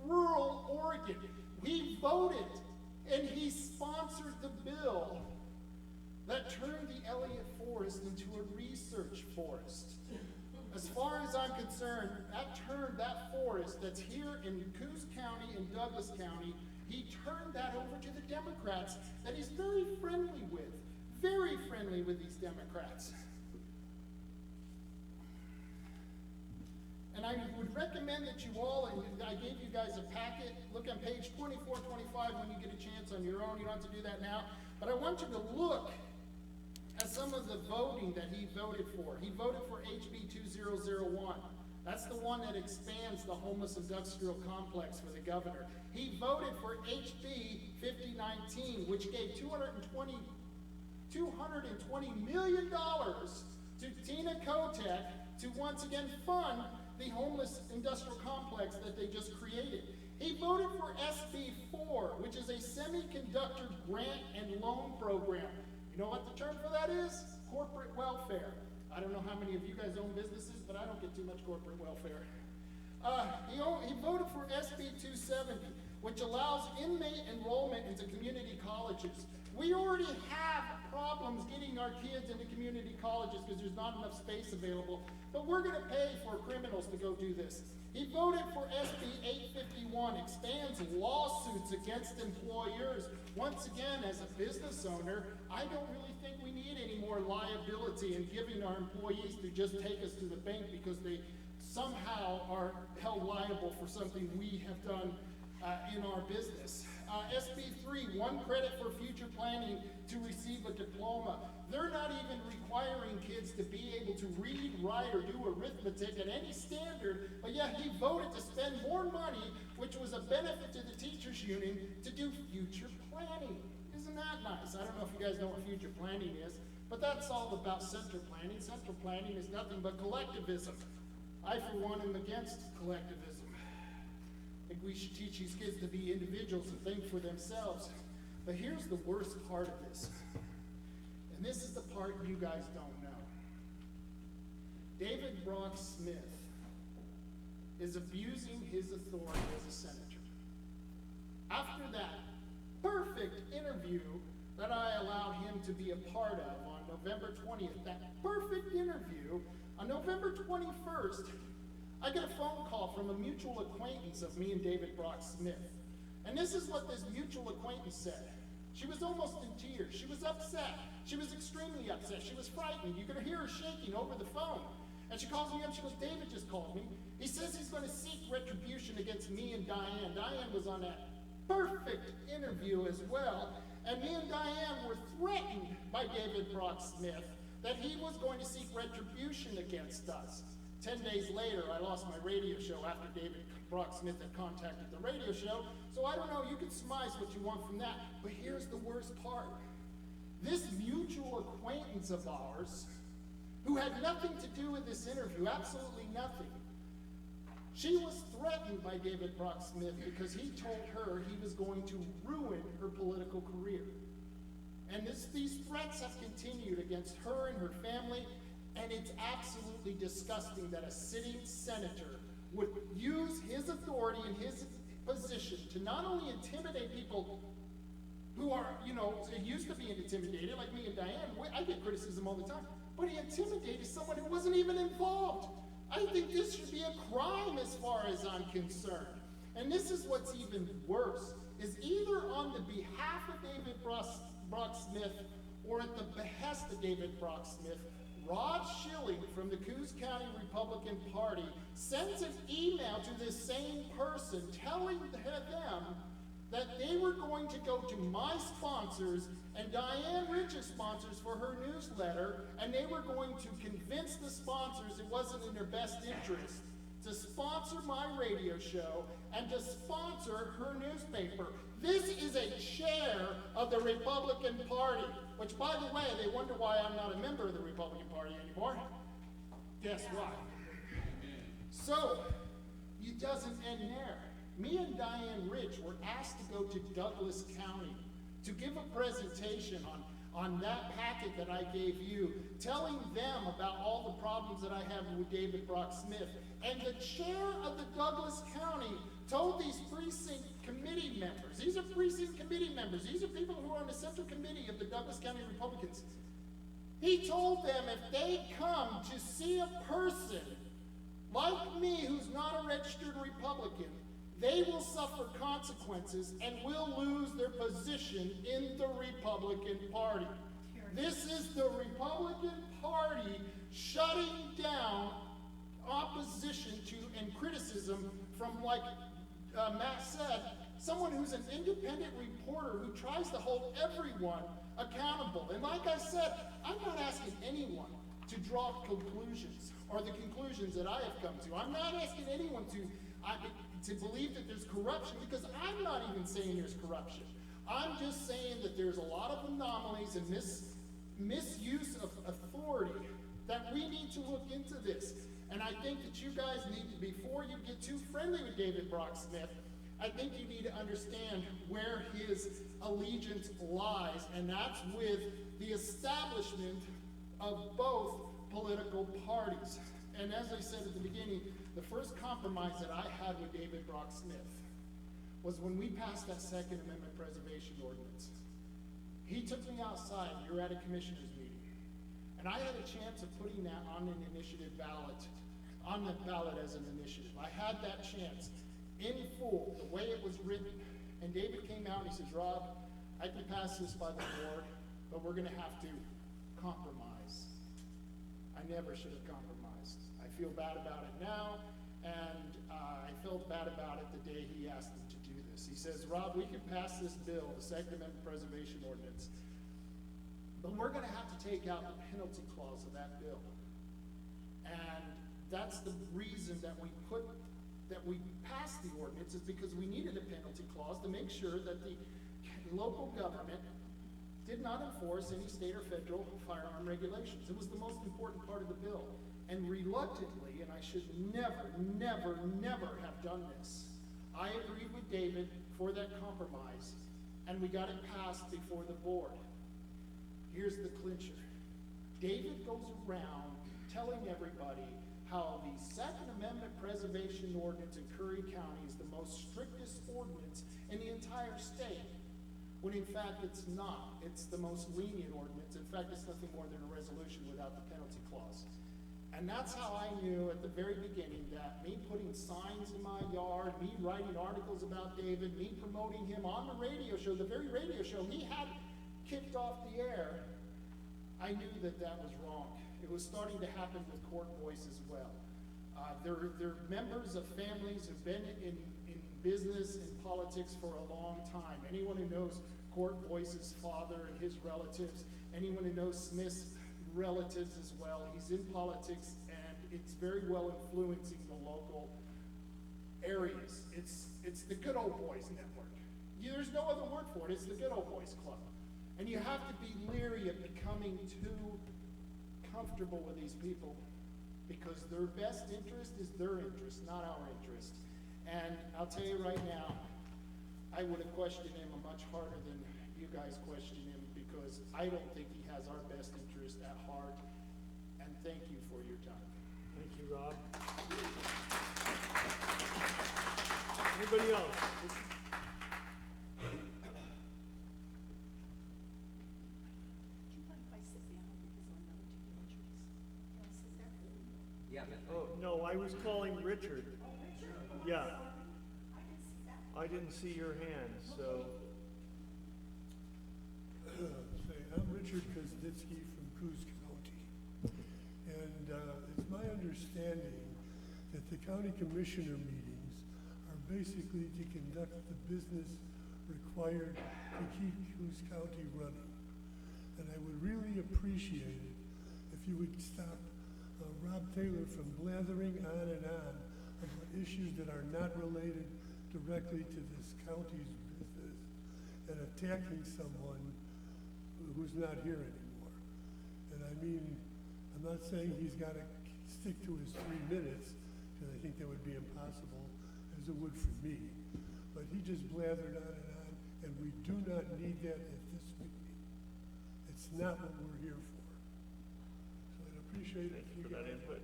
rural Oregon. We voted and he sponsored the bill that turned the Elliott Forest into a research forest. As far as I'm concerned, that turned that forest that's here in Coos County and Douglas County, he turned that over to the Democrats that he's very friendly with these Democrats. And I would recommend that you all, and I gave you guys a packet, look on page 24, 25 when you get a chance on your own. You don't have to do that now. But I want you to look at some of the voting that he voted for. He voted for HB 2001. That's the one that expands the homeless industrial complex for the governor. He voted for HB 5019, which gave $220 million to Tina Kotek to once again fund the homeless industrial complex that they just created. He voted for SB 4, which is a semiconductor grant and loan program. You know what the term for that is? Corporate welfare. I don't know how many of you guys own businesses, but I don't get too much corporate welfare. He voted for SB 270, which allows inmate enrollment into community colleges. We already have problems getting our kids into community colleges because there's not enough space available, but we're going to pay for criminals to go do this. He voted for SB 851, expands lawsuits against employers. Once again, as a business owner, I don't really think we need any more liability in giving our employees to just take us to the bank because they somehow are held liable for something we have done in our business. SB 3, 1 credit for future planning to receive a diploma. They're not even requiring kids to be able to read, write, or do arithmetic at any standard, but yet he voted to spend more money, which was a benefit to the teachers union, to do future planning. Isn't that nice? I don't know if you guys know what future planning is, but that's all about central planning. Central planning is nothing but collectivism. I, for one, am against collectivism. I think we should teach these kids to be individuals and think for themselves. But here's the worst part of this. And this is the part you guys don't know. David Brock Smith is abusing his authority as a senator. After that perfect interview that I allowed him to be a part of on November 20th, that perfect interview, on November 21st, I get a phone call from a mutual acquaintance of me and David Brock Smith. And this is what this mutual acquaintance said. She was almost in tears. She was upset. She was extremely upset. She was frightened. You could hear her shaking over the phone. And she calls me up. She goes, David just called me. He says he's going to seek retribution against me and Diane. Diane was on that perfect interview as well. And me and Diane were threatened by David Brock Smith that he was going to seek retribution against us. 10 days later, I lost my radio show after David Brock Smith had contacted the radio show. So I don't know, you can surmise what you want from that. But here's the worst part. This mutual acquaintance of ours, who had nothing to do with this interview, absolutely nothing, she was threatened by David Brock Smith because he told her he was going to ruin her political career. And these threats have continued against her and her family. And it's absolutely disgusting that a sitting senator would use his authority and his position to not only intimidate people who are, used to being intimidated, like me and Diane. I get criticism all the time. But he intimidated someone who wasn't even involved. I think this should be a crime as far as I'm concerned. And this is what's even worse, is either on the behalf of David Brock Smith or at the behest of David Brock Smith, Rod Schilling from the Coos County Republican Party sends an email to this same person telling them that they were going to go to my sponsors and Diane Rich's sponsors for her newsletter, and they were going to convince the sponsors it wasn't in their best interest to sponsor my radio show and to sponsor her newspaper. This is a chair of the Republican Party, which, by the way, they wonder why I'm not a member of the Republican Party anymore. Guess why? So, it doesn't end there. Me and Diane Rich were asked to go to Douglas County to give a presentation on that packet that I gave you, telling them about all the problems that I have with David Brock Smith. And the chair of the Douglas County told these precinct committee members, these are precinct committee members, these are people who are on the central committee of the Douglas County Republicans. He told them if they come to see a person like me who's not a registered Republican, they will suffer consequences and will lose their position in the Republican Party. This is the Republican Party shutting down opposition to and criticism from, like Matt said, someone who's an independent reporter who tries to hold everyone accountable. And like I said, I'm not asking anyone to draw conclusions or the conclusions that I have come to. I'm not asking anyone to believe that there's corruption, because I'm not even saying there's corruption. I'm just saying that there's a lot of anomalies and misuse of authority that we need to look into this. And I think that you guys need to, before you get too friendly with David Brock Smith, I think you need to understand where his allegiance lies, and that's with the establishment of both political parties. And as I said at the beginning, the first compromise that I had with David Brock Smith was when we passed that Second Amendment Preservation Ordinance. He took me outside. We were at a commissioner's meeting. And I had a chance of putting that on an initiative ballot, on the ballot as an initiative. I had that chance in full, the way it was written. And David came out and he says, Rob, I can pass this by the board, but we're going to have to compromise. I never should have compromised. I feel bad about it now, and I felt bad about it the day he asked me to do this. He says, Rob, we can pass this bill, the Second Amendment Preservation Ordinance, but we're going to have to take out the penalty clause of that bill. And that's the reason that we passed the ordinance, is because we needed a penalty clause to make sure that the local government did not enforce any state or federal firearm regulations. It was the most important part of the bill. And reluctantly, and I should never, never, never have done this, I agreed with David for that compromise, and we got it passed before the board. Here's the clincher. David goes around telling everybody how the Second Amendment Preservation Ordinance in Curry County is the most strictest ordinance in the entire state, when in fact it's not. It's the most lenient ordinance. In fact, it's nothing more than a resolution without the penalty clause. And that's how I knew at the very beginning that me putting signs in my yard, me writing articles about David, me promoting him on the radio show, the very radio show he had kicked off the air, I knew that that was wrong. It was starting to happen with Court Voice as well. They're members of families who've been in business and politics for a long time. Anyone who knows Court Voice's father and his relatives, anyone who knows Smith's relatives as well, he's in politics, and it's very well influencing the local areas. It's the Good Old Boys Network. There's no other word for it. It's the Good Old Boys Club. And you have to be leery of becoming too comfortable with these people, because their best interest is their interest, not our interest. And I'll tell you right now, I would have questioned him much harder than you guys questioned him, because I don't think he has our best interest at heart. And thank you for your time. Thank you, Rob. Anybody else? Oh, no, I was calling Richard. Yeah. I didn't see your hand, so. I'm Richard Koznitsky from Coos County. And it's my understanding that the county commissioner meetings are basically to conduct the business required to keep Coos County running. And I would really appreciate it if you would stop Rob Taylor from blathering on and on about issues that are not related directly to this county's business and attacking someone who's not here anymore. And I mean, I'm not saying he's got to stick to his 3 minutes, because I think that would be impossible, as it would for me. But he just blathered on, and we do not need that at this meeting. It's not what we're here for. So I'd appreciate it if you for that guys input.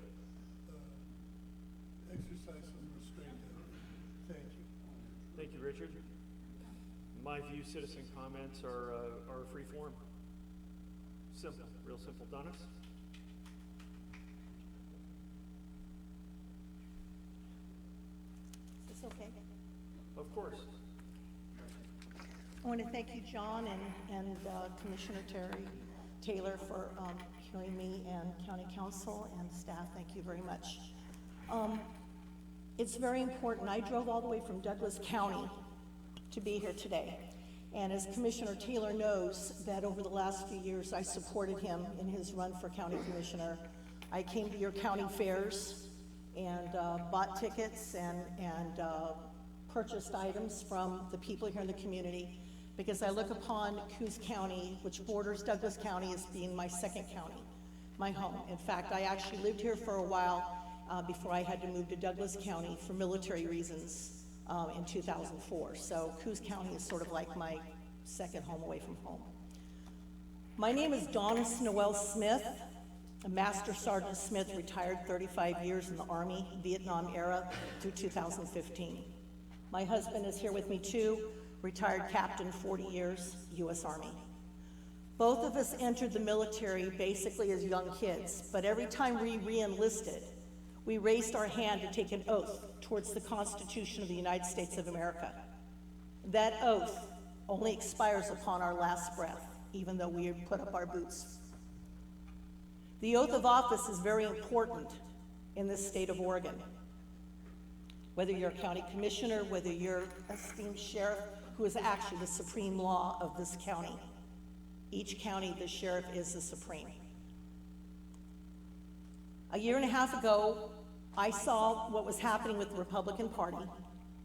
exercise some restraint on it. Thank you. Thank you, Richard. In my view, citizen comments are free form. Simple, real simple. Donis? Is this okay? Of course. I want to thank you, John, and Commissioner Taylor for hearing me, and County Council and staff. Thank you very much. It's very important. I drove all the way from Douglas County to be here today. And as Commissioner Taylor knows, that over the last few years, I supported him in his run for county commissioner. I came to your county fairs and bought tickets and purchased items from the people here in the community, because I look upon Coos County, which borders Douglas County, as being my second county, my home. In fact, I actually lived here for a while before I had to move to Douglas County for military reasons in 2004. So Coos County is sort of like my second home away from home. My name is Donis Noel Smith. A Master Sergeant Smith, retired 35 years in the Army, Vietnam era through 2015. My husband is here with me too, retired captain, 40 years, U.S. Army. Both of us entered the military basically as young kids, but every time we re-enlisted, we raised our hand to take an oath towards the Constitution of the United States of America. That oath only expires upon our last breath, even though we put up our boots. The oath of office is very important in this state of Oregon. Whether you're a county commissioner, whether you're a esteemed sheriff, who is actually the supreme law of this county. Each county, the sheriff is the supreme. A year and a half ago, I saw what was happening with the Republican Party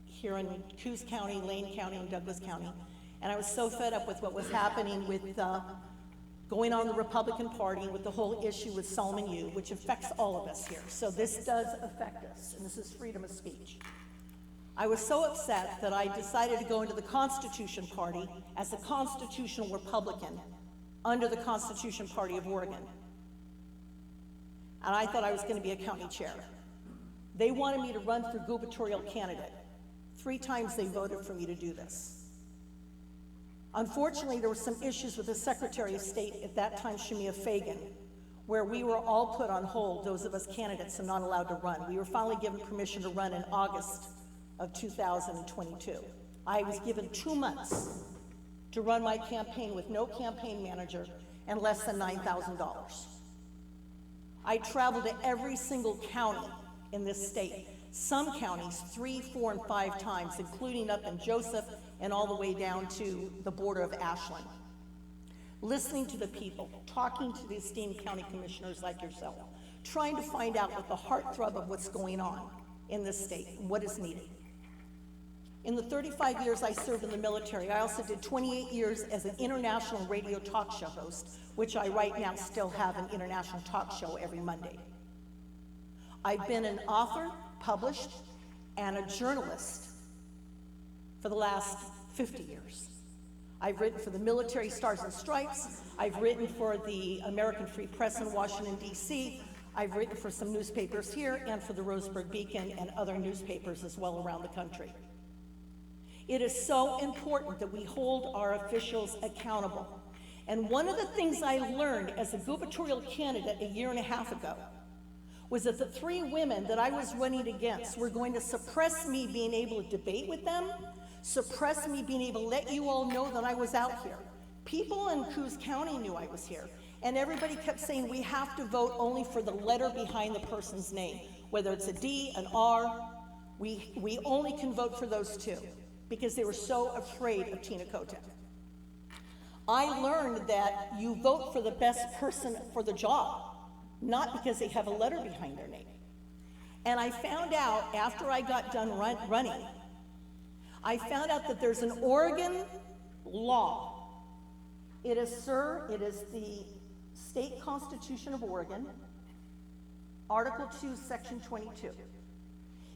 here in Coos County, Lane County, and Douglas County, and I was so fed up with what was happening with going on the Republican Party with the whole issue with Solomon U, which affects all of us here. So this does affect us, and this is freedom of speech. I was so upset that I decided to go into the Constitution Party as a constitutional Republican under the Constitution Party of Oregon. And I thought I was going to be a county chair. They wanted me to run for gubernatorial candidate. 3 times they voted for me to do this. Unfortunately, there were some issues with the Secretary of State at that time, Shemia Fagan, where we were all put on hold, those of us candidates, and not allowed to run. We were finally given permission to run in August of 2022. I was given 2 months to run my campaign with no campaign manager and less than $9,000. I traveled to every single county in this state. Some counties 3, 4, and 5 times, including up in Joseph and all the way down to the border of Ashland. Listening to the people, talking to the esteemed county commissioners like yourself, trying to find out what the heartthrob of what's going on in this state and what is needed. In the 35 years I served in the military, I also did 28 years as an international radio talk show host, which I right now still have an international talk show every Monday. I've been an author, published, and a journalist for the last 50 years. I've written for the Military Stars and Stripes. I've written for the American Free Press in Washington, D.C. I've written for some newspapers here and for the Roseburg Beacon and other newspapers as well around the country. It is so important that we hold our officials accountable. And one of the things I learned as a gubernatorial candidate a year and a half ago was that the three women that I was running against were going to suppress me being able to debate with them, suppress me being able to let you all know that I was out here. People in Coos County knew I was here, and everybody kept saying we have to vote only for the letter behind the person's name, whether it's a D, an R. We only can vote for those two because they were so afraid of Tina Kotek. I learned that you vote for the best person for the job, not because they have a letter behind their name. And I found out after I got done running, I found out that there's an Oregon law. It is the State Constitution of Oregon, Article 2, Section 22.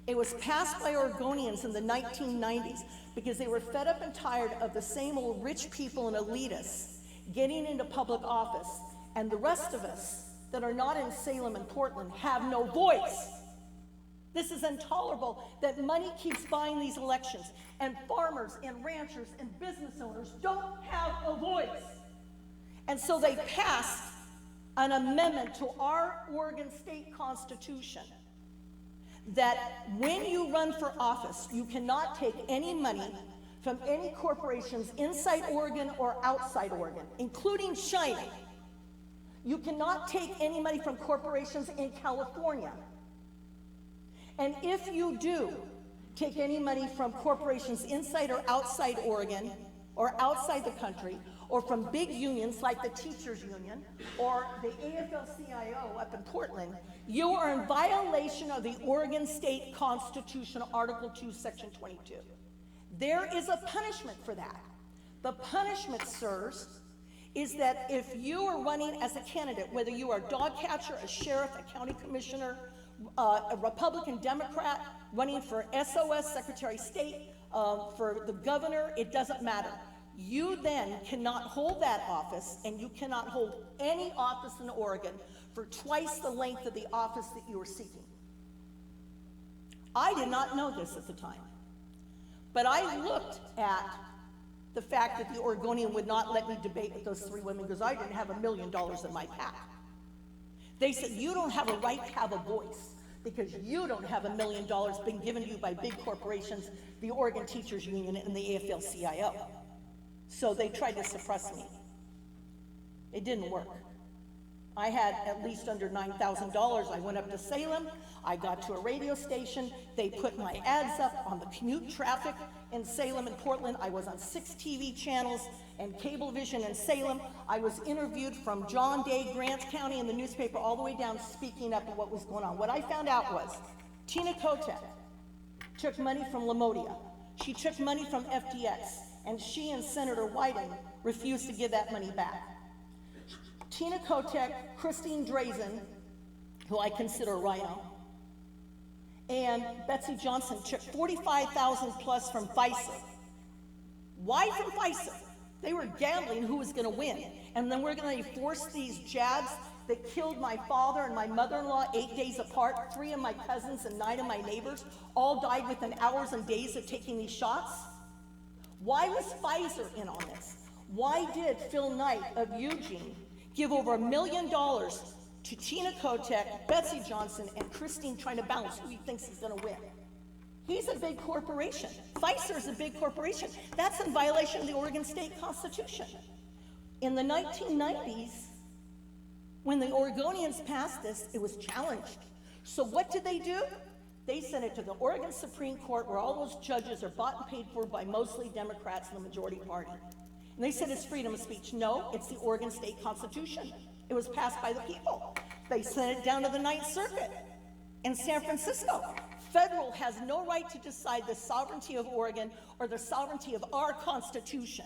It was passed by Oregonians in the 1990s because they were fed up and tired of the same old rich people and elitists getting into public office, and the rest of us that are not in Salem and Portland have no voice. This is intolerable that money keeps buying these elections, and farmers and ranchers and business owners don't have a voice. And so they passed an amendment to our Oregon State Constitution that when you run for office, you cannot take any money from any corporations inside Oregon or outside Oregon, including China. You cannot take any money from corporations in California. And if you do take any money from corporations inside or outside Oregon or outside the country, or from big unions like the teachers union or the AFL-CIO up in Portland, you are in violation of the Oregon State Constitution, Article 2, Section 22. There is a punishment for that. The punishment, sirs, is that if you are running as a candidate, whether you are a dog catcher, a sheriff, a county commissioner, a Republican, Democrat, running for SOS, Secretary of State, for the governor, it doesn't matter. You then cannot hold that office, and you cannot hold any office in Oregon for twice the length of the office that you are seeking. I did not know this at the time, but I looked at the fact that the Oregonian would not let me debate with those three women because I didn't have $1 million in my pack. They said, you don't have a right to have a voice because you don't have $1 million being given to you by big corporations, the Oregon Teachers Union and the AFL-CIO. So they tried to suppress me. It didn't work. I had at least under $9,000. I went up to Salem. I got to a radio station. They put my ads up on the commute traffic in Salem and Portland. I was on 6 TV channels and Cablevision in Salem. I was interviewed from John Day, Grant County in the newspaper all the way down, speaking up of what was going on. What I found out was Tina Kotek took money from Lamodia. She took money from FDX. And she and Senator Wyden refused to give that money back. Tina Kotek, Christine Drazen, who I consider a rhino, and Betsy Johnson took $45,000 plus from Pfizer. Why from Pfizer? They were gambling who was going to win. And then we're going to force these jabs that killed my father and my mother-in-law 8 days apart. 3 of my cousins and 9 of my neighbors all died within hours and days of taking these shots. Why was Pfizer in on this? Why did Phil Knight of Eugene give over $1 million to Tina Kotek, Betsy Johnson, and Christine trying to balance who he thinks is going to win? He's a big corporation. Pfizer is a big corporation. That's in violation of the Oregon State Constitution. In the 1990s, when the Oregonians passed this, it was challenged. So what did they do? They sent it to the Oregon Supreme Court, where all those judges are bought and paid for by mostly Democrats and the majority party. And they said it's freedom of speech. No, it's the Oregon State Constitution. It was passed by the people. They sent it down to the Ninth Circuit in San Francisco. Federal has no right to decide the sovereignty of Oregon or the sovereignty of our Constitution.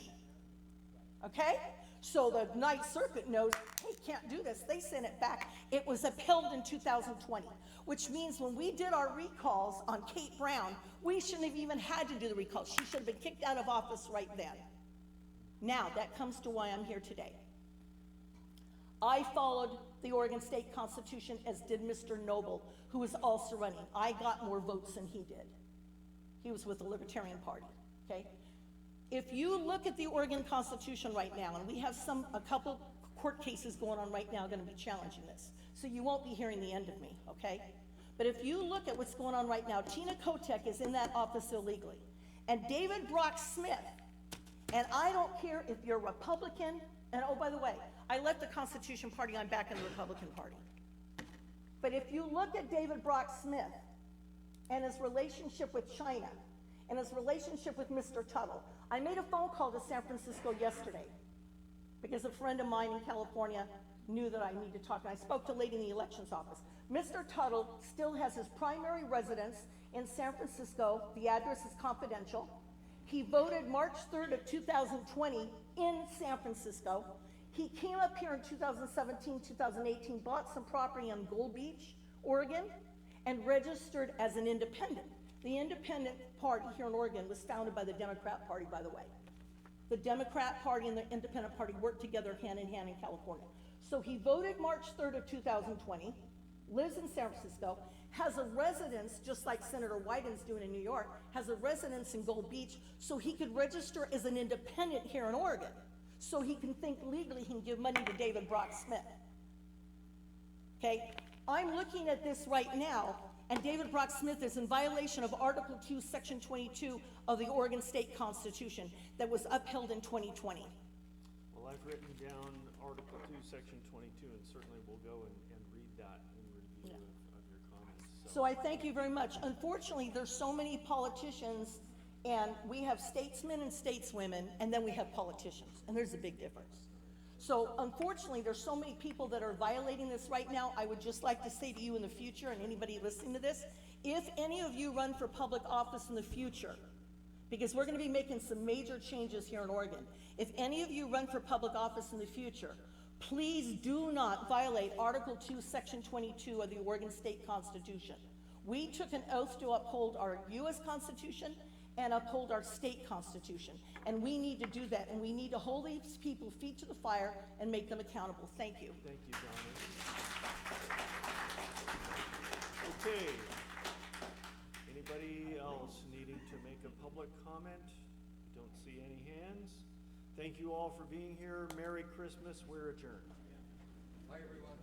Okay? So the Ninth Circuit knows, hey, can't do this. They sent it back. It was upheld in 2020, which means when we did our recalls on Kate Brown, we shouldn't have even had to do the recalls. She should have been kicked out of office right then. Now, that comes to why I'm here today. I followed the Oregon State Constitution, as did Mr. Noble, who was also running. I got more votes than he did. He was with the Libertarian Party, okay? If you look at the Oregon Constitution right now, and we have a couple court cases going on right now are gonna be challenging this. So you won't be hearing the end of me, okay? But if you look at what's going on right now, Tina Kotek is in that office illegally. And David Brock Smith, and I don't care if you're Republican, and oh, by the way, I left the Constitution Party, I'm back in the Republican Party. But if you look at David Brock Smith and his relationship with China and his relationship with Mr. Tuttle, I made a phone call to San Francisco yesterday because a friend of mine in California knew that I need to talk, and I spoke to a lady in the elections office. Mr. Tuttle still has his primary residence in San Francisco. The address is confidential. He voted March 3rd of 2020 in San Francisco. He came up here in 2017, 2018, bought some property on Gold Beach, Oregon, and registered as an independent. The Independent Party here in Oregon was founded by the Democrat Party, by the way. The Democrat Party and the Independent Party worked together hand in hand in California. So he voted March 3rd of 2020, lives in San Francisco, has a residence, just like Senator Wyden's doing in New York, has a residence in Gold Beach, so he could register as an independent here in Oregon. So he can think legally, he can give money to David Brock Smith. Okay, I'm looking at this right now, and David Brock Smith is in violation of Article 2, Section 22 of the Oregon State Constitution that was upheld in 2020. Well, I've written down Article 2, Section 22, and certainly we'll go and read that in review of your comments. So I thank you very much. Unfortunately, there's so many politicians, and we have statesmen and stateswomen, and then we have politicians, and there's a big difference. So unfortunately, there's so many people that are violating this right now. I would just like to say to you in the future, and anybody listening to this, if any of you run for public office in the future, because we're going to be making some major changes here in Oregon, if any of you run for public office in the future, please do not violate Article 2, Section 22 of the Oregon State Constitution. We took an oath to uphold our U.S. Constitution and uphold our state constitution. And we need to do that, and we need to hold these people feet to the fire and make them accountable. Thank you. Thank you, Donna. Okay. Anybody else needing to make a public comment? Don't see any hands. Thank you all for being here. Merry Christmas. We're adjourned. Bye, everyone.